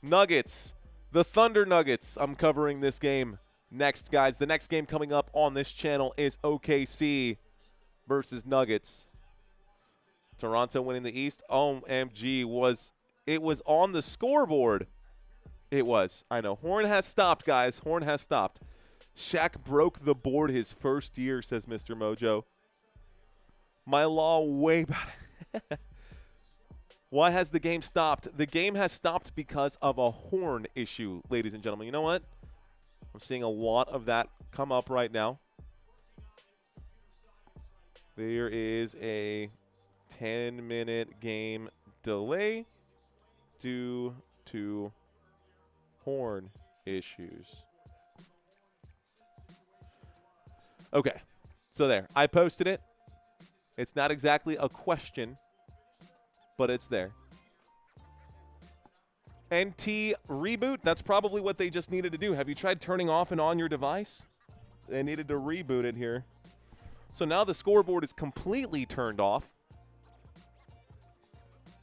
Nuggets, the Thunder Nuggets. I'm covering this game next, guys. The next game coming up on this channel is OKC versus Nuggets. Toronto winning the East. OMG, it was on the scoreboard. It was. I know. Horn has stopped, guys. Horn has stopped. Shaq broke the board his first year, says Mr. Mojo. My law way back. Why has the game stopped? The game has stopped because of a horn issue, ladies and gentlemen. You know what? I'm seeing a lot of that come up right now. There is a 10-minute game delay due to horn issues. Okay, so there. I posted it. It's not exactly a question, but it's there. NT reboot, that's probably what they just needed to do. Have you tried turning off and on your device? They needed to reboot it here. So now the scoreboard is completely turned off.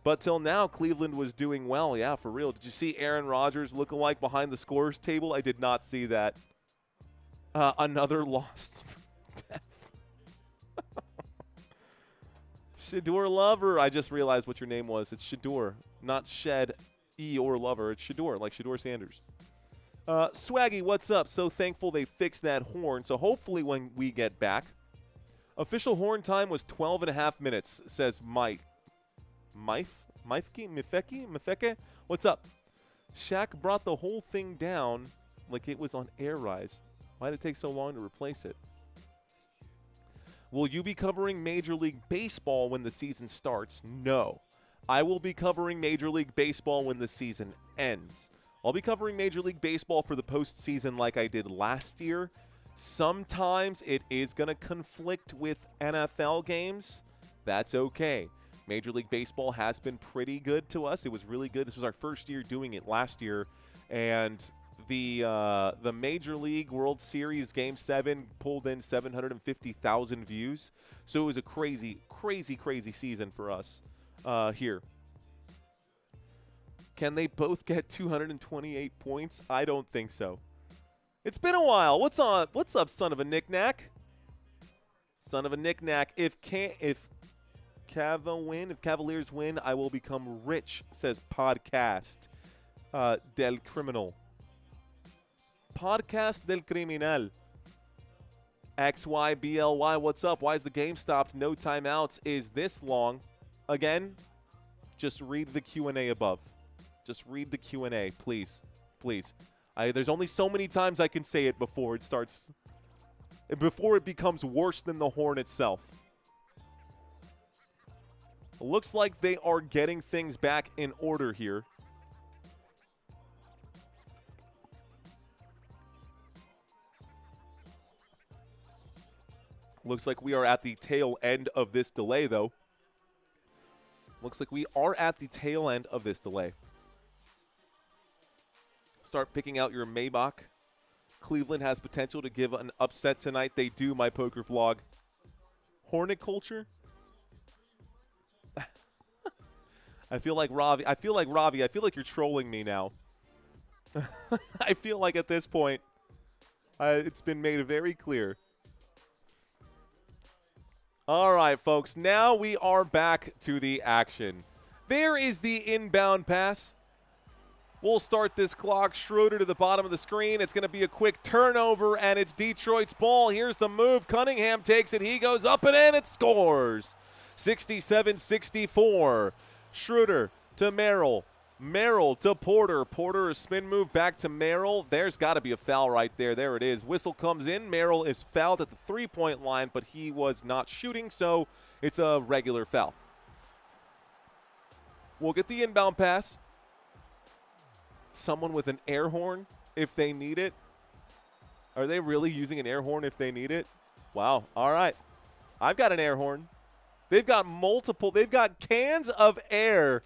But till now, Cleveland was doing well. Yeah, for real. Did you see Aaron Rodgers lookalike behind the scorers table? I did not see that. Another lost death. Shador Lover. I just realized what your name was. It's Shador, not Shed E or Lover. It's Shador, like Shador Sanders. Swaggy, what's up? So thankful they fixed that horn. So hopefully when we get back. Official horn time was 12 and a half minutes, says Mike. Mifeke? What's up? Shaq brought the whole thing down like it was on air rise. Why did it take so long to replace it? Will you be covering Major League Baseball when the season starts? No. I will be covering Major League Baseball when the season ends. I'll be covering Major League Baseball for the postseason like I did last year. Sometimes it is going to conflict with NFL games. That's okay. Major League Baseball has been pretty good to us. It was really good. This was our first year doing it last year. And the Major League World Series Game 7 pulled in 750,000 views. So it was a crazy, crazy, crazy season for us here. Can they both get 228 points? I don't think so. It's been a while. What's up, son of a knick-knack? Son of a knick-knack. If Cavaliers win, I will become rich, says Podcast del Criminal. Podcast del Criminal. XYBLY, what's up? Why is the game stopped? No timeouts is this long. Again, just read the Q&A above. Just read the Q&A, please. Please. There's only so many times I can say it before it starts, before it becomes worse than the horn itself. Looks like they are getting things back in order here. Looks like we are at the tail end of this delay, though. Looks like we are at the tail end of this delay. Start picking out your Maybach. Cleveland has potential to give an upset tonight. They do, my poker vlog. Horticulture? I feel like Ravi. I feel like you're trolling me now. I feel like at this point, it's been made very clear. All right, folks. Now we are back to the action. There is the inbound pass. We'll start this clock. Schroeder to the bottom of the screen. It's going to be a quick turnover, and it's Detroit's ball. Here's the move. Cunningham takes it. He goes up and in. It scores. 67-64. Schroeder to Merrill. Merrill to Porter. Porter, a spin move back to Merrill. There's got to be a foul right there. There it is. Whistle comes in. Merrill is fouled at the three-point line, but he was not shooting, so it's a regular foul. We'll get the inbound pass. Someone with an air horn if they need it. Are they really using an air horn if they need it? Wow. All right. I've got an air horn. They've got multiple. They've got cans of air.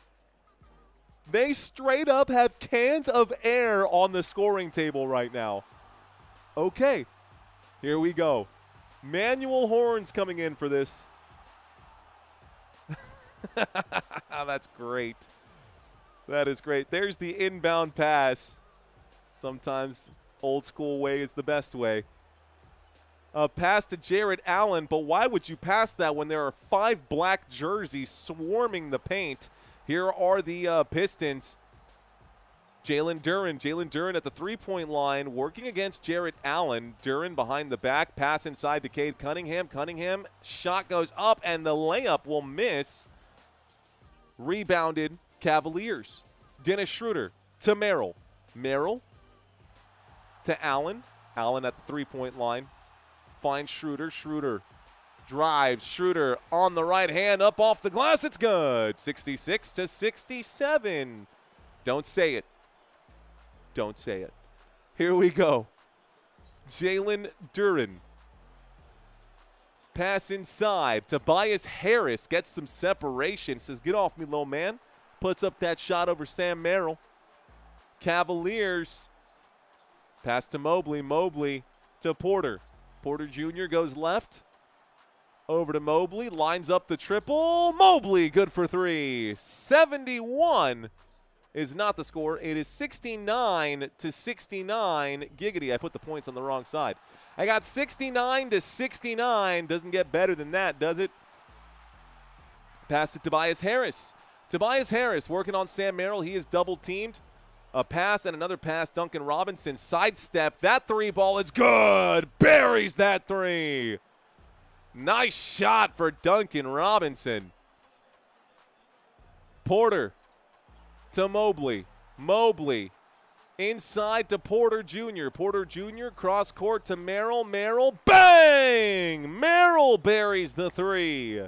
They straight up have cans of air on the scoring table right now. Okay. Here we go. Manual horns coming in for this. That's great. That is great. There's the inbound pass. Sometimes old school way is the best way. A pass to Jarrett Allen, but why would you pass that when there are 5 black jerseys swarming the paint? Here are the Pistons. Jalen Duren at the three-point line, working against Jarrett Allen. Duren behind the back, pass inside to Cade Cunningham. Cunningham, shot goes up, and the layup will miss. Rebounded Cavaliers. Dennis Schroeder to Merrill. Merrill to Allen. Allen at the three-point line. Finds Schroeder. Schroeder drives. Schroeder on the right hand, up off the glass. It's good. 66-67. Don't say it. Don't say it. Here we go. Jalen Duren. Pass inside. Tobias Harris gets some separation. Says, get off me, little man. Puts up that shot over Sam Merrill. Cavaliers. Pass to Mobley. Mobley to Porter. Porter Jr. goes left. Over to Mobley. Lines up the triple. Mobley, good for three. 71 is not the score. It is 69-69. Giggity, I put the points on the wrong side. I got 69-69. Doesn't get better than that, does it? Pass to Tobias Harris. Tobias Harris working on Sam Merrill. He is double teamed. A pass and another pass. Duncan Robinson sidestep. That three ball is good. Buries that three. Nice shot for Duncan Robinson. Porter to Mobley. Mobley inside to Porter Jr. Porter Jr. cross court to Merrill. Merrill, bang! Merrill buries the three.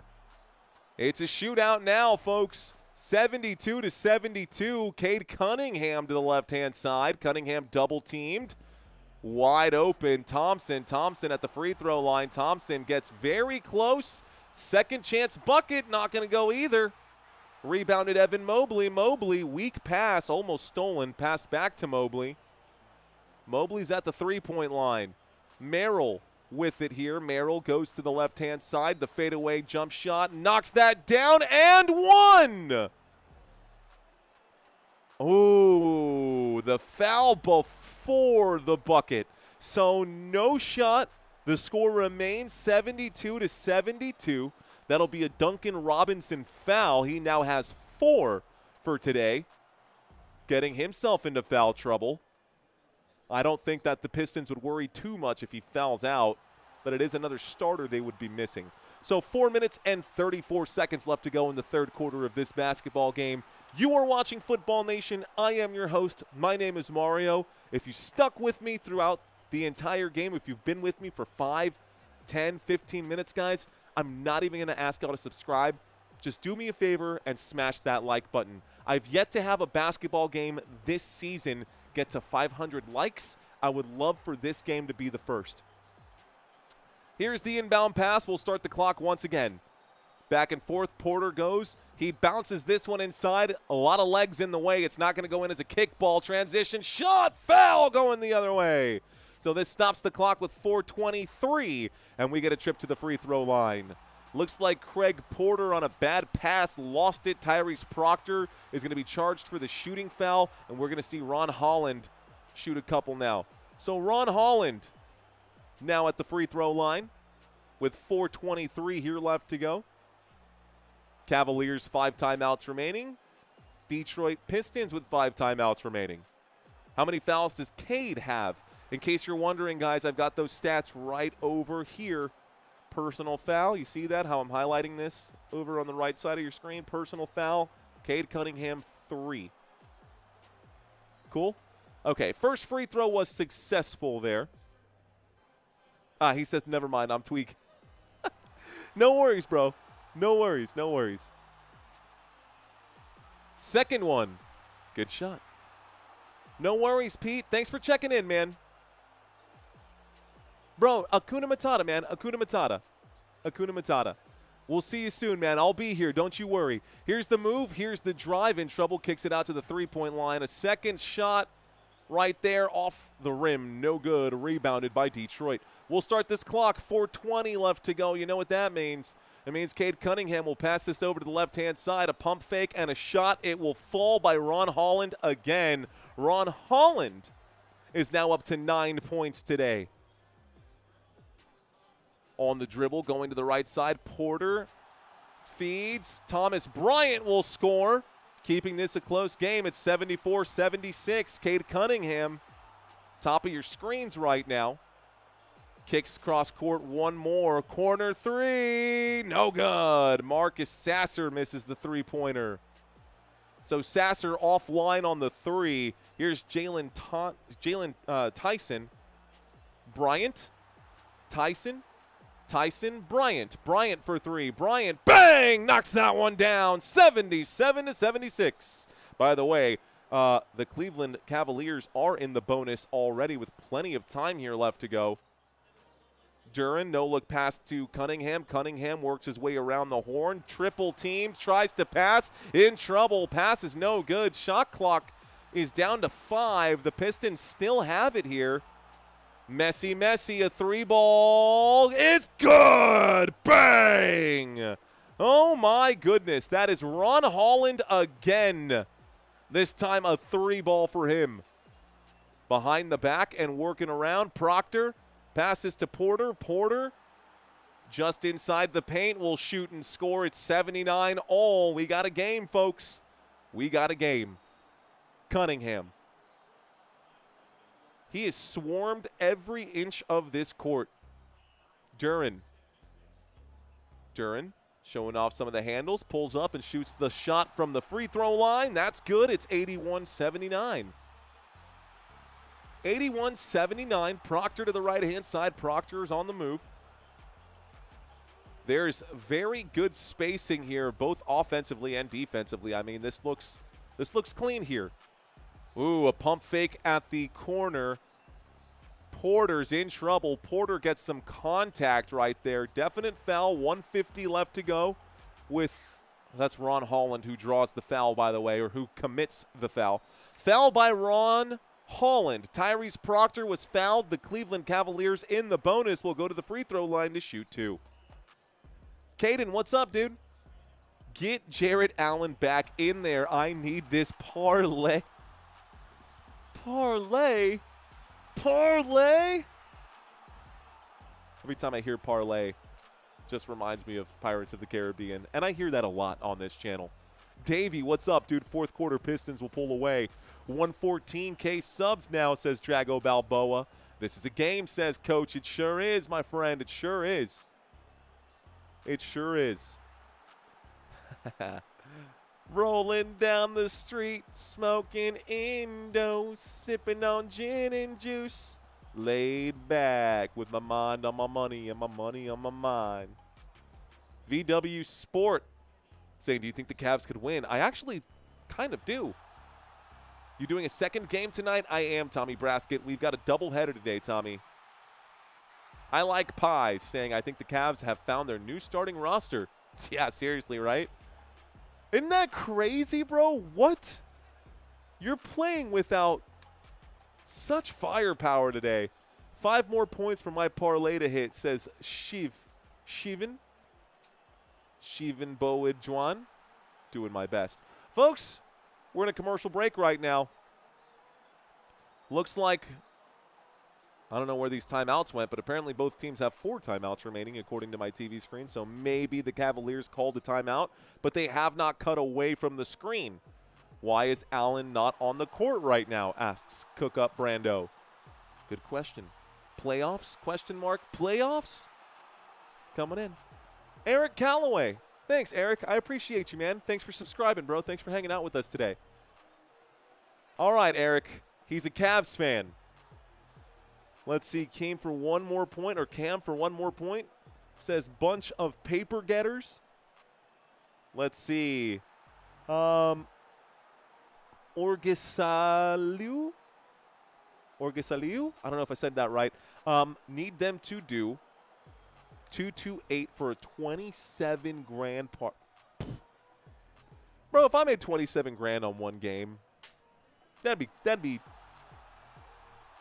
It's a shootout now, folks. 72-72. Cade Cunningham to the left-hand side. Cunningham double-teamed. Wide open. Thompson at the free throw line. Thompson gets very close. Second chance bucket, not going to go either. Rebounded Evan Mobley. Mobley, weak pass, almost stolen. Passed back to Mobley. Mobley's at the three-point line. Merrill with it here. Merrill goes to the left-hand side. The fadeaway jump shot. Knocks that down and one. Ooh, the foul before the bucket. So no shot. The score remains 72-72. That'll be a Duncan Robinson foul. He now has 4 for today, getting himself into foul trouble. I don't think that the Pistons would worry too much if he fouls out, but it is another starter they would be missing. So 4 minutes and 34 seconds left to go in the third quarter of this basketball game. You are watching Football Nation. I am your host. My name is Mario. If you stuck with me throughout the entire game, if you've been with me for 5, 10, 15 minutes, guys, I'm not even going to ask y'all to subscribe. Just do me a favor and smash that like button. I've yet to have a basketball game this season get to 500 likes. I would love for this game to be the first. Here's the inbound pass. We'll start the clock once again. Back and forth, Porter goes. He bounces this one inside. A lot of legs in the way. It's not going to go in as a kickball. Transition shot, foul going the other way. So this stops the clock with 4:23, and we get a trip to the free throw line. Looks like Craig Porter on a bad pass lost it. Tyrese Proctor is going to be charged for the shooting foul, and we're going to see Ron Holland shoot a couple now. So Ron Holland now at the free throw line with 4:23 here left to go. Cavaliers 5 timeouts remaining. Detroit Pistons with 5 timeouts remaining. How many fouls does Cade have? In case you're wondering, guys, I've got those stats right over here. Personal foul. You see that, how I'm highlighting this over on the right side of your screen? Personal foul. Cade Cunningham, 3. Cool? Okay, first free throw was successful there. He says, never mind, I'm tweaking. No worries, bro. No worries, no worries. Second one. Good shot. No worries, Pete. Thanks for checking in, man. Bro, Hakuna Matata, man. Hakuna Matata. Hakuna Matata. We'll see you soon, man. I'll be here. Don't you worry. Here's the move. Here's the drive. In trouble. Kicks it out to the three-point line. A second shot right there off the rim. No good. Rebounded by Detroit. We'll start this clock. 4:20 left to go. You know what that means. It means Cade Cunningham will pass this over to the left-hand side. A pump fake and a shot. It will fall by Ron Holland again. Ron Holland is now up to 9 points today. On the dribble, going to the right side. Porter feeds. Thomas Bryant will score, keeping this a close game. It's 74-76. Cade Cunningham, top of your screens right now. Kicks cross court, one more. Corner three, no good. Marcus Sasser misses the three-pointer. So Sasser offline on the three. Here's Jalen Tyson. Bryant. Tyson, Bryant. Bryant for three. Bryant, bang! Knocks that one down. 77-76. By the way, the Cleveland Cavaliers are in the bonus already with plenty of time here left to go. Duran, no-look pass to Cunningham. Cunningham works his way around the horn. Triple team, tries to pass. In trouble. Pass is no good. Shot clock is down to 5. The Pistons still have it here. Messi, a three ball. It's good. Bang. Oh, my goodness. That is Ron Holland again. This time a three ball for him. Behind the back and working around. Proctor passes to Porter. Porter just inside the paint will shoot and score. It's 79 all. We got a game, folks. We got a game. Cunningham. He has swarmed every inch of this court. Duran showing off some of the handles, pulls up and shoots the shot from the free throw line. That's good. It's 81-79. 81-79. Proctor to the right-hand side. Proctor's on the move. There's very good spacing here, both offensively and defensively. I mean, this looks clean here. Ooh, a pump fake at the corner. Porter's in trouble. Porter gets some contact right there. Definite foul, 150 left to go. That's Ron Holland who draws the foul, by the way, or who commits the foul. Foul by Ron Holland. Tyrese Proctor was fouled. The Cleveland Cavaliers in the bonus will go to the free throw line to shoot 2. Caden, what's up, dude? Get Jarrett Allen back in there. I need this parlay. Parlay? Every time I hear parlay, just reminds me of Pirates of the Caribbean. And I hear that a lot on this channel. Davey, what's up, dude? Fourth quarter Pistons will pull away. 114K subs now, says Drago Balboa. This is a game, says Coach. It sure is, my friend. It sure is. It sure is. Rolling down the street, smoking Indo, sipping on gin and juice. Laid back with my mind on my money and my money on my mind. VW Sport saying, do you think the Cavs could win? I actually kind of do. You doing a second game tonight? I am, Tommy Braskett. We've got a doubleheader today, Tommy. I like Pie saying, I think the Cavs have found their new starting roster. Yeah, seriously, right? Isn't that crazy, bro? What? You're playing without such firepower today. 5 more points for my parlay to hit, says Shivan Boed Juan. Doing my best. Folks, we're in a commercial break right now. Looks like, I don't know where these timeouts went, but apparently both teams have 4 timeouts remaining according to my TV screen. So maybe the Cavaliers called a timeout, but they have not cut away from the screen. Why is Allen not on the court right now? Asks Cook Up Brando. Good question. Playoffs? Question mark. Playoffs? Coming in. Eric Calloway. Thanks, Eric. I appreciate you, man. Thanks for subscribing, bro. Thanks for hanging out with us today. All right, Eric. He's a Cavs fan. Let's see. Cam for one more point. Says bunch of paper getters. Let's see. Orgisaliu? I don't know if I said that right. Need them to do 228 for a 27 grand part. Bro, if I made 27 grand on one game, that'd be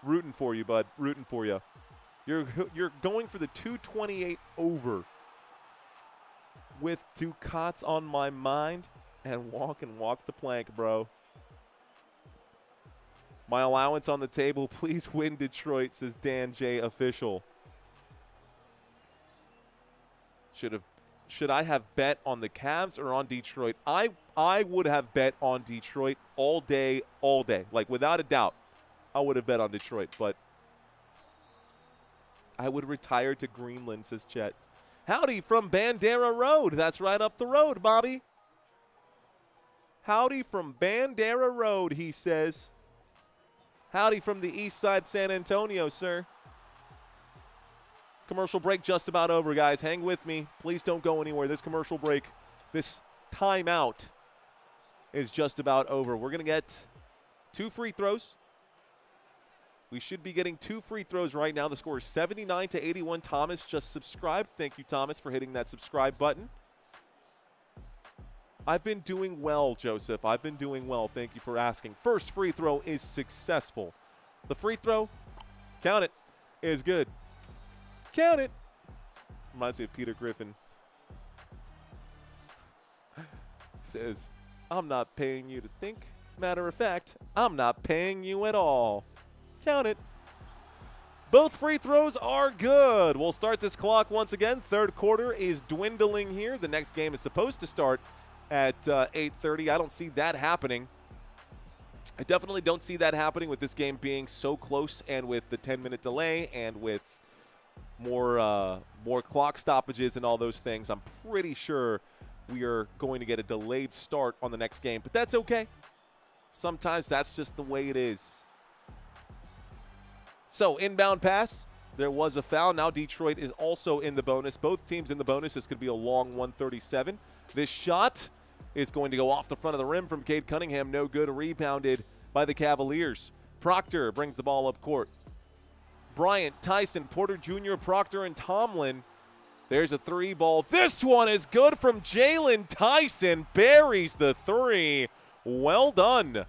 rooting for you, bud. Rooting for you. You're going for the 228 over with 2 cots on my mind and walk the plank, bro. My allowance on the table. Please win Detroit, says Dan J. Official. Should I have bet on the Cavs or on Detroit? I would have bet on Detroit all day. Like, without a doubt, I would have bet on Detroit. But I would retire to Greenland, says Chet. Howdy from Bandera Road. That's right up the road, Bobby. Howdy from Bandera Road, he says. Howdy from the east side San Antonio, sir. Commercial break just about over, guys. Hang with me. Please don't go anywhere. This commercial break, this timeout is just about over. We're going to get 2 free throws. We should be getting 2 free throws right now. The score is 79-81. Thomas just subscribed. Thank you, Thomas, for hitting that subscribe button. I've been doing well, Joseph. I've been doing well. Thank you for asking. First free throw is successful. The free throw, count it, is good. Count it. Reminds me of Peter Griffin. Says, I'm not paying you to think. Matter of fact, I'm not paying you at all. Count it. Both free throws are good. We'll start this clock once again. Third quarter is dwindling here. The next game is supposed to start at 8:30. I don't see that happening. I definitely don't see that happening with this game being so close and with the 10-minute delay and with more clock stoppages and all those things. I'm pretty sure we are going to get a delayed start on the next game, but that's okay. Sometimes that's just the way it is. So, inbound pass. There was a foul. Now Detroit is also in the bonus. Both teams in the bonus. This could be a long 137. This shot is going to go off the front of the rim from Cade Cunningham. No good. Rebounded by the Cavaliers. Proctor brings the ball up court. Bryant, Tyson, Porter Jr., Proctor, and Tomlin. There's a 3-ball. This one is good from Jalen Tyson. Buries the 3. Well done.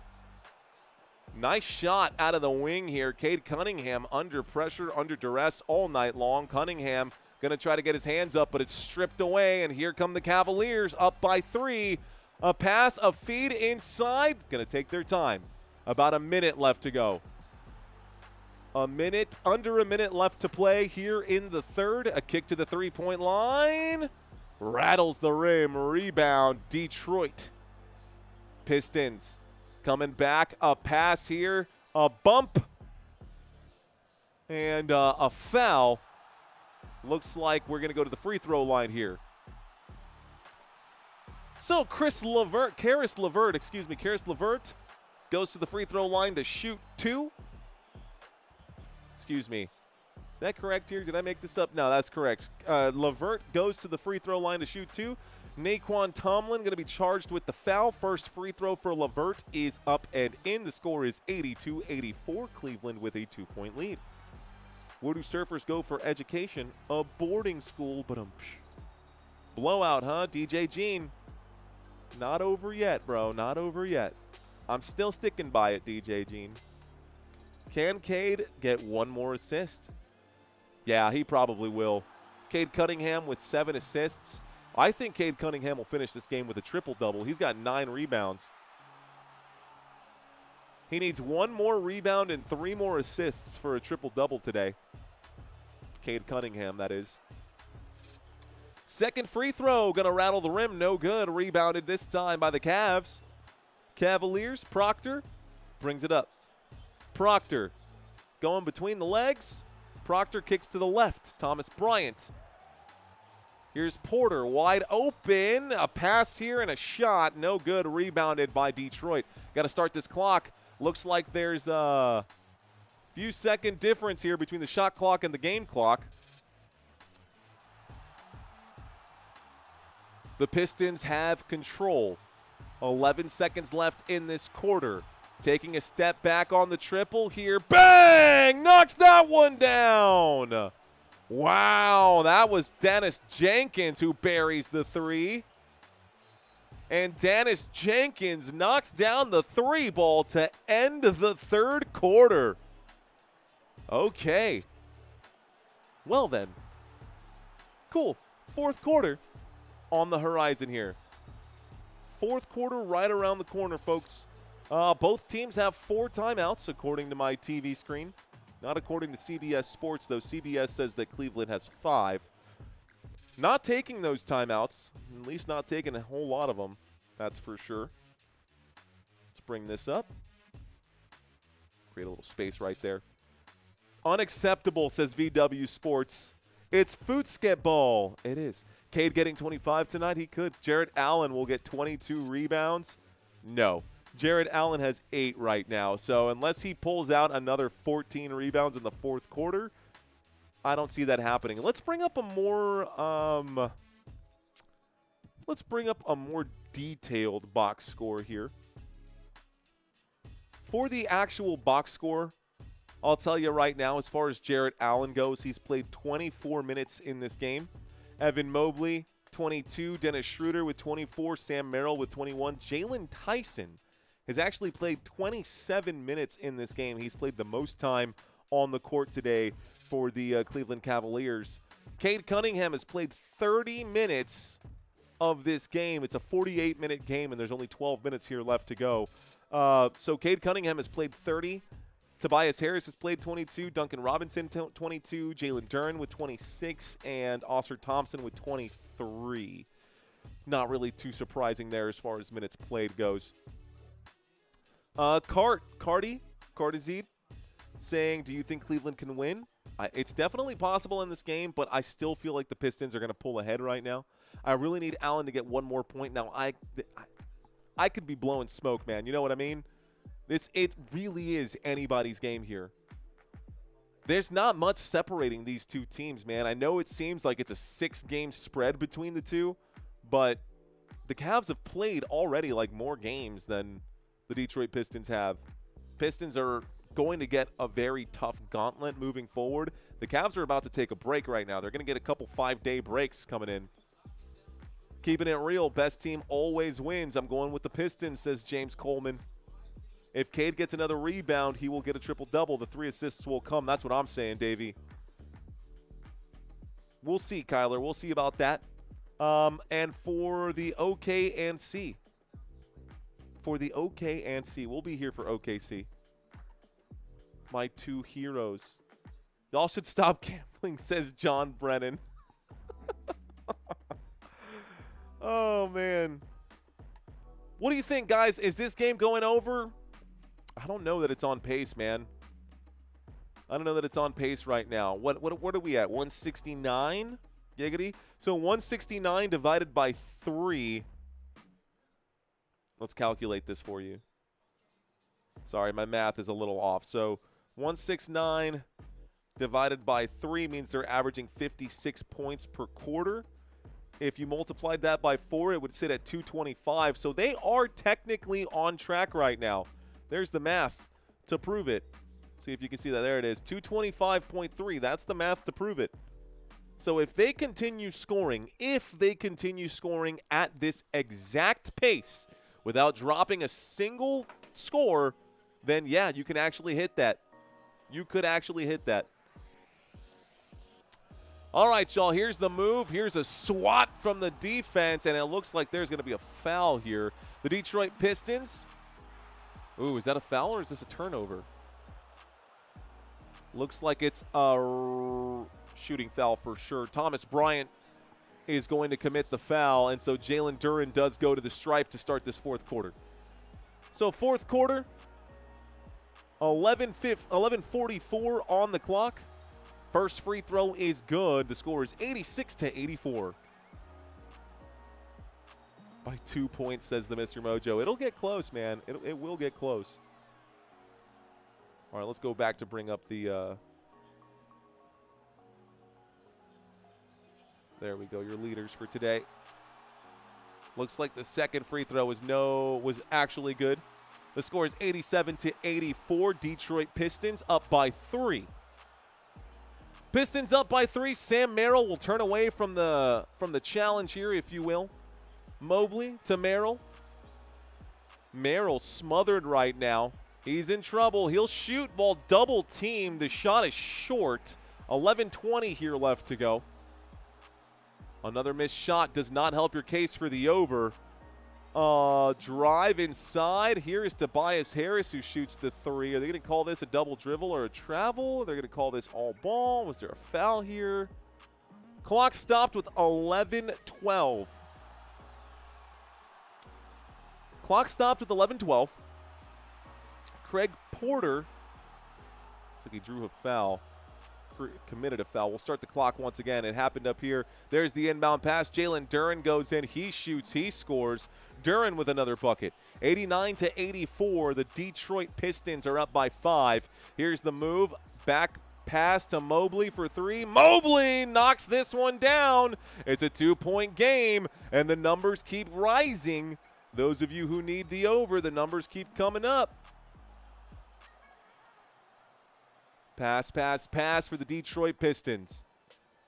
Nice shot out of the wing here. Cade Cunningham under pressure, under duress all night long. Cunningham going to try to get his hands up, but it's stripped away, and here come the Cavaliers up by 3. A pass, a feed inside. Going to take their time. About a minute left to go. Under a minute left to play here in the third. A kick to the three-point line. Rattles the rim. Rebound, Detroit. Pistons coming back. A pass here. A bump. And a foul. Looks like we're going to go to the free throw line here. So Karis LeVert goes to the free throw line to shoot 2. Excuse me. Is that correct here? Did I make this up? No, that's correct. LeVert goes to the free throw line to shoot 2. Naquan Tomlin going to be charged with the foul. First free throw for LeVert is up and in. The score is 82-84. Cleveland with a 2-point lead. Where do surfers go for education? A boarding school, but blowout, huh? DJ Jean. Not over yet, bro. Not over yet. I'm still sticking by it, DJ Jean. Can Cade get one more assist? Yeah, he probably will. Cade Cunningham with 7 assists. I think Cade Cunningham will finish this game with a triple-double. He's got 9 rebounds. He needs 1 more rebound and 3 more assists for a triple-double today. Cade Cunningham, that is. Second free throw, going to rattle the rim. No good. Rebounded this time by the Cavs. Cavaliers, Proctor brings it up. Proctor going between the legs. Proctor kicks to the left. Thomas Bryant. Here's Porter wide open. A pass here and a shot. No good. Rebounded by Detroit. Got to start this clock. Looks like there's a few second difference here between the shot clock and the game clock. The Pistons have control. 11 seconds left in this quarter. Taking a step back on the triple here. Bang! Knocks that one down. Wow, that was Dennis Jenkins who buries the 3. And Dennis Jenkins knocks down the 3-ball to end the third quarter. Okay. Well then. Cool. Fourth quarter on the horizon here. Fourth quarter right around the corner, folks. Both teams have 4 timeouts, according to my TV screen. Not according to CBS Sports, though. CBS says that Cleveland has 5. Not taking those timeouts, at least not taking a whole lot of them, that's for sure. Let's bring this up. Create a little space right there. Unacceptable, says VW Sports. It's footsketball. It is. Cade getting 25 tonight? He could. Jarrett Allen will get 22 rebounds? No. Jarrett Allen has 8 right now. So unless he pulls out another 14 rebounds in the fourth quarter, I don't see that happening. Let's bring up a more detailed box score here. For the actual box score, I'll tell you right now, as far as Jarrett Allen goes, he's played 24 minutes in this game. Evan Mobley, 22. Dennis Schroeder with 24. Sam Merrill with 21. Jalen Tyson has actually played 27 minutes in this game. He's played the most time on the court today for the Cleveland Cavaliers. Cade Cunningham has played 30 minutes of this game. It's a 48-minute game, and there's only 12 minutes here left to go. So Cade Cunningham has played 30. Tobias Harris has played 22. Duncan Robinson, 22. Jalen Duren with 26. And Oscar Thompson with 23. Not really too surprising there as far as minutes played goes. Cardizid saying, do you think Cleveland can win? It's definitely possible in this game, but I still feel like the Pistons are going to pull ahead right now. I really need Allen to get one more point. Now, I could be blowing smoke, man. You know what I mean? It really is anybody's game here. There's not much separating these two teams, man. I know it seems like it's a 6-game spread between the two, but the Cavs have played already like more games than the Detroit Pistons have. Pistons are going to get a very tough gauntlet moving forward. The Cavs are about to take a break right now. They're going to get a couple 5-day breaks coming in. Keeping it real, best team always wins. I'm going with the Pistons, says James Coleman. If Cade gets another rebound, he will get a triple-double. The 3 assists will come. That's what I'm saying, Davey. We'll see, Kyler. We'll see about that. And for the OKC. For the OKC. We'll be here for OKC. My two heroes. Y'all should stop gambling, says John Brennan. Oh, man. What do you think, guys? Is this game going over? I don't know that it's on pace, man. I don't know that it's on pace right now. What are we at? 169? Giggity? So 169 divided by 3. Let's calculate this for you. Sorry, my math is a little off. So 169 divided by 3 means they're averaging 56 points per quarter. If you multiplied that by 4, it would sit at 225. So they are technically on track right now. There's the math to prove it. See if you can see that. There it is. 225.3. That's the math to prove it. So if they continue scoring, at this exact pace without dropping a single score, then yeah, you can actually hit that. You could actually hit that. All right, y'all, here's the move. Here's a swat from the defense, and it looks like there's going to be a foul here. The Detroit Pistons. Ooh, is that a foul or is this a turnover? Looks like it's a shooting foul for sure. Thomas Bryant is going to commit the foul, and so Jalen Duren does go to the stripe to start this fourth quarter. So fourth quarter, 11:44 on the clock. First free throw is good. The score is 86-84. By 2 points, says the Mr. Mojo. It'll get close, man. It will get close. All right, let's go back to bring up the there we go, your leaders for today. Looks like the second free throw was actually good. The score is 87-84. Detroit Pistons up by 3. Pistons up by 3. Sam Merrill will turn away from the challenge here, if you will. Mobley to Merrill. Merrill smothered right now. He's in trouble. He'll shoot while double teamed. The shot is short. 11:20 here left to go. Another missed shot does not help your case for the over. Drive inside. Here is Tobias Harris who shoots the 3. Are they going to call this a double dribble or a travel? They're going to call this all ball. Was there a foul here? Clock stopped with 11:12. Clock stopped with 11:12. Craig Porter, looks like he drew a foul, committed a foul. We'll start the clock once again. It happened up here. There's the inbound pass. Jalen Duren goes in. He shoots. He scores. Duren with another bucket. 89-84. The Detroit Pistons are up by 5. Here's the move. Back pass to Mobley for three. Mobley knocks this one down. It's a 2-point game, and the numbers keep rising. Those of you who need the over, the numbers keep coming up. Pass, pass, pass for the Detroit Pistons.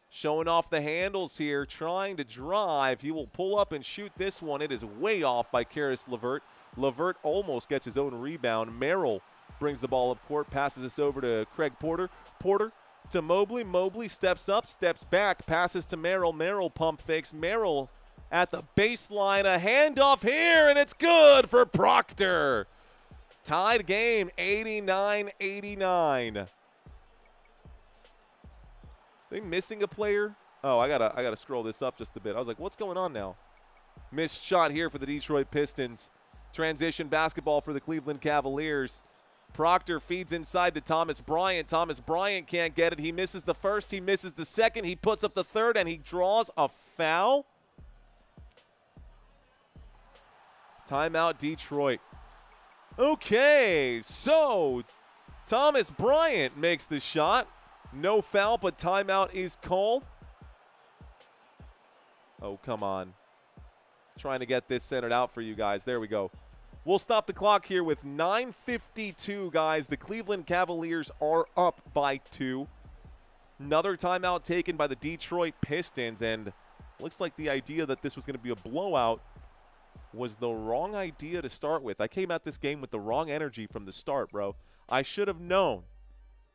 Showing off the handles here, trying to drive. He will pull up and shoot this one. It is way off by Karis LeVert. LeVert almost gets his own rebound. Merrill brings the ball up court, passes this over to Craig Porter. Porter to Mobley. Mobley steps up, steps back, passes to Merrill. Merrill pump fakes. Merrill at the baseline. A handoff here, and it's good for Proctor. Tied game, 89-89. They missing a player? Oh, I gotta scroll this up just a bit. I was like, what's going on now? Missed shot here for the Detroit Pistons. Transition basketball for the Cleveland Cavaliers. Proctor feeds inside to Thomas Bryant. Thomas Bryant can't get it. He misses the first. He misses the second. He puts up the third, and he draws a foul. Timeout, Detroit. Okay, so Thomas Bryant makes the shot. No foul, but timeout is called. Oh, come on. Trying to get this centered out for you guys. There we go. We'll stop the clock here with 9:52, guys. The Cleveland Cavaliers are up by 2. Another timeout taken by the Detroit Pistons, and looks like the idea that this was going to be a blowout was the wrong idea to start with. I came at this game with the wrong energy from the start, bro. I should have known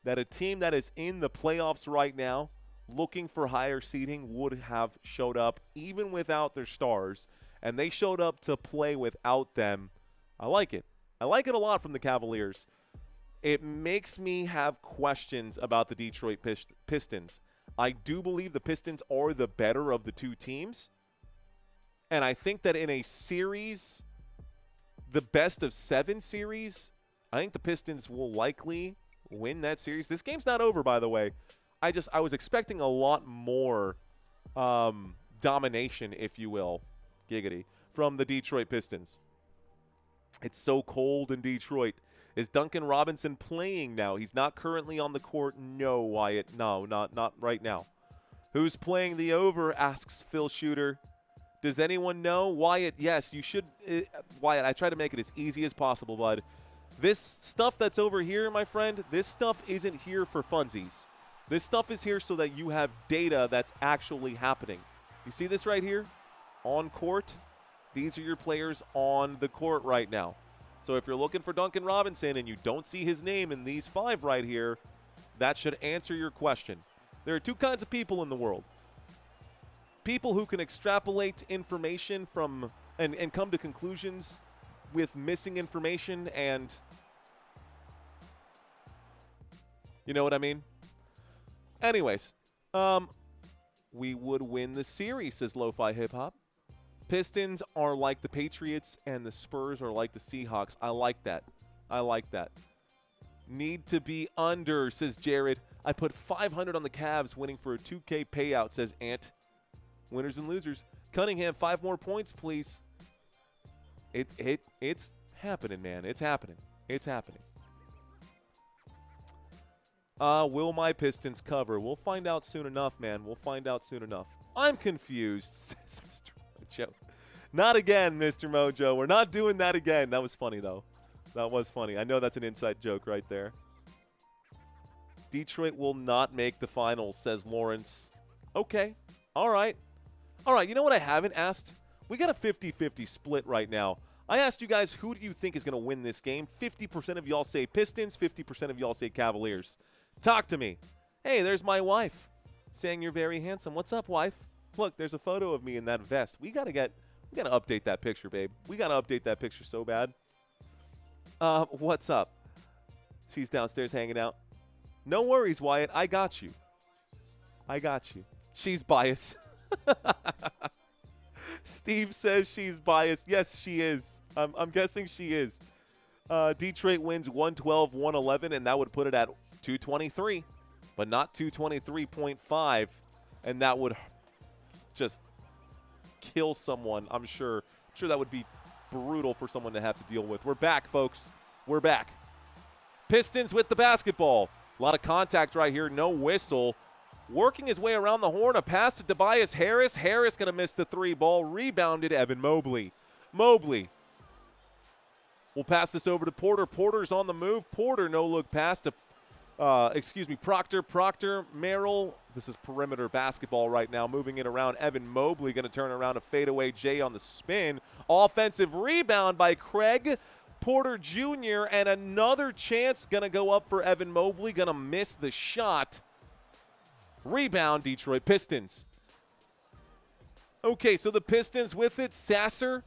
that a team that is in the playoffs right now, looking for higher seeding, would have showed up even without their stars, and they showed up to play without them. I like it. I like it a lot from the Cavaliers. It makes me have questions about the Detroit Pistons. I do believe the Pistons are the better of the two teams, and I think that in a series, the best of 7 series, I think the Pistons will likely win that series. This game's not over, by the way. I was expecting a lot more domination, if you will, giggity, from the Detroit Pistons. It's so cold in Detroit. Is Duncan Robinson playing now? He's not currently on the court. No, Wyatt. No, not right now. Who's playing the over, asks Phil Shooter. Does anyone know? Wyatt, yes, you should. Wyatt, I try to make it as easy as possible, bud. This stuff that's over here, my friend, this stuff isn't here for funsies. This stuff is here so that you have data that's actually happening. You see this right here? On court, these are your players on the court right now. So if you're looking for Duncan Robinson and you don't see his name in these 5 right here, that should answer your question. There are 2 kinds of people in the world. People who can extrapolate information from and come to conclusions with missing information, and you know what I mean? Anyways, we would win the series, says Lo-Fi Hip Hop. Pistons are like the Patriots and the Spurs are like the Seahawks. I like that. I like that. Need to be under, says Jared. I put 500 on the Cavs winning for a 2K payout, says Ant. Winners and losers. Cunningham, 5 more points, please. It's happening, man. It's happening. It's happening. Will my Pistons cover? We'll find out soon enough, man. We'll find out soon enough. I'm confused, says Mr. Mojo. Not again, Mr. Mojo. We're not doing that again. That was funny, though. That was funny. I know that's an inside joke right there. Detroit will not make the finals, says Lawrence. Okay. All right. All right. You know what I haven't asked? We got a 50-50 split right now. I asked you guys, who do you think is going to win this game? 50% of y'all say Pistons. 50% of y'all say Cavaliers. Talk to me. Hey, there's my wife saying you're very handsome. What's up, wife? Look, there's a photo of me in that vest. We got to update that picture, babe. We got to update that picture so bad. What's up? She's downstairs hanging out. No worries, Wyatt. I got you. I got you. She's biased. Steve says she's biased. Yes, she is. I'm guessing she is. Detroit wins 112-111, and that would put it at 223, but not 223.5, and that would just kill someone. I'm sure that would be brutal for someone to have to deal with. We're back, folks. We're back. Pistons with the basketball. A lot of contact right here, no whistle. Working his way around the horn, a pass to Tobias Harris. Harris going to miss the three ball. Rebounded Evan Mobley. Mobley will pass this over to Porter. Porter's on the move. Porter no-look pass to, Proctor. Proctor, Merrill. This is perimeter basketball right now. Moving it around. Evan Mobley going to turn around a fadeaway J on the spin. Offensive rebound by Craig Porter Jr. And another chance going to go up for Evan Mobley. Going to miss the shot. Rebound, Detroit Pistons. Okay, so the Pistons with it. Sasser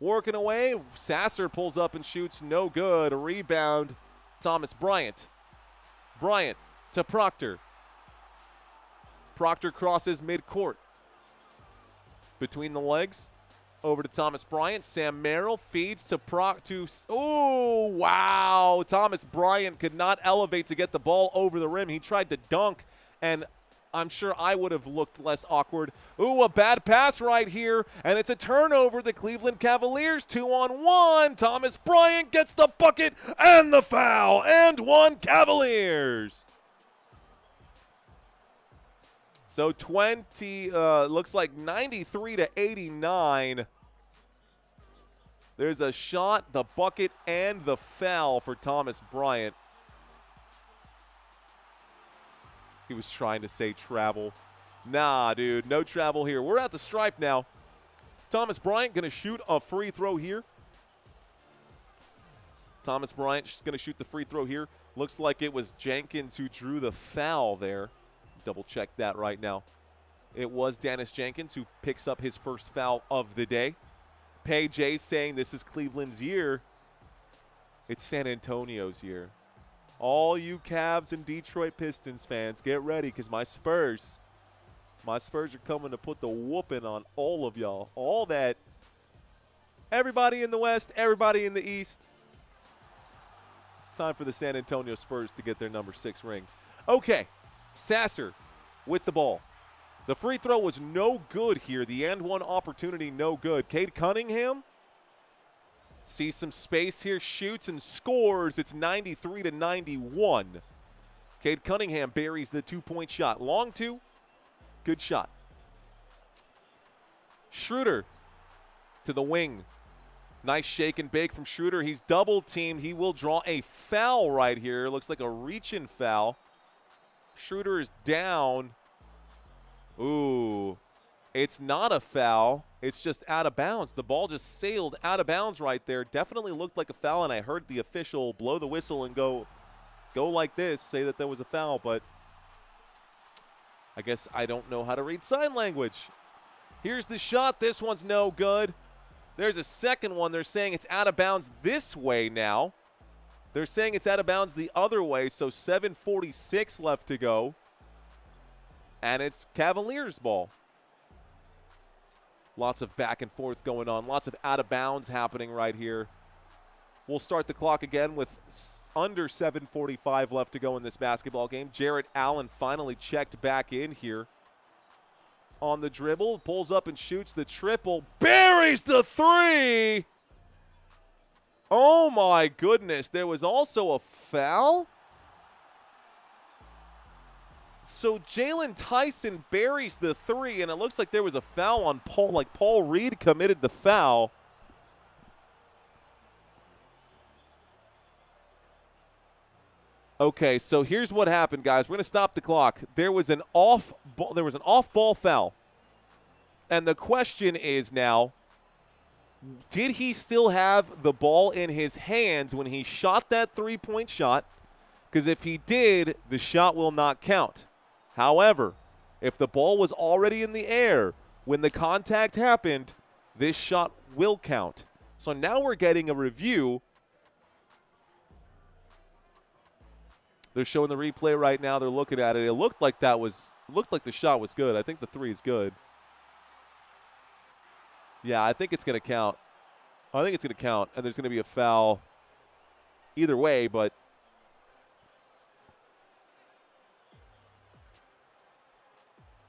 working away. Sasser pulls up and shoots. No good. A rebound. Thomas Bryant. Bryant to Proctor. Proctor crosses midcourt. Between the legs. Over to Thomas Bryant. Sam Merrill feeds to oh, wow. Thomas Bryant could not elevate to get the ball over the rim. He tried to dunk, and I'm sure I would have looked less awkward. Ooh, a bad pass right here, and it's a turnover. The Cleveland Cavaliers, 2-on-1. Thomas Bryant gets the bucket and the foul, and one Cavaliers. So 20, looks like 93-89. There's a shot, the bucket, and the foul for Thomas Bryant. He was trying to say travel. Nah, dude, no travel here. We're at the stripe now. Thomas Bryant going to shoot a free throw here. Thomas Bryant going to shoot the free throw here. Looks like it was Jenkins who drew the foul there. Double check that right now. It was Dennis Jenkins who picks up his first foul of the day. Pay J saying this is Cleveland's year. It's San Antonio's year. All you Cavs and Detroit Pistons fans, get ready because my Spurs are coming to put the whooping on all of y'all. All that. Everybody in the West, everybody in the East. It's time for the San Antonio Spurs to get their number 6 ring. Okay, Sasser with the ball. The free throw was no good here. The and one opportunity, no good. Cade Cunningham sees some space here, shoots and scores. It's 93-91. Cade Cunningham buries the 2-point shot. Long two, good shot. Schroeder to the wing. Nice shake and bake from Schroeder. He's double teamed. He will draw a foul right here. Looks like a reach-in foul. Schroeder is down. Ooh, it's not a foul. It's just out of bounds. The ball just sailed out of bounds right there. Definitely looked like a foul, and I heard the official blow the whistle and go like this, say that there was a foul, but I guess I don't know how to read sign language. Here's the shot. This one's no good. There's a second one. They're saying it's out of bounds this way now. They're saying it's out of bounds the other way, so 7:46 left to go. And it's Cavaliers ball. Lots of back and forth going on. Lots of out of bounds happening right here. We'll start the clock again with under 7:45 left to go in this basketball game. Jarrett Allen finally checked back in here. On the dribble, pulls up and shoots the triple. Buries the three! Oh my goodness, there was also a foul? So Jalen Tyson buries the three, and it looks like there was a foul on Paul, like Paul Reed committed the foul. Okay, so here's what happened, guys. We're going to stop the clock. There was an off-ball foul. And the question is now, did he still have the ball in his hands when he shot that three-point shot? Because if he did, the shot will not count. However, if the ball was already in the air when the contact happened, this shot will count. So now we're getting a review. They're showing the replay right now. They're looking at it. It looked like the shot was good. I think the three is good. Yeah, I think it's going to count. I think it's going to count, and there's going to be a foul either way, but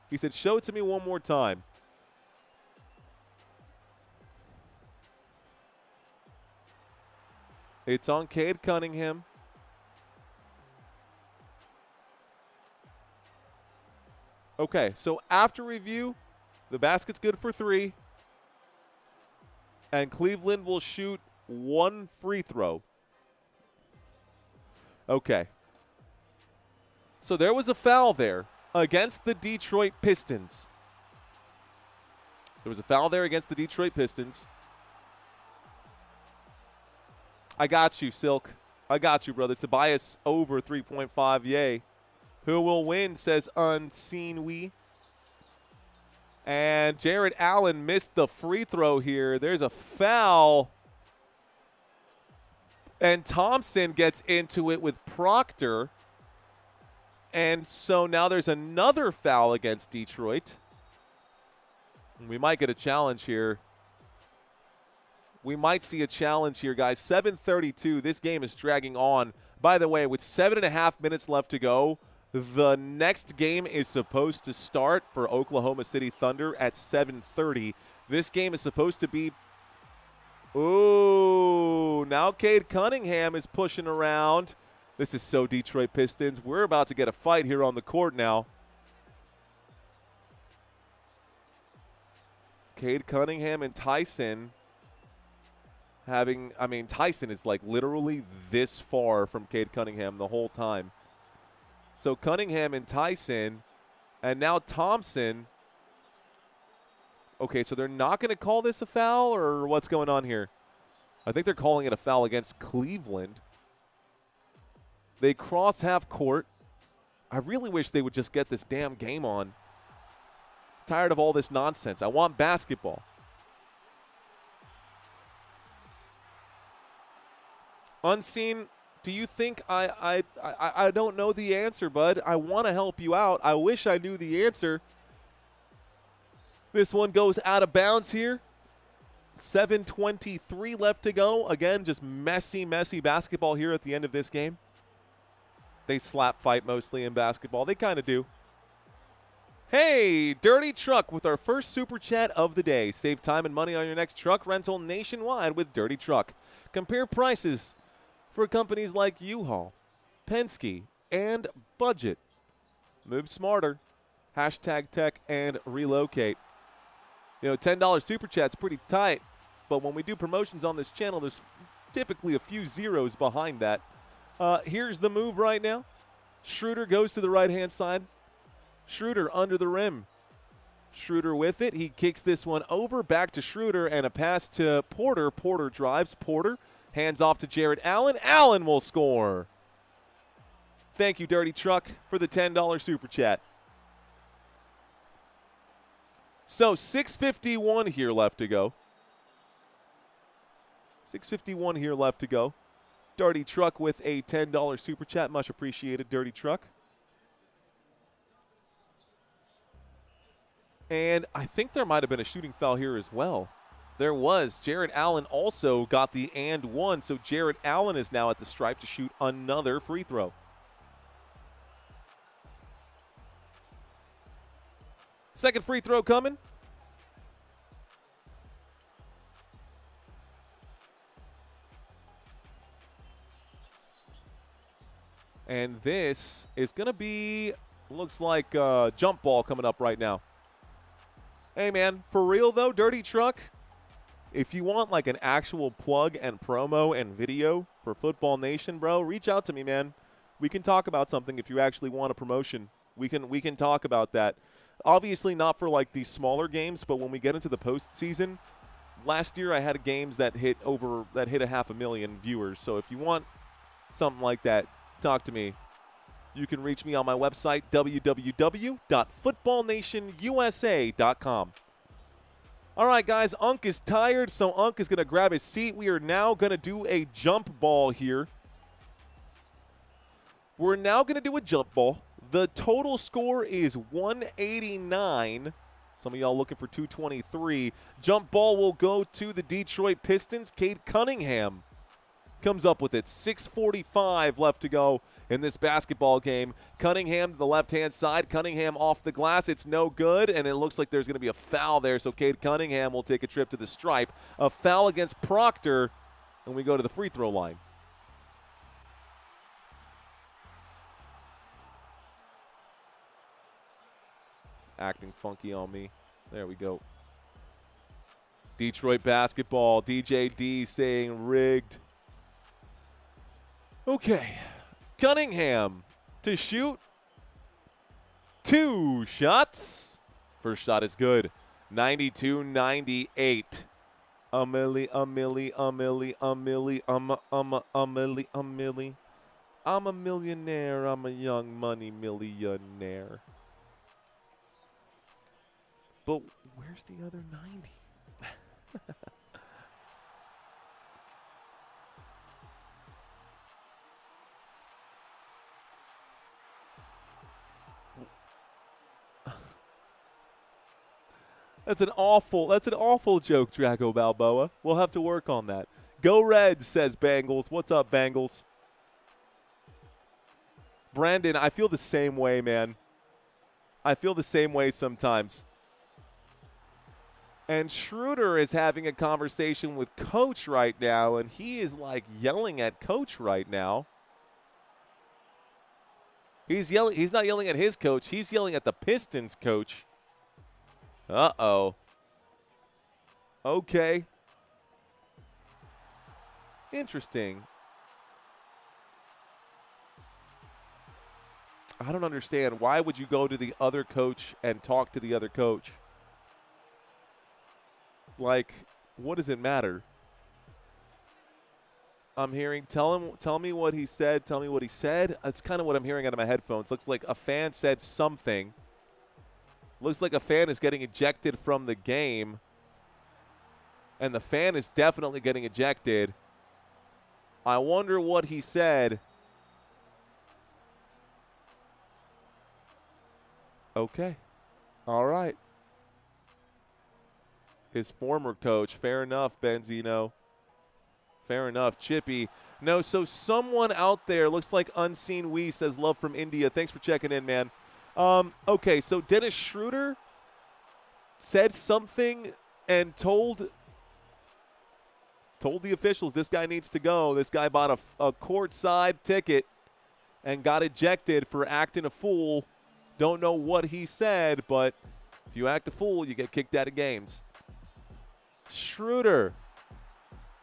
he said, show it to me one more time. It's on Cade Cunningham. Okay, so after review, the basket's good for 3. And Cleveland will shoot 1 free throw. Okay. So there was a foul there against the Detroit Pistons. There was a foul there against the Detroit Pistons. I got you, Silk. I got you, brother. Tobias over 3.5, yay. Who will win, says Unseen We. And Jared Allen missed the free throw here. There's a foul. And Thompson gets into it with Proctor. And so now there's another foul against Detroit. We might get a challenge here. We might see a challenge here, guys. 7:32. This game is dragging on. By the way, with 7.5 minutes left to go, the next game is supposed to start for Oklahoma City Thunder at 7:30. This game is supposed to be... Ooh, now Cade Cunningham is pushing around. This is so Detroit Pistons. We're about to get a fight here on the court now. Cade Cunningham and Tyson Tyson is like literally this far from Cade Cunningham the whole time. So Cunningham and Tyson, and now Thompson. Okay, so they're not going to call this a foul, or what's going on here? I think they're calling it a foul against Cleveland. They cross half court. I really wish they would just get this damn game on. Tired of all this nonsense. I want basketball. Unseen, do you think I don't know the answer, bud? I want to help you out. I wish I knew the answer. This one goes out of bounds here. 7:23 left to go. Again, just messy basketball here at the end of this game. They slap fight mostly in basketball. They kind of do. Hey, Dirty Truck with our first super chat of the day. Save time and money on your next truck rental nationwide with Dirty Truck. Compare prices for companies like U-Haul, Penske, and Budget. Move smarter. Hashtag tech and relocate. You know, $10 super chat's pretty tight, but when we do promotions on this channel, there's typically a few zeros behind that. Here's the move right now. Schroeder goes to the right-hand side. Schroeder under the rim. Schroeder with it. He kicks this one over, back to Schroeder, and a pass to Porter. Porter drives. Porter hands off to Jared Allen. Allen will score. Thank you, Dirty Truck, for the $10 super chat. So 6:51 here left to go. 6:51 here left to go. Dirty Truck with a $10 super chat. Much appreciated, Dirty Truck. And I think there might have been a shooting foul here as well. There was. Jared Allen also got the and one, so Jared Allen is now at the stripe to shoot another free throw. Second free throw coming. And this is going to be, looks like a jump ball coming up right now. Hey, man, for real, though, Dirty Truck, if you want, like, an actual plug and promo and video for Football Nation, bro, reach out to me, man. We can talk about something if you actually want a promotion. We can talk about that. Obviously not for, like, these smaller games, but when we get into the postseason, last year I had games that hit 500,000 viewers. So if you want something like that, talk to me. You can reach me on my website, www.footballnationusa.com. All right, guys, Unk is tired, so Unk is going to grab his seat. We are now going to do a jump ball here. We're now going to do a jump ball. The total score is 189. Some of y'all looking for 223. Jump ball will go to the Detroit Pistons. Cade Cunningham comes up with it. 6:45 left to go in this basketball game. Cunningham to the left-hand side. Cunningham off the glass. It's no good, and it looks like there's going to be a foul there, so Cade Cunningham will take a trip to the stripe. A foul against Proctor, and we go to the free throw line. acting funky on me. There we go. Detroit basketball. DJD saying rigged. Okay. Cunningham to shoot. 2 shots. First shot is good. 92-98. A milli. I'm a millionaire. I'm a young money millionaire. But where's the other 90? That's an awful joke, Drago Balboa. We'll have to work on that. Go Reds, says Bengals. What's up, Bengals? Brandon, I feel the same way, man. I feel the same way sometimes. And Schroeder is having a conversation with Coach right now, and he is like yelling at Coach right now. He's not yelling at his coach. He's yelling at the Pistons coach. Uh-oh. Okay. Interesting. I don't understand. Why would you go to the other coach and talk to the other coach? Like, what does it matter? I'm hearing, tell me what he said. Tell me what he said. That's kind of what I'm hearing out of my headphones. Looks like a fan said something. Looks like a fan is getting ejected from the game. And the fan is definitely getting ejected. I wonder what he said. Okay. All right. His former coach. Fair enough, Benzino. Fair enough. Chippy. No, so someone out there, looks like Unseen Wee says love from India. Thanks for checking in, man. Okay, so Dennis Schroeder said something and told the officials this guy needs to go. This guy bought a courtside ticket and got ejected for acting a fool. Don't know what he said, but if you act a fool, you get kicked out of games. Schroeder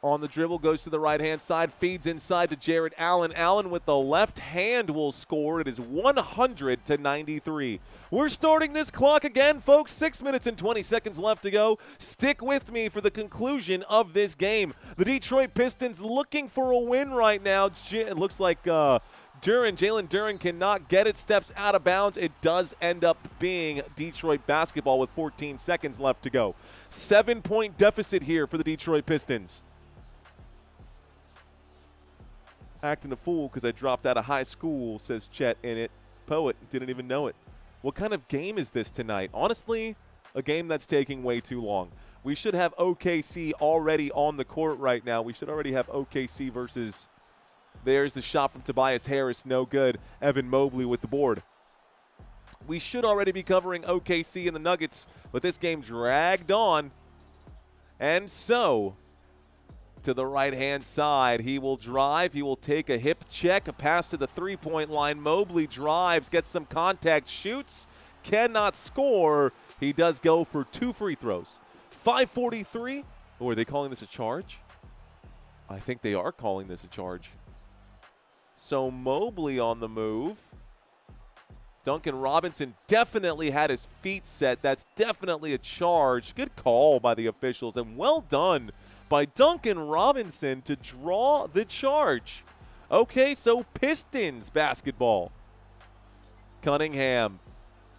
on the dribble, goes to the right-hand side, feeds inside to Jarrett Allen. Allen with the left hand will score. It is 100-93. We're starting this clock again, folks. 6 minutes and 20 seconds left to go. Stick with me for the conclusion of this game. The Detroit Pistons looking for a win right now. It looks like Jalen Duren cannot get it, steps out of bounds. It does end up being Detroit basketball with 14 seconds left to go. 7-point deficit here for the Detroit Pistons. Acting a fool because I dropped out of high school, says Chet in it. Poet, didn't even know it. What kind of game is this tonight? Honestly, a game that's taking way too long. We should have OKC already on the court right now. We should already have OKC versus... There's the shot from Tobias Harris, no good. Evan Mobley with the board. We should already be covering OKC and the Nuggets, but this game dragged on. And so, to the right-hand side, he will drive. He will take a hip check, a pass to the three-point line. Mobley drives, gets some contact, shoots, cannot score. He does go for 2 free throws. 5:43. Oh, are they calling this a charge? I think they are calling this a charge. So Mobley on the move. Duncan Robinson definitely had his feet set. That's definitely a charge. Good call by the officials, and well done by Duncan Robinson to draw the charge. Okay, so Pistons basketball. Cunningham.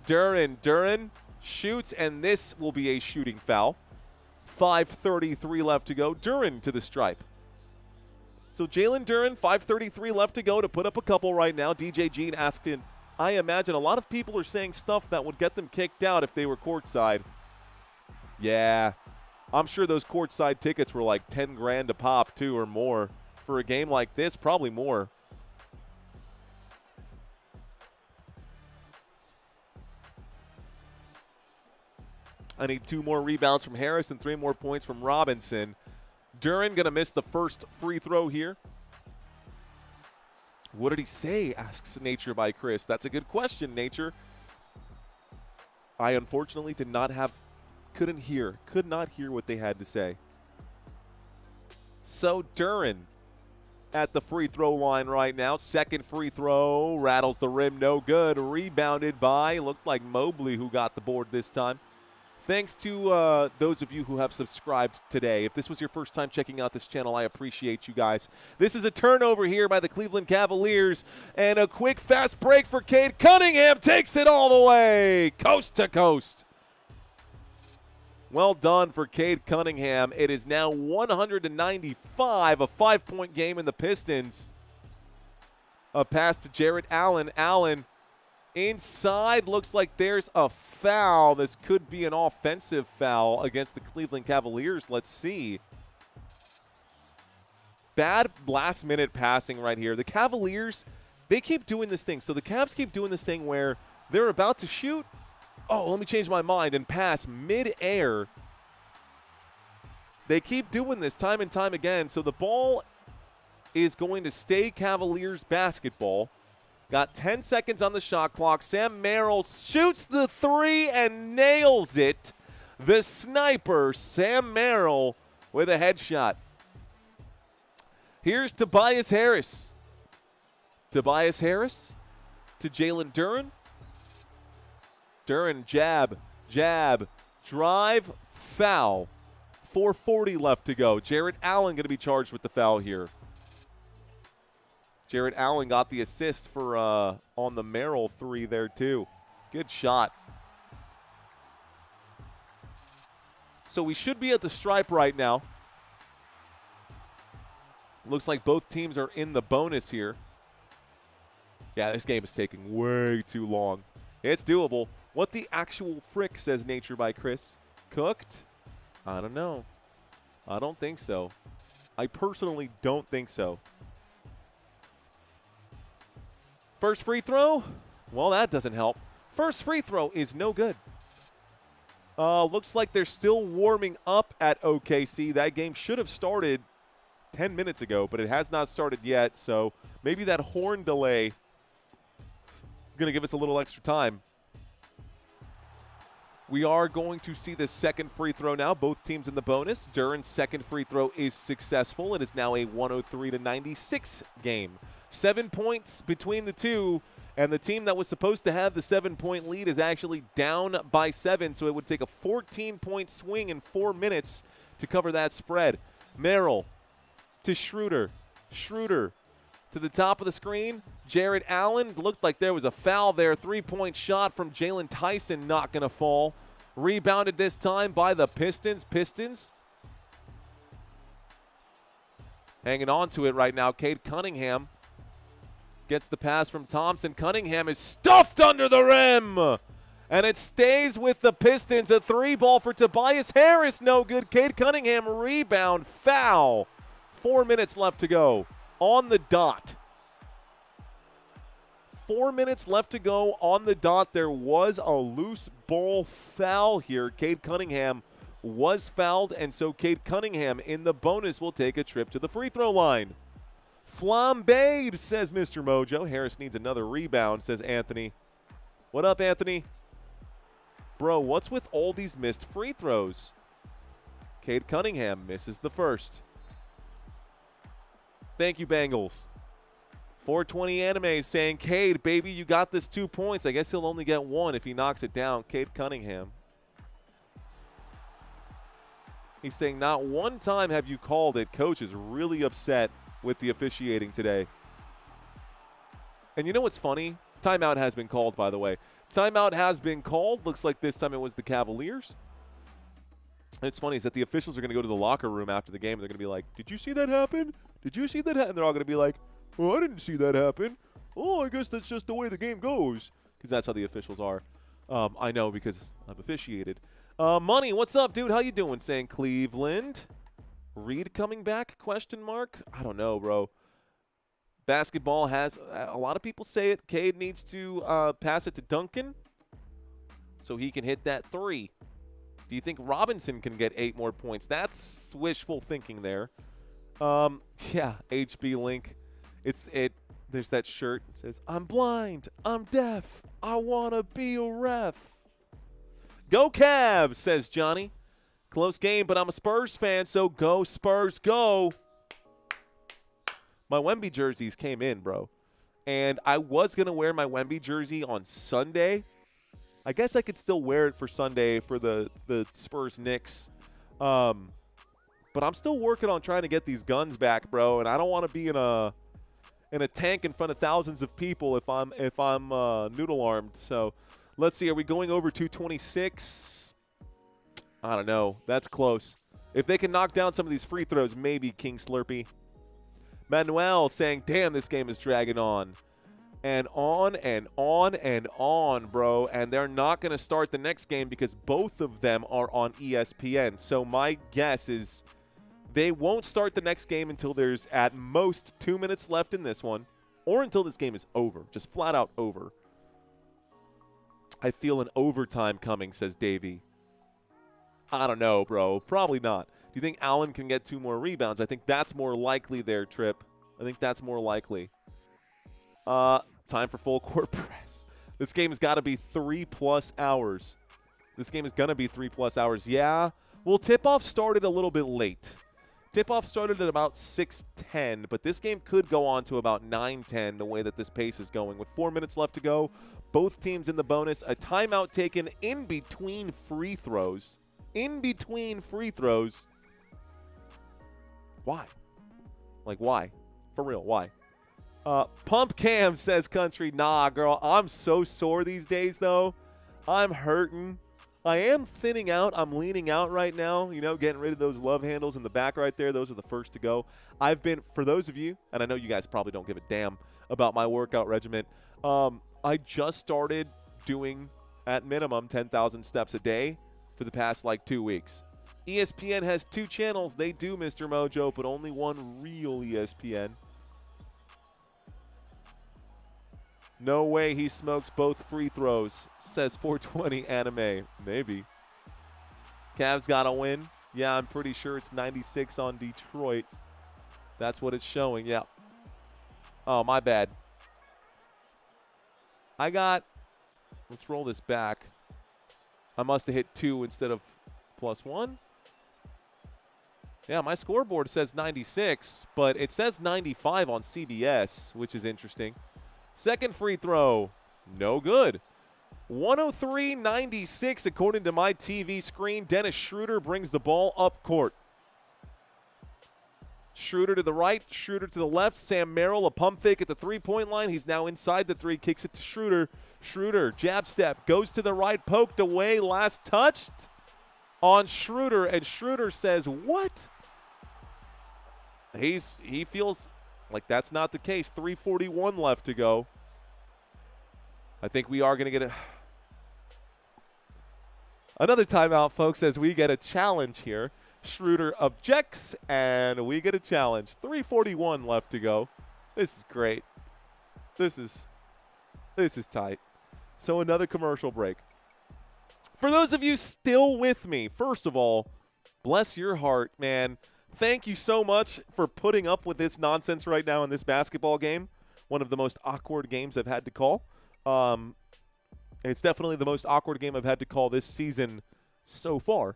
Duren shoots, and this will be a shooting foul. 5:33 left to go. Duren to the stripe. So Jalen Duren, 5:33 left to go to put up a couple right now. DJ Jean asked in, I imagine a lot of people are saying stuff that would get them kicked out if they were courtside. Yeah, I'm sure those courtside tickets were like 10 grand a pop too or more. For a game like this, probably more. I need 2 more rebounds from Harris and 3 more points from Robinson. Duren going to miss the first free throw here. What did he say, asks Nature by Chris. That's a good question, Nature. I unfortunately could not hear what they had to say. So Duren at the free throw line right now. Second free throw, rattles the rim, no good. Rebounded by, looked like Mobley who got the board this time. Thanks to those of you who have subscribed today. If this was your first time checking out this channel, I appreciate you guys. This is a turnover here by the Cleveland Cavaliers, and a quick fast break for Cade Cunningham. Takes it all the way, coast to coast. Well done for Cade Cunningham. It is now 195, a 5-point game in the Pistons. A pass to Jarrett Allen. Allen inside, looks like there's a foul. This could be an offensive foul against the Cleveland Cavaliers. Let's see. Bad last-minute passing right here. The Cavaliers, they keep doing this thing. So the Cavs keep doing this thing where they're about to shoot. Oh, let me change my mind and pass mid-air. They keep doing this time and time again. So the ball is going to stay Cavaliers basketball. Got 10 seconds on the shot clock. Sam Merrill shoots the three and nails it. The sniper, Sam Merrill, with a headshot. Here's Tobias Harris. Tobias Harris to Jalen Duren. Duren, jab, drive, foul. 4:40 left to go. Jarrett Allen going to be charged with the foul here. Jarrett Allen got the assist for on the Merrill three there too. Good shot. So we should be at the stripe right now. Looks like both teams are in the bonus here. Yeah, this game is taking way too long. It's doable. What the actual frick, says Nature by Chris. Cooked? I don't know. I don't think so. I personally don't think so. First free throw? Well, that doesn't help. First free throw is no good. Looks like they're still warming up at OKC. That game should have started 10 minutes ago, but it has not started yet. So maybe that horn delay is going to give us a little extra time. We are going to see the second free throw now. Both teams in the bonus. Duren's second free throw is successful. It is now a 103-96 game. 7 points between the two, and the team that was supposed to have the 7-point lead is actually down by 7, so it would take a 14-point swing in 4 minutes to cover that spread. Merrill to Schroeder. Schroeder to the top of the screen. Jarrett Allen, looked like there was a foul there. 3-point shot from Jalen Tyson, not going to fall. Rebounded this time by the Pistons. Pistons hanging on to it right now. Cade Cunningham gets the pass from Thompson. Cunningham is stuffed under the rim. And it stays with the Pistons. A 3-ball for Tobias Harris. No good. Cade Cunningham, rebound, foul. 4 minutes left to go on the dot. 4 minutes left to go on the dot. There was a loose ball foul here. Cade Cunningham was fouled, and so Cade Cunningham in the bonus will take a trip to the free throw line. Flambéed, says Mr. Mojo. Harris needs another rebound, says Anthony. What up, Anthony? Bro, what's with all these missed free throws? Cade Cunningham misses the first. Thank you, Bengals. 420 Anime saying, Cade, baby, you got this 2 points. I guess he'll only get 1 if he knocks it down. Cade Cunningham. He's saying, not one time have you called it. Coach is really upset with the officiating today. And you know what's funny? Timeout has been called, by the way. Timeout has been called. Looks like this time it was the Cavaliers. And it's funny is that the officials are going to go to the locker room after the game. And they're going to be like, did you see that happen? Did you see that happen? And they're all going to be like, oh, I didn't see that happen. Oh, I guess that's just the way the game goes. Because that's how the officials are. I know because I've officiated. Money, what's up, dude? How you doing? Saying Cleveland. Reed coming back? Question mark? I don't know, bro. Basketball has a lot of people say it. Cade needs to pass it to Duncan so he can hit that 3. Do you think Robinson can get 8 more points? That's wishful thinking there. Yeah, HB Link. There's that shirt that says, I'm blind, I'm deaf, I want to be a ref. Go Cavs, says Johnny. Close game, but I'm a Spurs fan, so go Spurs, go. My Wemby jerseys came in, bro. And I was going to wear my Wemby jersey on Sunday. I guess I could still wear it for Sunday for the Spurs-Knicks. But I'm still working on trying to get these guns back, bro. And I don't want to be in a tank in front of thousands of people if I'm noodle armed. So let's see. Are we going over 226? I don't know. That's close. If they can knock down some of these free throws, maybe King Slurpee. Manuel saying, damn, this game is dragging on. And on and on and on, bro. And they're not going to start the next game because both of them are on ESPN. So my guess is they won't start the next game until there's at most 2 minutes left in this one, or until this game is over, just flat out over. I feel an overtime coming, says Davey. I don't know, bro. Probably not. Do you think Allen can get 2 more rebounds? I think that's more likely there, Trip. I think that's more likely. Time for full court press. This game has got to be 3+ hours. This game is going to be 3+ hours. Yeah. Well, tip-off started a little bit late. Tip-off started at about 6:10, but this game could go on to about 9:10 the way that this pace is going. With 4 minutes left to go, both teams in the bonus. A timeout taken in between free throws. In between free throws. Why? Like, why? For real, why? Pump Cam says Country. Nah, girl, I'm so sore these days, though. I'm hurting. I am thinning out. I'm leaning out right now, you know, getting rid of those love handles in the back right there. Those are the first to go. I've been, for those of you, and I know you guys probably don't give a damn about my workout regimen, I just started doing, at minimum, 10,000 steps a day for the past, 2 weeks. ESPN has 2 channels. They do, Mr. Mojo, but only one real ESPN. No way he smokes both free throws, says 420 Anime. Maybe. Cavs got to win. Yeah, I'm pretty sure it's 96 on Detroit. That's what it's showing, yeah. Oh, my bad. Let's roll this back. I must have hit 2 instead of +1. Yeah, my scoreboard says 96, but it says 95 on CBS, which is interesting. Second free throw, no good. 103-96 according to my TV screen. Dennis Schroeder brings the ball up court. Schroeder to the right, Schroeder to the left. Sam Merrill, a pump fake at the three-point line. He's now inside the 3, kicks it to Schroeder. Schroeder, jab step, goes to the right, poked away, last touched on Schroeder, and Schroeder says, what? He feels like that's not the case. 3:41 left to go. I think we are going to get another timeout, folks, as we get a challenge here. Schroeder objects, and we get a challenge. 3:41 left to go. This is great. This is tight. So another commercial break. For those of you still with me, first of all, bless your heart, man. Thank you so much for putting up with this nonsense right now in this basketball game. One of the most awkward games I've had to call. It's definitely the most awkward game I've had to call this season so far.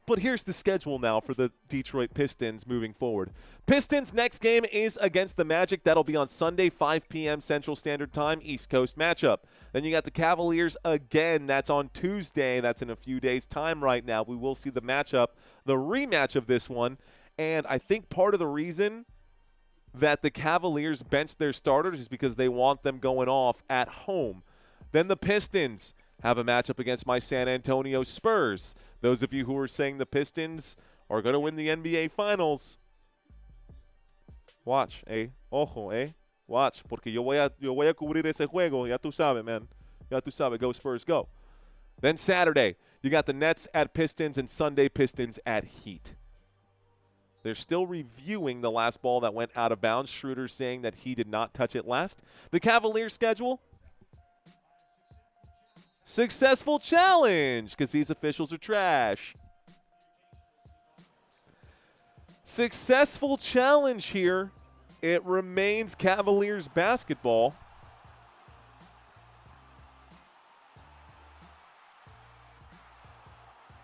But here's the schedule now for the Detroit Pistons moving forward. Pistons' next game is against the Magic. That'll be on Sunday, 5 p.m. Central Standard Time, East Coast matchup. Then you got the Cavaliers again. That's on Tuesday. That's in a few days' time right now. We will see the matchup, the rematch of this one. And I think part of the reason that the Cavaliers benched their starters is because they want them going off at home. Then the Pistons have a matchup against my San Antonio Spurs. Those of you who are saying the Pistons are going to win the NBA Finals, watch, ojo, watch, porque yo voy a cubrir ese juego, ya tú sabes, man. Ya tú sabes, go Spurs, go. Then Saturday, you got the Nets at Pistons and Sunday Pistons at Heat. They're still reviewing the last ball that went out of bounds. Schroeder saying that he did not touch it last. The Cavaliers schedule, successful challenge, because these officials are trash. Successful challenge here. It remains Cavaliers basketball.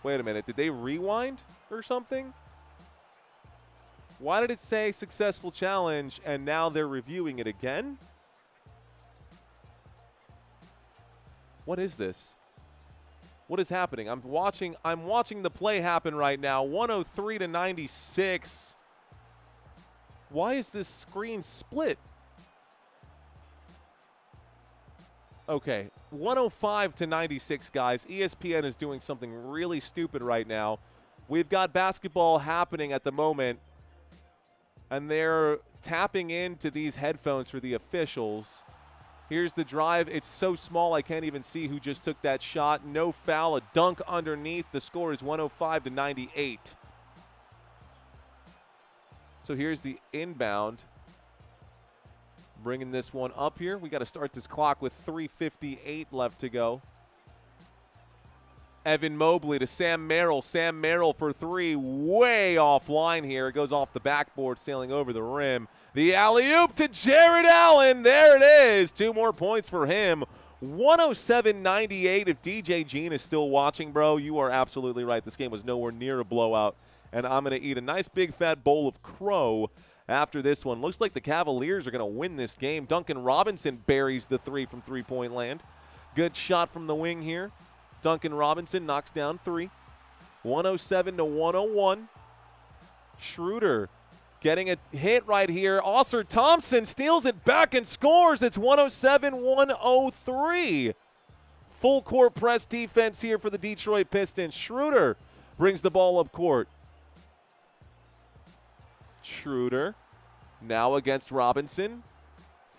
Wait a minute. Did they rewind or something? Why did it say successful challenge and now they're reviewing it again? What is this? What is happening? I'm watching the play happen right now. 103 to 96. Why is this screen split? Okay, 105 to 96, guys. ESPN is doing something really stupid right now. We've got basketball happening at the moment, and they're tapping into these headphones for the officials. Here's the drive. It's so small I can't even see who just took that shot. No foul, a dunk underneath. The score is 105 to 98. So here's the inbound. Bringing this one up here. We got to start this clock with 3:58 left to go. Evan Mobley to Sam Merrill. Sam Merrill for three. Way offline here. It goes off the backboard, sailing over the rim. The alley-oop to Jared Allen. There it is. 2 more points for him. 107-98. If DJ Jean is still watching, bro, you are absolutely right. This game was nowhere near a blowout. And I'm going to eat a nice big fat bowl of crow after this one. Looks like the Cavaliers are going to win this game. Duncan Robinson buries the three from three-point land. Good shot from the wing here. Duncan Robinson knocks down 3. 107 to 101. Schroeder getting a hit right here. Ausar Thompson steals it back and scores. It's 107-103. Full court press defense here for the Detroit Pistons. Schroeder brings the ball up court. Schroeder now against Robinson.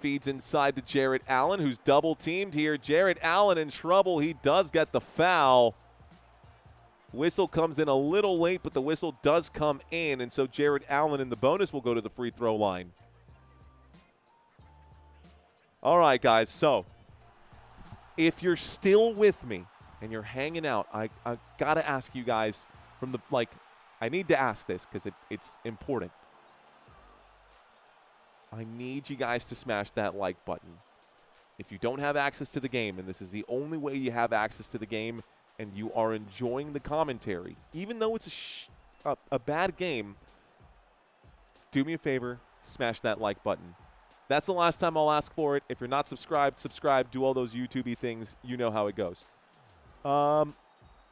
Feeds inside to Jared Allen, who's double teamed here. Jared Allen in trouble. He does get the foul. Whistle comes in a little late, but the whistle does come in, and so Jared Allen in the bonus will go to the free throw line. All right, guys, so if you're still with me and you're hanging out, I got to ask you guys from the, I need to ask this because it's important. I need you guys to smash that like button. If you don't have access to the game, and this is the only way you have access to the game, and you are enjoying the commentary, even though it's a bad game, do me a favor, smash that like button. That's the last time I'll ask for it. If you're not subscribed, subscribe. Do all those YouTube-y things. You know how it goes. I'm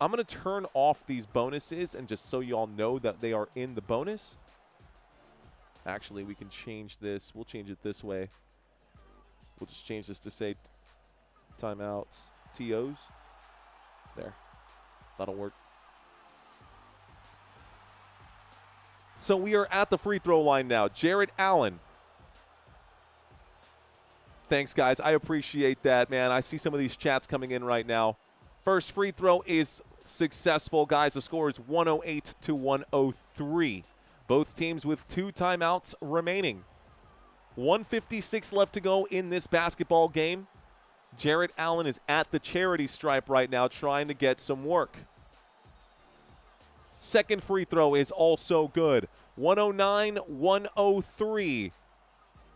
going to turn off these bonuses, and just so you all know that they are in the bonus. Actually, we can change this. We'll change it this way. We'll just change this to say timeouts, TOs. There. That'll work. So we are at the free throw line now. Jared Allen. Thanks, guys. I appreciate that, man. I see some of these chats coming in right now. First free throw is successful, guys. The score is 108 to 103. Both teams with 2 timeouts remaining. 1:56 left to go in this basketball game. Jared Allen is at the charity stripe right now trying to get some work. Second free throw is also good. 109-103.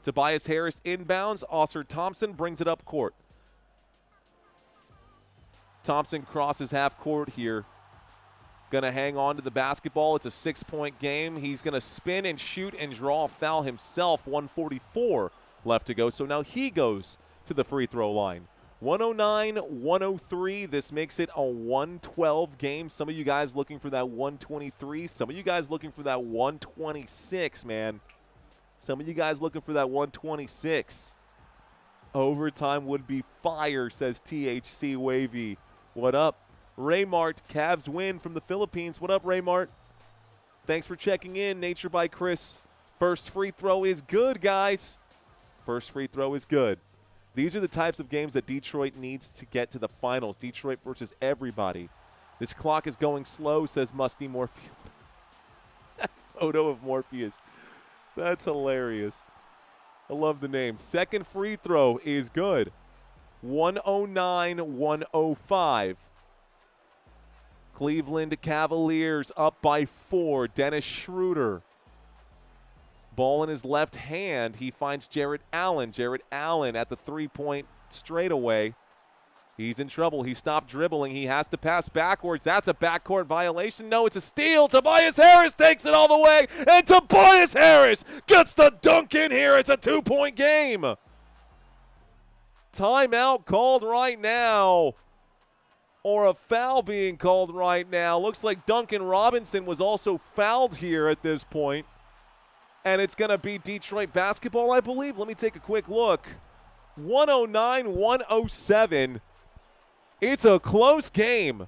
Tobias Harris inbounds. Ausar Thompson brings it up court. Thompson crosses half court here. Going to hang on to the basketball. It's a 6-point game. He's going to spin and shoot and draw a foul himself. 1:44 left to go. So now he goes to the free throw line. 109-103. This makes it a 112 game. Some of you guys looking for that 123. Some of you guys looking for that 126, man. Some of you guys looking for that 126. Overtime would be fire, says THC Wavy. What up? Raymart, Cavs win from the Philippines. What up, Raymart? Thanks for checking in. Nature by Chris. First free throw is good, guys. First free throw is good. These are the types of games that Detroit needs to get to the finals. Detroit versus everybody. This clock is going slow, says Musty Morpheus. That photo of Morpheus. That's hilarious. I love the name. Second free throw is good. 109-105. Cleveland Cavaliers up by 4. Dennis Schroeder. Ball in his left hand. He finds Jared Allen. Jared Allen at the three-point straightaway. He's in trouble. He stopped dribbling. He has to pass backwards. That's a backcourt violation. No, it's a steal. Tobias Harris takes it all the way, and Tobias Harris gets the dunk in here. It's a 2-point game. Timeout called right now, or a foul being called right now. Looks like Duncan Robinson was also fouled here at this point, and it's going to be Detroit basketball, I believe. Let me take a quick look. 109-107. It's a close game.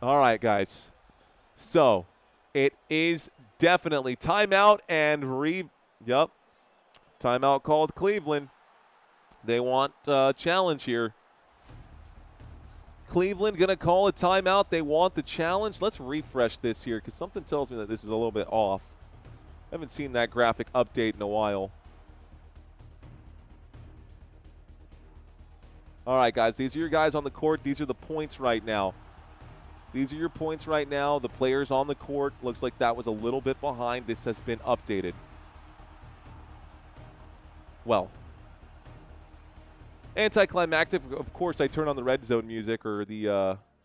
All right, guys. So it is definitely timeout and timeout called Cleveland. They want a challenge here. Cleveland going to call a timeout. They want the challenge. Let's refresh this here because something tells me that this is a little bit off. I haven't seen that graphic update in a while. All right, guys, these are your guys on the court. These are the points right now. These are your points right now. The players on the court. Looks like that was a little bit behind. This has been updated. Well, anticlimactic. Of course, I turn on the red zone music or the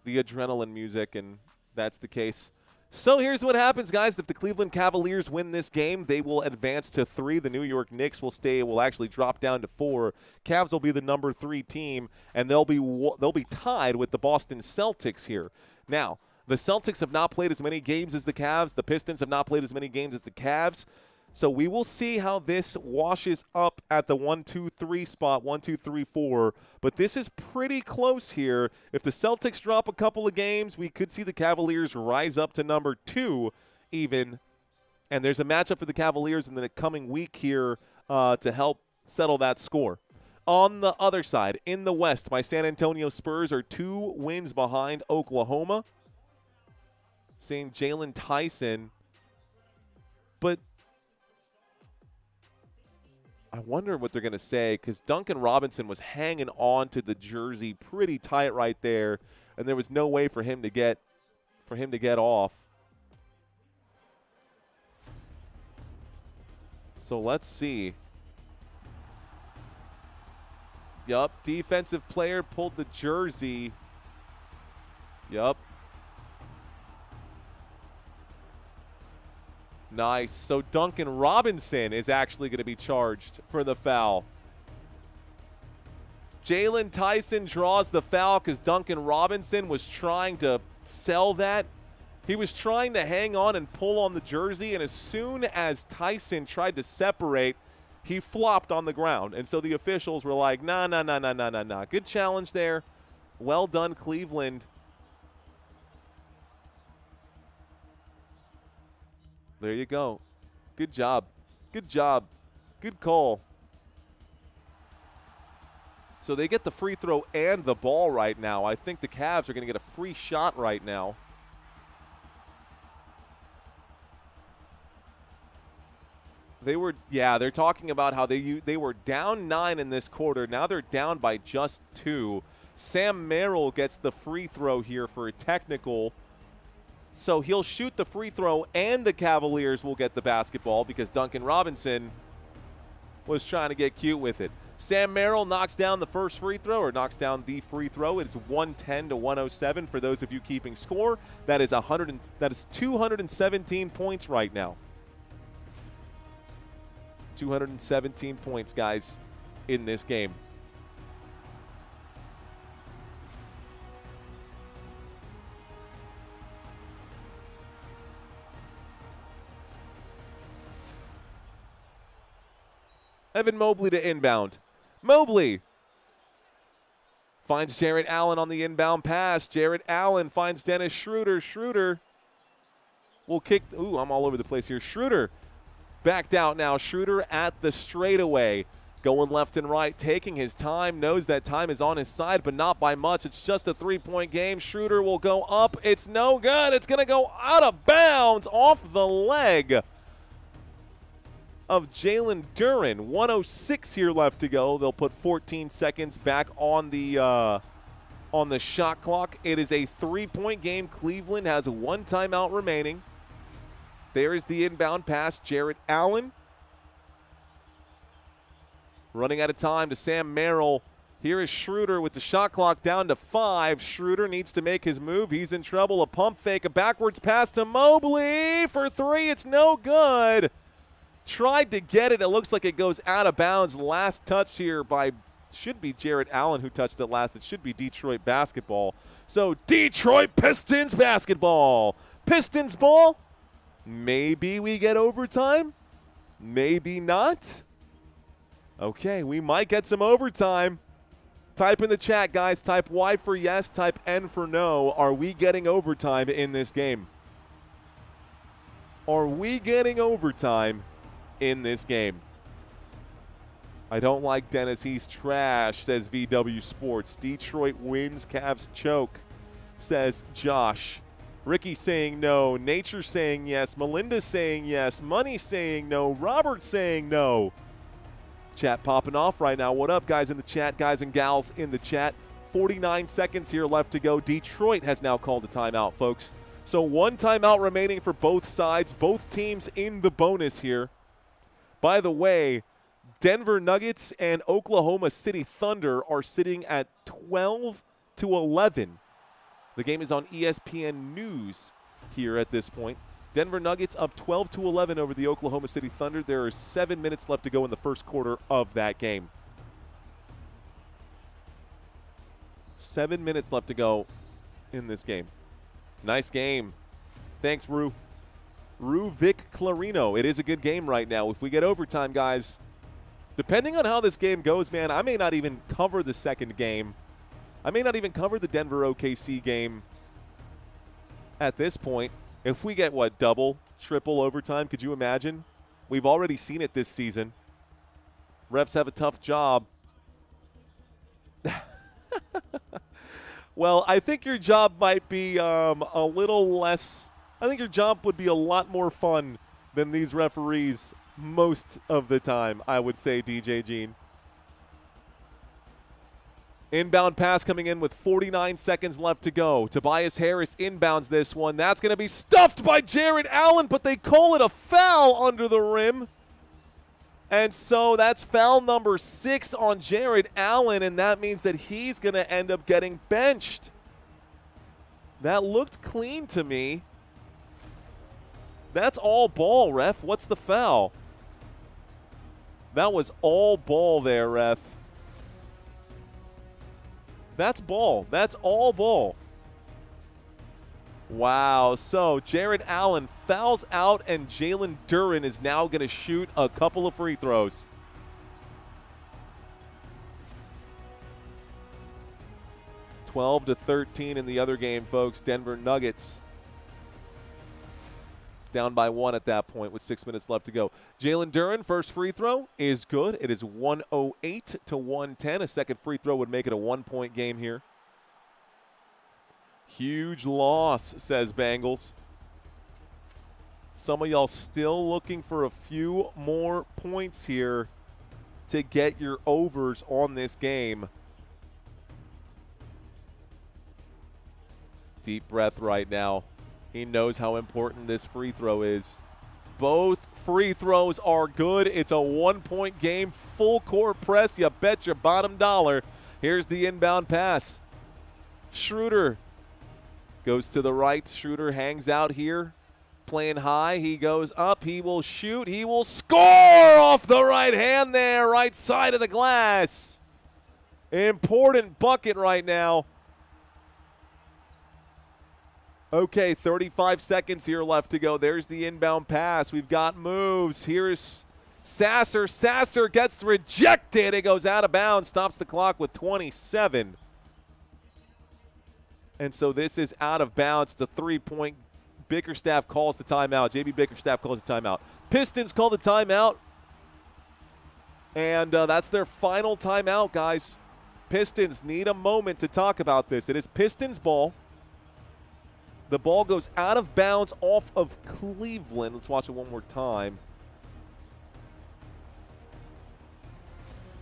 adrenaline music, and that's the case. So here's what happens, guys. If the Cleveland Cavaliers win this game, they will advance to 3. The New York Knicks will actually drop down to 4. Cavs will be the number 3 team, and they'll be tied with the Boston Celtics here. Now, the Celtics have not played as many games as the Cavs. The Pistons have not played as many games as the Cavs. So we will see how this washes up at the 1-2-3 spot, 1-2-3-4. But this is pretty close here. If the Celtics drop a couple of games, we could see the Cavaliers rise up to number 2 even. And there's a matchup for the Cavaliers in the coming week here to help settle that score. On the other side, in the West, my San Antonio Spurs are 2 wins behind Oklahoma. Seeing Jalen Tyson. But I wonder what they're going to say because Duncan Robinson was hanging on to the jersey pretty tight right there, and there was no way for him to get off. So let's see. Yup, defensive player pulled the jersey. Yup. Nice. So Duncan Robinson is actually going to be charged for the foul. Jalen Tyson draws the foul because Duncan Robinson was trying to sell that. He was trying to hang on and pull on the jersey, and as soon as Tyson tried to separate, he flopped on the ground. And so the officials were like, nah. Good challenge there. Well done, Cleveland. There you go. Good job. Good job. Good call. So they get the free throw and the ball right now. I think the Cavs are going to get a free shot right now. They're talking about how they were down 9 in this quarter. Now they're down by just 2. Sam Merrill gets the free throw here for a technical. So he'll shoot the free throw, and the Cavaliers will get the basketball because Duncan Robinson was trying to get cute with it. Sam Merrill knocks down the first free throw, or knocks down the free throw. It's 110-107 for those of you keeping score. That is 217 points right now. 217 points, guys, in this game. Evan Mobley to inbound. Mobley finds Jarrett Allen on the inbound pass. Jarrett Allen finds Dennis Schroeder. Schroeder will kick. Ooh, I'm all over the place here. Schroeder backed out now. Schroeder at the straightaway. Going left and right, taking his time. Knows that time is on his side, but not by much. It's just a 3-point game. Schroeder will go up. It's no good. It's going to go out of bounds off the leg of Jalen Duren. 1:06 here left to go. They'll put 14 seconds back on the shot clock. It is a 3-point game. Cleveland has 1 timeout remaining. There is the inbound pass. Jarrett Allen Running out of time to Sam Merrill. Here is Schroeder with the shot clock down to 5. Schroeder needs to make his move. He's in trouble. A pump fake, a backwards pass to Mobley for 3. It's no good. Tried to get it. It looks like it goes out of bounds. Last touch here by, should be Jarrett Allen who touched it last. It should be Detroit basketball. So Detroit Pistons basketball. Pistons ball. Maybe we get overtime. Maybe not. Okay, we might get some overtime. Type in the chat, guys. Type Y for yes, type N for no. Are we getting overtime in this game? Are we getting overtime in this game? I don't like Dennis. He's trash, says VW Sports. Detroit wins, Cavs choke, says Josh. Ricky saying no. Nature saying yes. Melinda saying yes. Money saying no. Robert saying no. Chat popping off right now. What up, guys in the chat, guys and gals in the chat? 49 seconds here left to go. Detroit has now called a timeout, folks. So 1 timeout remaining for both sides. Both teams in the bonus here. By the way, Denver Nuggets and Oklahoma City Thunder are sitting at 12-11. The game is on ESPN News here at this point. Denver Nuggets up 12-11 over the Oklahoma City Thunder. There are 7 minutes left to go in the first quarter of that game. 7 minutes left to go in this game. Nice game. Thanks, Rue. Rue Vic Clarino. It is a good game right now. If we get overtime, guys, depending on how this game goes, man, I may not even cover the second game. I may not even cover the Denver OKC game at this point. If we get, what, double, triple overtime, could you imagine? We've already seen it this season. Refs have a tough job. Well, I think your job might be a little less – I think your job would be a lot more fun than these referees most of the time, I would say, DJ Gene. Inbound pass coming in with 49 seconds left to go. Tobias Harris inbounds this one. That's going to be stuffed by Jarrett Allen, but they call it a foul under the rim. And so that's foul number 6 on Jarrett Allen, and that means that he's going to end up getting benched. That looked clean to me. That's all ball, ref. What's the foul? That was all ball there, ref. That's ball. That's all ball. Wow. So Jarrett Allen fouls out, and Jalen Duren is now going to shoot a couple of free throws. (12-13) in the other game, folks. Denver Nuggets down by 1 at that point with 6 minutes left to go. Jalen Duren, first free throw is good. It is 108-110. A second free throw would make it a 1-point game here. Huge loss, says Bengals. Some of y'all still looking for a few more points here to get your overs on this game. Deep breath right now. He knows how important this free throw is. Both free throws are good. It's a 1-point game. Full court press. You bet your bottom dollar. Here's the inbound pass. Schroeder goes to the right. Schroeder hangs out here. Playing high. He goes up. He will shoot. He will score off the right hand there. Right side of the glass. Important bucket right now. Okay, 35 seconds here left to go. There's the inbound pass. We've got moves. Here's Sasser. Sasser gets rejected. It goes out of bounds. Stops the clock with 27. And so this is out of bounds. The 3-point. Bickerstaff calls the timeout. JB Bickerstaff calls the timeout. Pistons call the timeout. And that's their final timeout, guys. Pistons need a moment to talk about this. It is Pistons ball. The ball goes out of bounds off of Cleveland. Let's watch it one more time.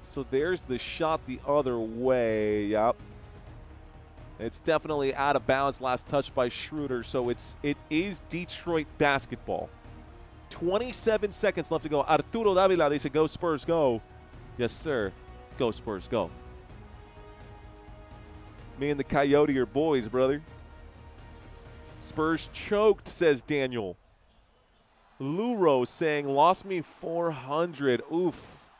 So there's the shot the other way. Yep. It's definitely out of bounds. Last touch by Schroeder. So it is Detroit basketball. 27 seconds left to go. Arturo Davila, they said, go Spurs, go. Yes, sir. Go, Spurs, go. Me and the Coyote are boys, brother. Spurs choked, says Daniel. Luro saying, lost me 400. Oof.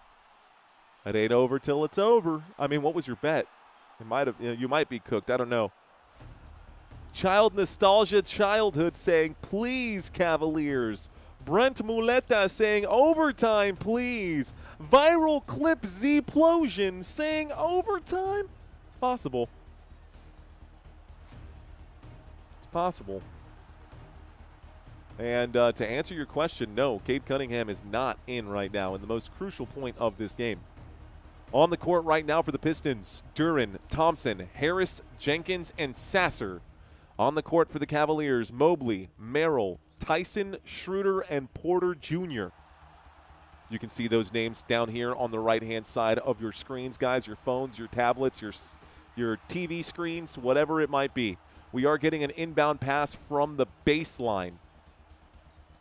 It ain't over till it's over. I mean, what was your bet? It might have. You might be cooked. I don't know. Child Nostalgia Childhood saying, please, Cavaliers. Brent Muleta saying, overtime, please. Viral Clip Zplosion saying, overtime. It's possible. It's possible. And to answer your question, no, Cade Cunningham is not in right now in the most crucial point of this game. On the court right now for the Pistons, Duran, Thompson, Harris, Jenkins, and Sasser. On the court for the Cavaliers, Mobley, Merrill, Tyson, Schroeder, and Porter Jr. You can see those names down here on the right-hand side of your screens, guys, your phones, your tablets, your TV screens, whatever it might be. We are getting an inbound pass from the baseline.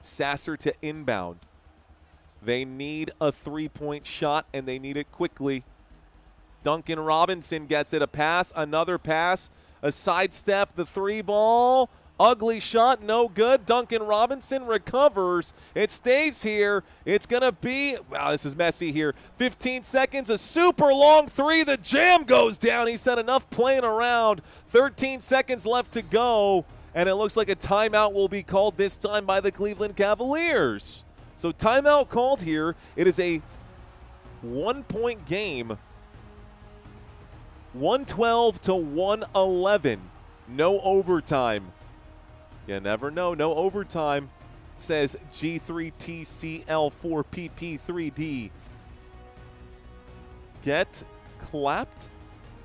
Sasser to inbound. They need a three-point shot, and they need it quickly. Duncan Robinson gets it. A pass, another pass, a sidestep, the three ball. Ugly shot, no good. Duncan Robinson recovers. It stays here. It's going to be, wow, this is messy here. 15 seconds, a super long three. The jam goes down. He said enough playing around. 13 seconds left to go, and it looks like a timeout will be called this time by the Cleveland Cavaliers. So timeout called here. It is a one-point game. 112 to 111. No overtime. You never know. No overtime, says G3TCL4PP3D. Get clapped,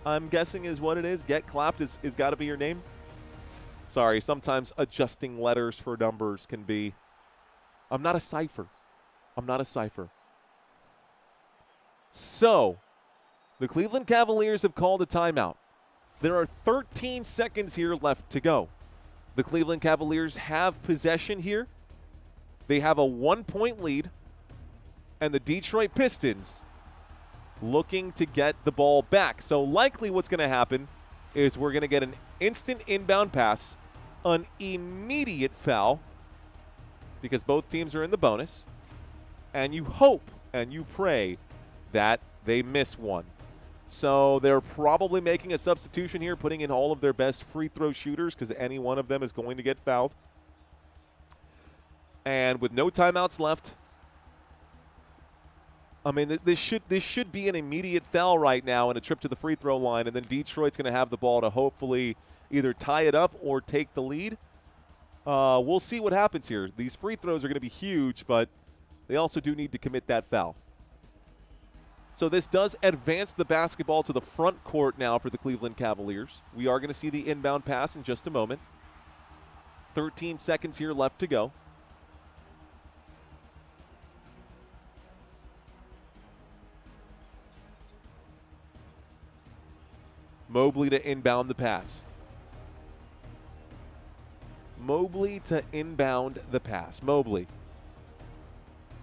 I'm guessing is what it is. Get clapped is got to be your name. Sorry, sometimes adjusting letters for numbers can be. I'm not a cipher. I'm not a cipher. So, the Cleveland Cavaliers have called a timeout. There are 13 seconds here left to go. The Cleveland Cavaliers have possession here. They have a one-point lead. And the Detroit Pistons looking to get the ball back. So likely what's going to happen is we're going to get an instant inbound pass, an immediate foul, because both teams are in the bonus, and you hope and you pray that they miss one. So they're probably making a substitution here, putting in all of their best free throw shooters because any one of them is going to get fouled. And with no timeouts left, I mean, this should be an immediate foul right now and a trip to the free throw line, and then Detroit's going to have the ball to hopefully either tie it up or take the lead. We'll see what happens here. These free throws are going to be huge, but they also do need to commit that foul. So this does advance the basketball to the front court now for the Cleveland Cavaliers. We are going to see the inbound pass in just a moment. 13 seconds here left to go. Mobley to inbound the pass. Mobley to inbound the pass. Mobley.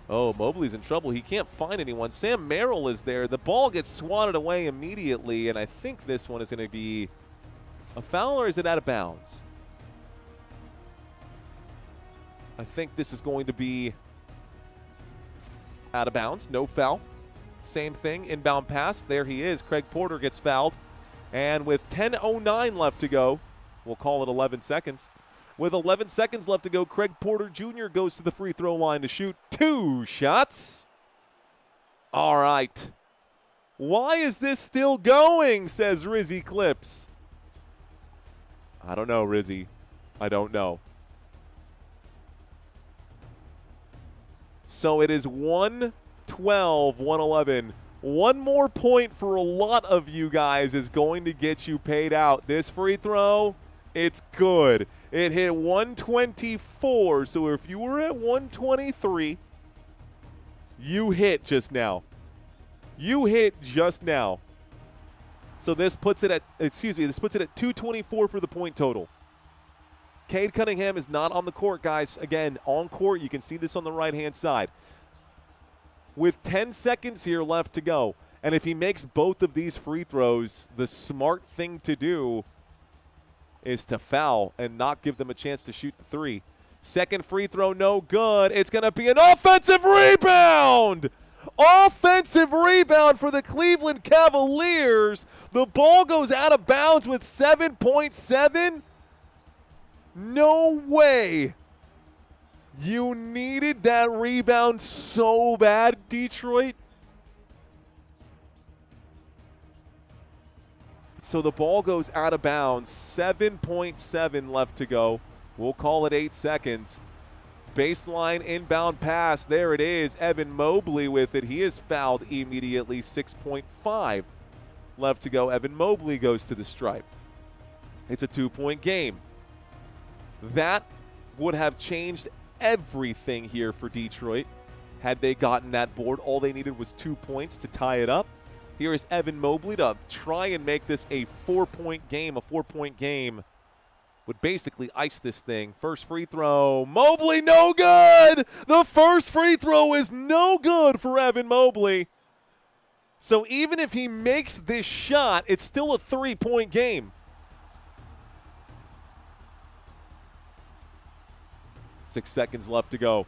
Oh, Mobley's in trouble. He can't find anyone. Sam Merrill is there. The ball gets swatted away immediately, and I think this one is going to be a foul, or is it out of bounds? I think this is going to be out of bounds. No foul. Same thing. Inbound pass. There he is. Craig Porter gets fouled. And with 10:09 left to go, we'll call it 11 seconds. With 11 seconds left to go, Craig Porter Jr. goes to the free throw line to shoot 2 shots. All right. Why is this still going, says Rizzy Clips. I don't know, Rizzy. I don't know. So it is 112, 111. One more point for a lot of you guys is going to get you paid out. This free throw, it's good. It hit 124, so if you were at 123, you hit just now. You hit just now. So this puts it at, this puts it at 224 for the point total. Cade Cunningham is not on the court, guys. Again, on court, you can see this on the right-hand side. with 10 seconds here left to go. And if he makes both of these free throws, the smart thing to do is to foul and not give them a chance to shoot the three. Second free throw, no good. It's going to be an offensive rebound. Offensive rebound for the Cleveland Cavaliers. The ball goes out of bounds with 7.7. No way. You needed that rebound so bad, Detroit. So the ball goes out of bounds. 7.7 left to go. We'll call it 8 seconds. Baseline inbound pass. There it is. Evan Mobley with it. He is fouled immediately. 6.5 left to go. Evan Mobley goes to the stripe. It's a 2-point game. That would have changed everything here for Detroit had they gotten that board. All they needed was 2 points to tie it up. Here is Evan Mobley to try and make this a 4-point game. A 4-point game would basically ice this thing. First free throw, Mobley, no good! The first free throw is no good for Evan Mobley. So even if he makes this shot, it's still a 3-point game. Six seconds left to go.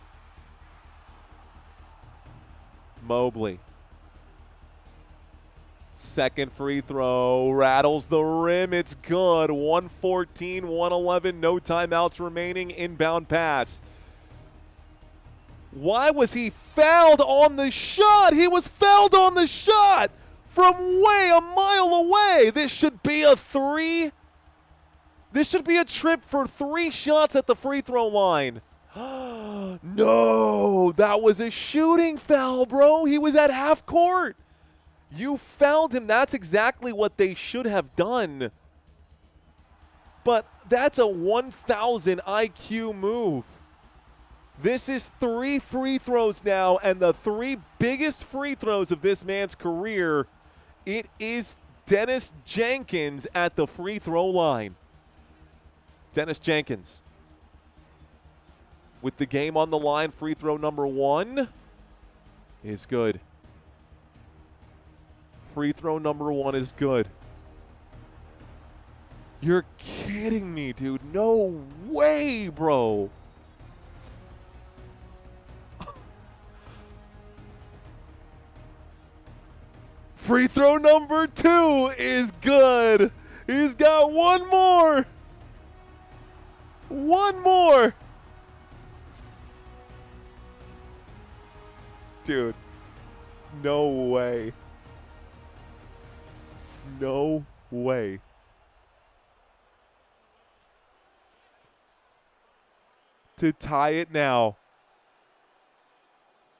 Mobley. Second free throw, rattles the rim, it's good. 114, 111, no timeouts remaining, inbound pass. Why was he fouled on the shot? He was fouled on the shot from way a mile away. This should be a three. This should be a trip for 3 shots at the free throw line. No, that was a shooting foul, bro. He was at half court. You fouled him. That's exactly what they should have done. But that's a 1,000 IQ move. This is 3 free throws now, and the 3 biggest free throws of this man's career. It is Dennis Jenkins at the free throw line. Dennis Jenkins with the game on the line. Free throw number 1 is good. Free throw number 1 is good. You're kidding me, dude. No way, bro. Free throw number 2 is good. He's got one more. One more. Dude, no way. No way. To tie it now.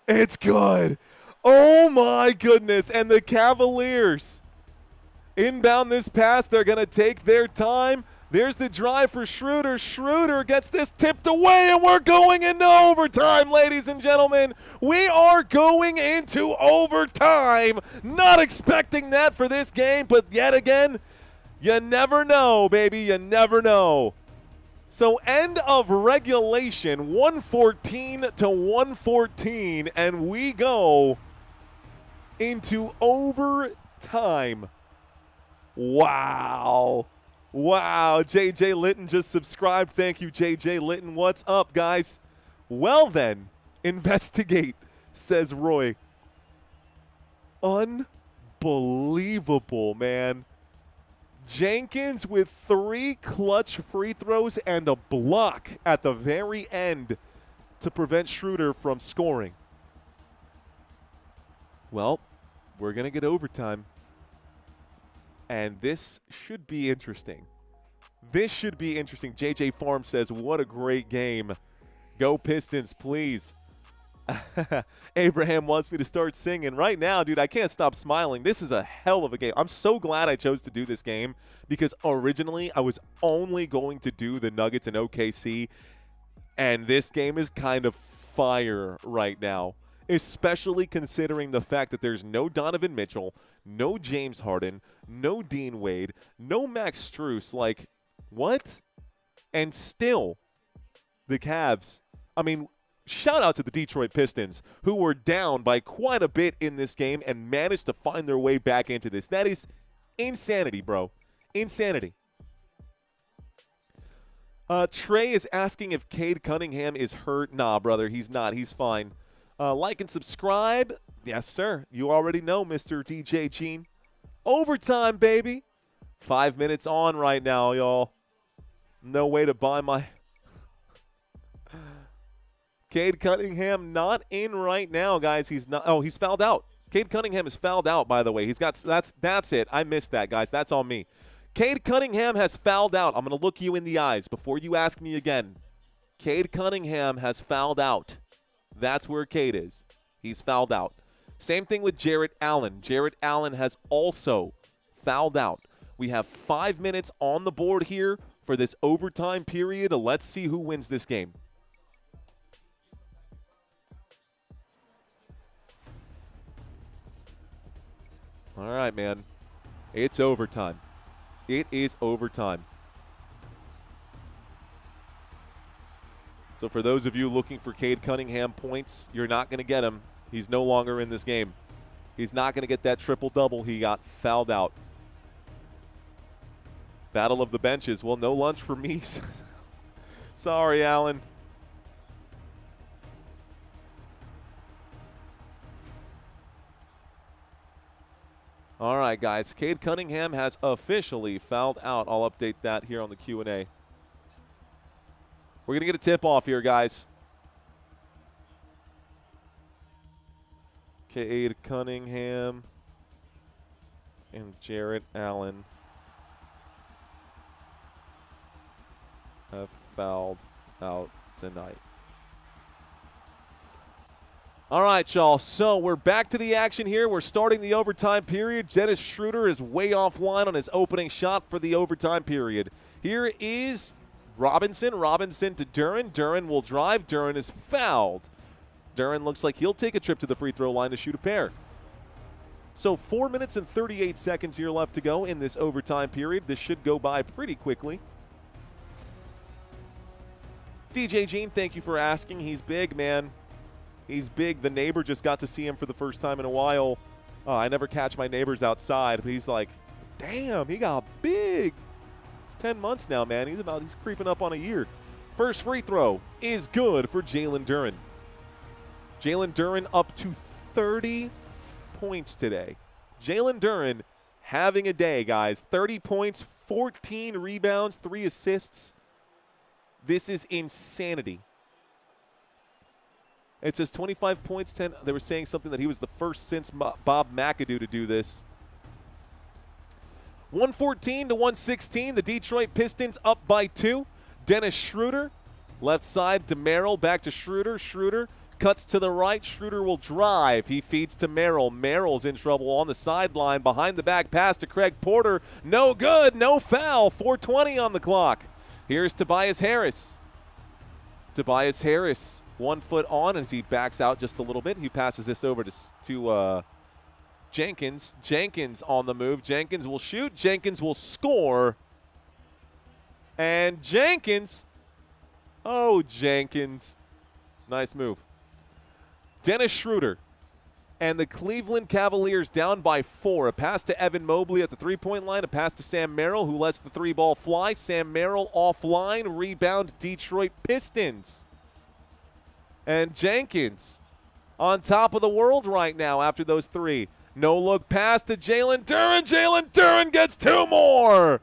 It's good. Oh my goodness. And the Cavaliers inbound this pass. They're going to take their time. There's the drive for Schroeder. Schroeder gets this tipped away, and we're going into overtime, ladies and gentlemen. We are going into overtime. Not expecting that for this game, but yet again, you never know, baby. You never know. So end of regulation, 114 to 114, and we go into overtime. Wow. Wow, JJ Litton just subscribed. Thank you, JJ Litton. What's up, guys? Well then, investigate, says Roy. Unbelievable, man. Jenkins with 3 clutch free throws and a block at the very end to prevent Schroeder from scoring. Well, we're going to get overtime. And this should be interesting. This should be interesting. JJ Farm says, what a great game. Go Pistons, please. Abraham wants me to start singing. Right now, dude, I can't stop smiling. This is a hell of a game. I'm so glad I chose to do this game because originally I was only going to do the Nuggets and OKC, and this game is kind of fire right now, especially considering the fact that there's no Donovan Mitchell, no James Harden, no Dean Wade, no Max Strus. Like, what? And still, the Cavs, I mean, shout out to the Detroit Pistons, who were down by quite a bit in this game and managed to find their way back into this. That is insanity, bro. Insanity. Trey is asking if Cade Cunningham is hurt. Nah, brother, he's not. He's fine. Like and subscribe. Yes, sir. You already know, Mr. DJ Gene. Overtime, baby. 5 minutes on right now, y'all. No way to buy my... Cade Cunningham not in right now, guys. He's not. Oh, he's fouled out. Cade Cunningham is fouled out, by the way. He's got. That's it. I missed that, guys. That's on me. Cade Cunningham has fouled out. I'm going to look you in the eyes before you ask me again. Cade Cunningham has fouled out. That's where Cade is. He's fouled out. Same thing with Jarrett Allen. Jarrett Allen has also fouled out. We have 5 minutes on the board here for this overtime period. Let's see who wins this game. All right, man. It's overtime. It is overtime. So for those of you looking for Cade Cunningham points, you're not going to get him. He's no longer in this game. He's not going to get that triple-double. He got fouled out. Battle of the benches. Well, no lunch for me. Sorry, Allen. All right, guys. Cade Cunningham has officially fouled out. I'll update that here on the Q&A. We're going to get a tip-off here, guys. Cade Cunningham and Jarrett Allen have fouled out tonight. All right, y'all. So we're back to the action here. We're starting the overtime period. Dennis Schroeder is way offline on his opening shot for the overtime period. Here is Robinson. Robinson to Duren. Duren will drive. Duren is fouled. Duren looks like he'll take a trip to the free throw line to shoot a pair. So 4 minutes and 38 seconds here left to go in this overtime period. This should go by pretty quickly. DJ Gene, thank you for asking. He's big, man. He's big. The neighbor just got to see him for the first time in a while. I never catch my neighbors outside, but he's like, damn, he got big. It's 10 months now, man. He's creeping up on a year. First free throw is good for Jalen Duren. Jalen Duren up to 30 points today. Jalen Duren having a day, guys. 30 points, 14 rebounds, 3 assists. This is insanity. It says 25 points, 10. They were saying something that he was the first since Bob McAdoo to do this. 114 to 116. The Detroit Pistons up by 2. Dennis Schroeder, left side to Merrill, back to Schroeder. Schroeder cuts to the right. Schroeder will drive. He feeds to Merrill. Merrill's in trouble on the sideline. Behind the back pass to Craig Porter. No good, no foul. 4:20 on the clock. Here's Tobias Harris. Tobias Harris, 1 foot on as he backs out just a little bit. He passes this over to Jenkins. Jenkins on the move. Jenkins will shoot. Jenkins will score. And Jenkins. Oh, Jenkins. Nice move. Dennis Schroeder and the Cleveland Cavaliers down by 4. A pass to Evan Mobley at the three-point line. A pass to Sam Merrill, who lets the 3-ball fly. Sam Merrill offline. Rebound Detroit Pistons. And Jenkins on top of the world right now after those 3. No-look pass to Jalen Duren. Jalen Duren gets 2 more.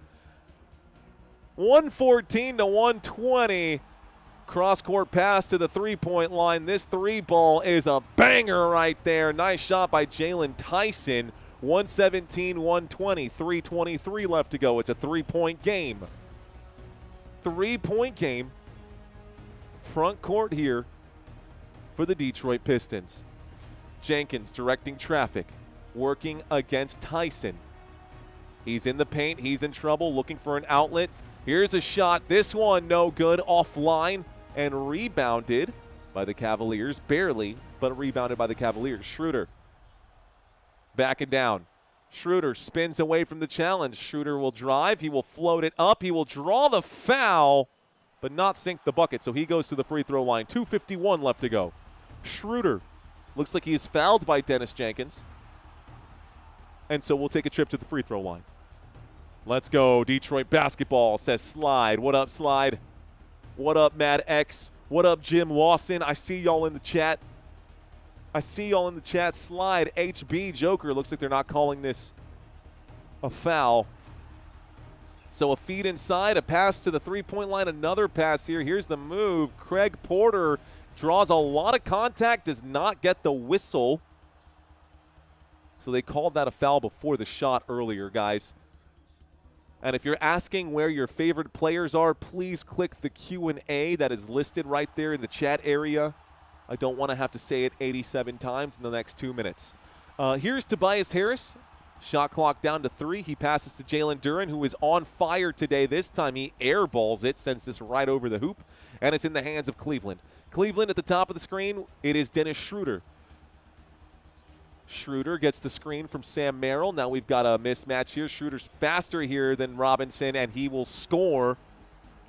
114 to 120. Cross-court pass to the three-point line. This 3-ball is a banger right there. Nice shot by Jalen Tyson. 117-120. 3:23 left to go. It's a 3-point game. 3-point game. Front court here for the Detroit Pistons. Jenkins directing traffic. Working against Tyson. He's in the paint. He's in trouble. Looking for an outlet. Here's a shot. This one no good. Offline. And rebounded by the Cavaliers. Barely, but rebounded by the Cavaliers. Schroeder backing down. Schroeder spins away from the challenge. Schroeder will drive. He will float it up. He will draw the foul. but not sink the bucket. So he goes to the free throw line. 2:51 left to go. Schroeder looks like he is fouled by Dennis Jenkins. And so we'll take a trip to the free throw line. Let's go. Detroit basketball, says Slide. What up, Slide? What up, Mad X? What up, Jim Lawson? I see y'all in the chat. Slide, HB, Joker. Looks like they're not calling this a foul. So a feed inside, a pass to the three-point line, another pass here. Here's the move. Craig Porter draws a lot of contact, does not get the whistle. So they called that a foul before the shot earlier, guys. And if you're asking where your favorite players are, please click the Q&A that is listed right there in the chat area. I don't want to have to say it 87 times in the next 2 minutes. Here's Tobias Harris. Shot clock down to 3. He passes to Jalen Duren, who is on fire today. This time he airballs it, sends this right over the hoop, and it's in the hands of Cleveland. Cleveland at the top of the screen, it is Dennis Schroeder. Schroeder gets the screen from Sam Merrill. Now we've got a mismatch here. Schroeder's faster here than Robinson, and he will score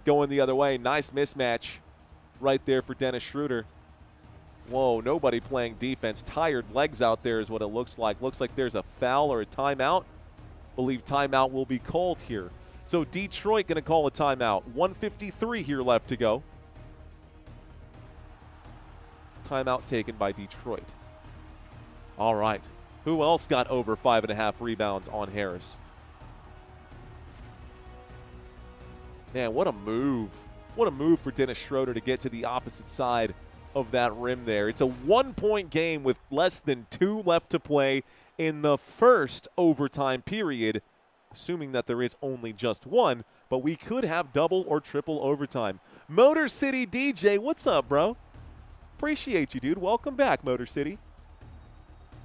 going the other way. Nice mismatch right there for Dennis Schroeder. Whoa, nobody playing defense. Tired legs out there is what it looks like. Looks like there's a foul or a timeout. Believe timeout will be called here. So Detroit going to call a timeout. 1:53 here left to go. Timeout taken by Detroit. All right. Who else got over 5.5 rebounds on Harris? Man, what a move. What a move for Dennis Schroeder to get to the opposite side of that rim there. It's a 1-point game with less than 2 left to play in the first overtime period, assuming that there is only just 1, but we could have double or triple overtime. Motor City DJ, what's up, bro? Appreciate you, dude. Welcome back, Motor City.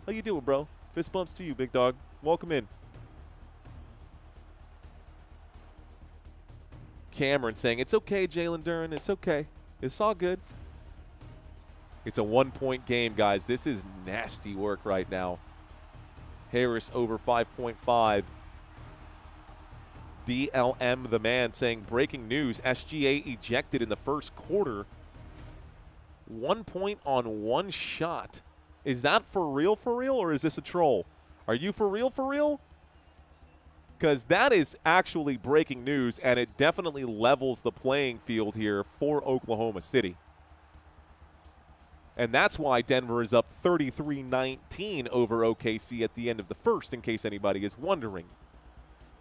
How you doing, bro? Fist bumps to you, big dog. Welcome in. Cameron saying, it's okay, Jalen Duren. It's okay. It's all good. It's a 1-point game, guys. This is nasty work right now. Harris over 5.5. DLM the man saying, breaking news, SGA ejected in the first quarter. 1 point on 1 shot. Is that for real, or is this a troll? Are you for real? Because that is actually breaking news, and it definitely levels the playing field here for Oklahoma City. And that's why Denver is up 33-19 over OKC at the end of the first, in case anybody is wondering.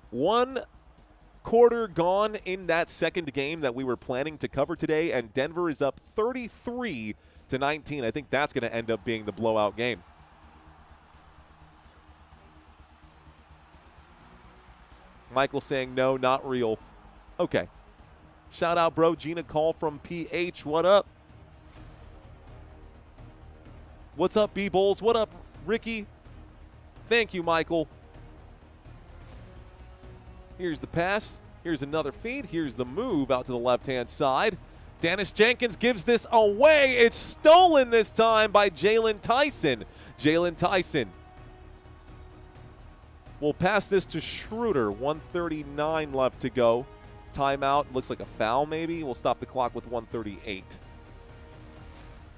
1 quarter gone in that second game that we were planning to cover today, and Denver is up 33-19. I think that's going to end up being the blowout game. Michael saying, no, not real. Okay. Shout out, bro. Gina Call from PH. What up? What's up, B-Bowls? What up, Ricky? Thank you, Michael. Here's the pass. Here's another feed. Here's the move out to the left-hand side. Dennis Jenkins gives this away. It's stolen this time by Jalen Tyson. Jalen Tyson will pass this to Schroeder. 1:39 left to go. Timeout. Looks like a foul maybe. We'll stop the clock with 1:38.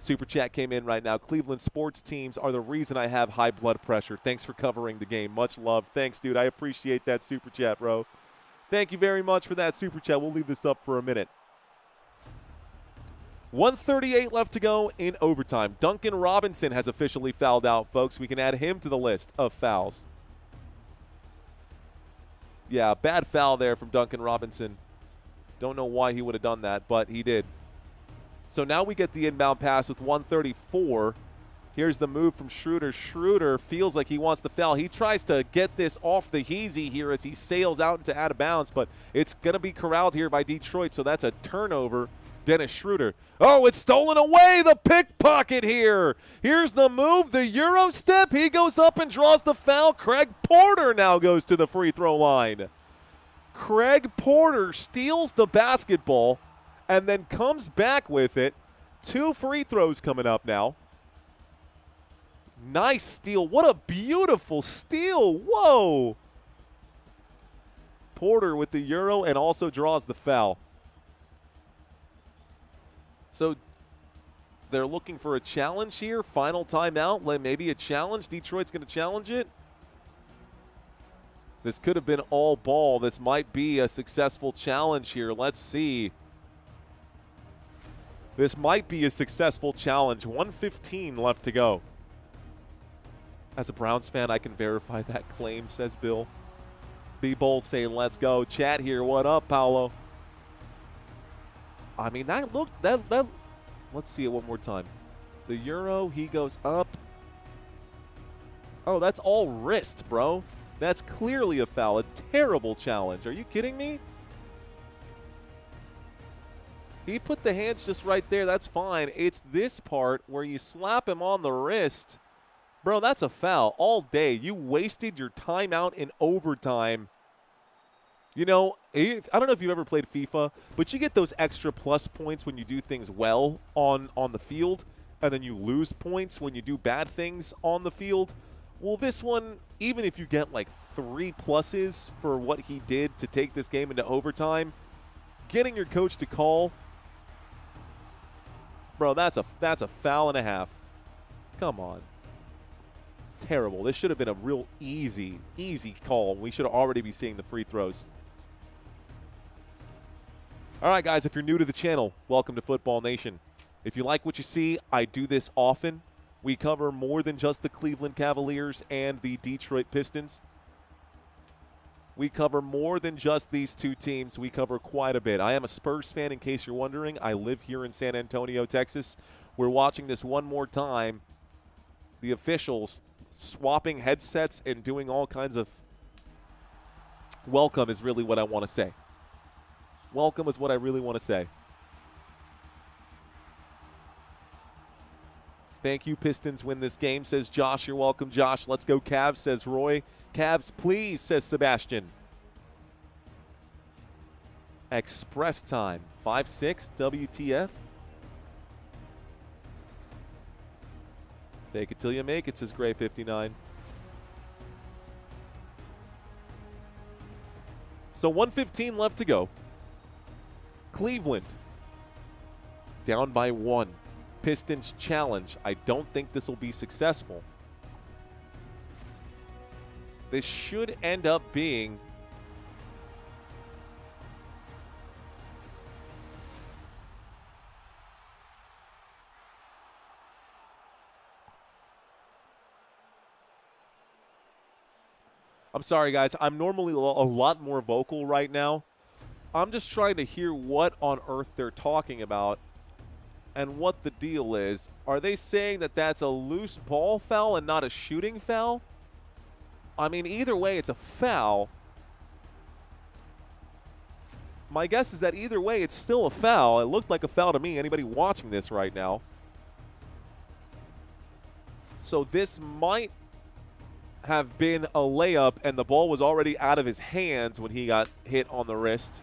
Super chat came in right now. Cleveland sports teams are the reason I have high blood pressure. Thanks for covering the game. Much love. Thanks, dude. I appreciate that super chat, bro. Thank you very much for that super chat. We'll leave this up for a minute. 1:38 left to go in overtime. Duncan Robinson has officially fouled out, folks. We can add him to the list of fouls. Yeah, bad foul there from Duncan Robinson. Don't know why he would have done that, but he did. So now we get the inbound pass with 1:34. Here's the move from Schroeder. Schroeder feels like he wants the foul. He tries to get this off the heezy here as he sails out into out of bounds, but it's going to be corralled here by Detroit, so that's a turnover. Dennis Schroeder. Oh, it's stolen away. The pickpocket here. Here's the move, the Euro step. He goes up and draws the foul. Craig Porter now goes to the free throw line. Craig Porter steals the basketball and then comes back with it. 2 free throws coming up now. Nice steal. What a beautiful steal. Whoa. Porter with the Euro and also draws the foul. So they're looking for a challenge here. Final timeout. Maybe a challenge. Detroit's going to challenge it. This could have been all ball. This might be a successful challenge here. Let's see. This might be a successful challenge. 1:15 left to go. As a Browns fan, I can verify that claim, says Bill. B-Bowl saying, let's go. Chat here. What up, Paolo? I mean, that looked, let's see it one more time. The Euro, he goes up. Oh, that's all wrist, bro. That's clearly a foul. A terrible challenge. Are you kidding me? He put the hands just right there. That's fine. It's this part where you slap him on the wrist. Bro, that's a foul all day. You wasted your timeout in overtime. You know, I don't know if you've ever played FIFA, but you get those extra plus points when you do things well on the field, and then you lose points when you do bad things on the field. Well, this one, even if you get like 3 pluses for what he did to take this game into overtime, getting your coach to call, bro, that's a foul and a half. Come on. Terrible. This should have been a real easy call. We should already be seeing the free throws. All right, guys, if you're new to the channel, welcome to Football Nation. If you like what you see, I do this often. We cover more than just the Cleveland Cavaliers and the Detroit Pistons. We cover more than just these two teams. We cover quite a bit. I am a Spurs fan, in case you're wondering. I live here in San Antonio, Texas. We're watching this one more time. The officials swapping headsets and doing all kinds of welcome is really what I want to say. Welcome is what I really want to say. Thank you, Pistons win this game, says Josh. You're welcome, Josh. Let's go, Cavs, says Roy. Cavs, please, says Sebastian. Express time. 5-6, WTF. Fake it till you make it, says Gray 59. So 1:15 left to go. Cleveland down by 1. Pistons challenge. I don't think this will be successful. This should end up being I'm sorry, guys. I'm normally a lot more vocal right now. I'm just trying to hear what on earth they're talking about and what the deal is. Are they saying that that's a loose ball foul and not a shooting foul? I mean, either way, it's a foul. My guess is that either way, it's still a foul. It looked like a foul to me, anybody watching this right now. So this might have been a layup, and the ball was already out of his hands when he got hit on the wrist.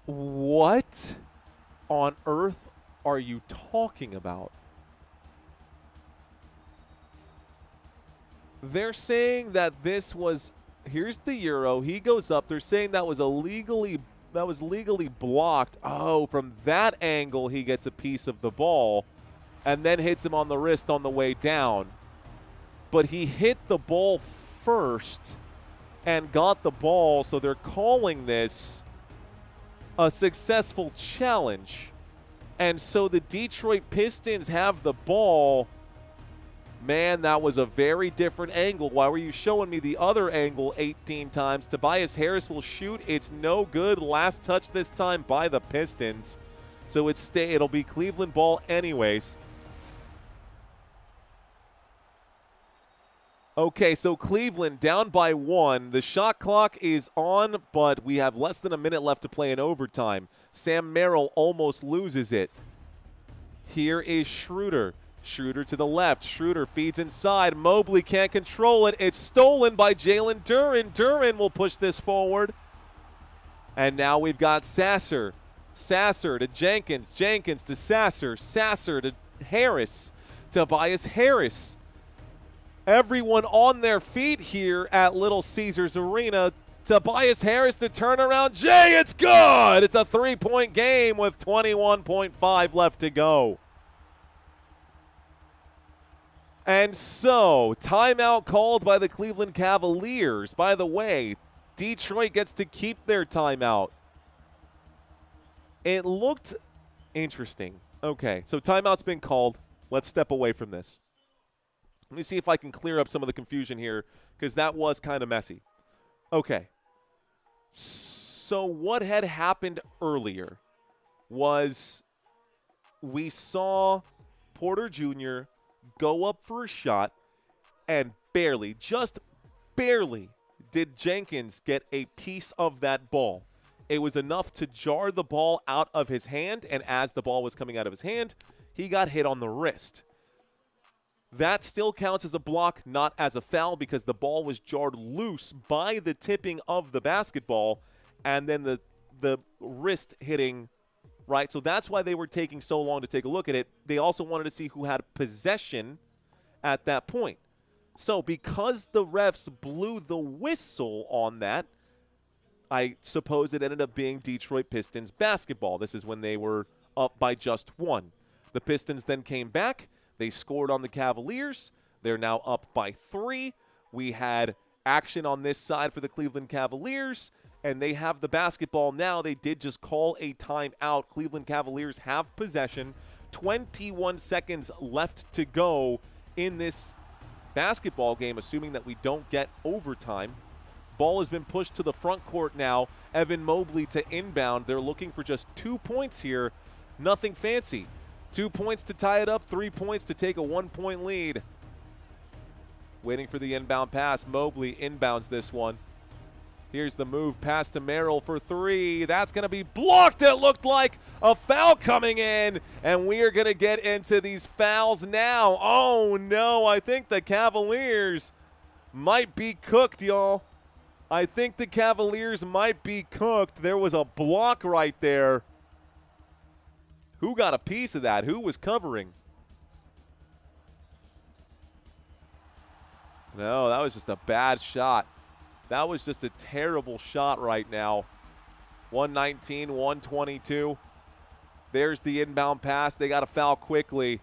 What on earth are you talking about? They're saying that this was, here's the Euro, he goes up, they're saying that was legally blocked. Oh, from that angle he gets a piece of the ball and then hits him on the wrist on the way down. But he hit the ball first and got the ball, so they're calling this a successful challenge. And so the Detroit Pistons have the ball. Man, that was a very different angle. Why were you showing me the other angle 18 times? Tobias Harris will shoot. It's no good. Last touch this time by the Pistons. So it'll be Cleveland ball anyways. Okay, so Cleveland down by 1. The shot clock is on, but we have less than a minute left to play in overtime. Sam Merrill almost loses it. Here is Schroeder. Schroeder to the left. Schroeder feeds inside. Mobley can't control it. It's stolen by Jalen Duren. Duren will push this forward. And now we've got Sasser. Sasser to Jenkins. Jenkins to Sasser. Sasser to Harris. Tobias Harris. Everyone on their feet here at Little Caesars Arena. Tobias Harris to turnaround. Jay, it's good! It's a three-point game with 21.5 left to go. And so, timeout called by the Cleveland Cavaliers. By the way, Detroit gets to keep their timeout. It looked interesting. Okay, so timeout's been called. Let's step away from this. Let me see if I can clear up some of the confusion here, because that was kind of messy. Okay. So what had happened earlier was we saw Porter Jr. go up for a shot, and barely, just barely, did Jenkins get a piece of that ball. It was enough to jar the ball out of his hand, and as the ball was coming out of his hand, he got hit on the wrist. That still counts as a block, not as a foul, because the ball was jarred loose by the tipping of the basketball and then the wrist hitting, right? So that's why they were taking so long to take a look at it. They also wanted to see who had possession at that point. So because the refs blew the whistle on that, I suppose it ended up being Detroit Pistons basketball. This is when they were up by just one. The Pistons then came back. They scored on the Cavaliers. They're now up by 3. We had action on this side for the Cleveland Cavaliers, and they have the basketball now. They did just call a timeout. Cleveland Cavaliers have possession. 21 seconds left to go in this basketball game, assuming that we don't get overtime. Ball has been pushed to the front court now. Evan Mobley to inbound. They're looking for just 2 points here. Nothing fancy. 2 points to tie it up, 3 points to take a 1-point lead. Waiting for the inbound pass. Mobley inbounds this one. Here's the move. Pass to Merrill for 3. That's going to be blocked. It looked like a foul coming in, and we are going to get into these fouls now. Oh, no. I think the Cavaliers might be cooked, y'all. I think the Cavaliers might be cooked. There was a block right there. Who got a piece of that? Who was covering? No, that was just a bad shot. That was just a terrible shot right now. 119, 122. There's the inbound pass. They got to foul quickly.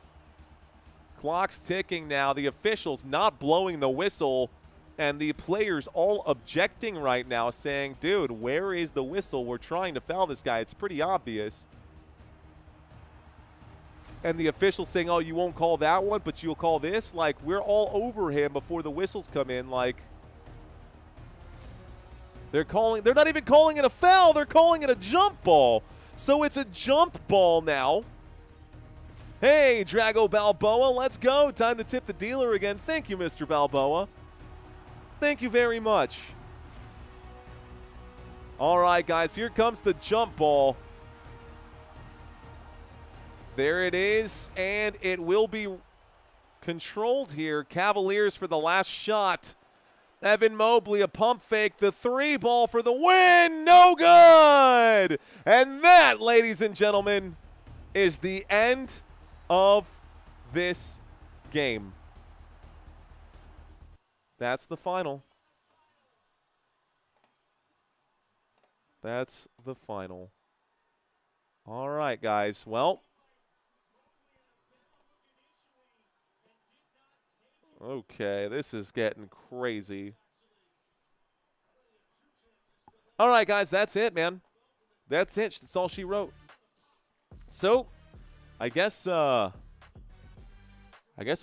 Clock's ticking now. The officials not blowing the whistle, and the players all objecting right now, saying, dude, where is the whistle? We're trying to foul this guy. It's pretty obvious. And the officials saying, oh, you won't call that one, but you'll call this? Like, we're all over him before the whistles come in. Like, they're not even calling it a foul. They're calling it a jump ball. So it's a jump ball now. Hey, Drago Balboa, let's go. Time to tip the dealer again. Thank you, Mr. Balboa. Thank you very much. All right, guys, here comes the jump ball. There it is, and it will be controlled here. Cavaliers for the last shot. Evan Mobley, a pump fake. The 3 ball for the win. No good. And that, ladies and gentlemen, is the end of this game. That's the final. That's the final. All right, guys. Well, okay, this is getting crazy. All right, guys, that's it, man. That's it. That's all she wrote. So, I guess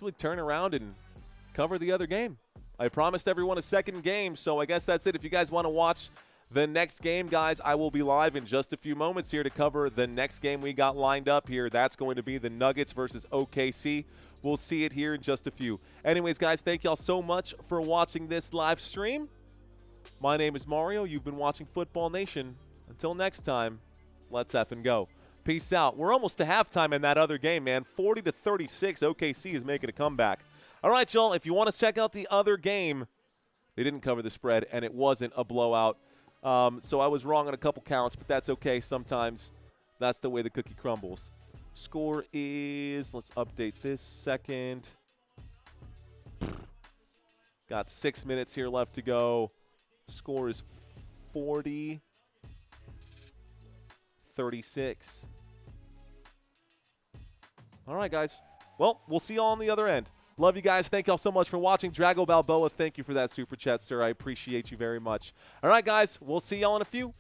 we turn around and cover the other game. I promised everyone a second game, so I guess that's it. If you guys want to watch the next game, guys, I will be live in just a few moments here to cover the next game we got lined up here. That's going to be the Nuggets versus OKC. We'll see it here in just a few. Anyways, guys, thank y'all so much for watching this live stream. My name is Mario. You've been watching Football Nation. Until next time, let's effing go. Peace out. We're almost to halftime in that other game, man. 40-36, OKC is making a comeback. All right, y'all, if you want to check out the other game, they didn't cover the spread, and it wasn't a blowout. So I was wrong on a couple counts, but that's okay. Sometimes that's the way the cookie crumbles. Score is, let's update this second. Got 6 minutes here left to go. Score is 40-36. All right, guys. Well, we'll see y'all on the other end. Love you guys. Thank y'all so much for watching. Drago Balboa, thank you for that super chat, sir. I appreciate you very much. All right, guys. We'll see y'all in a few.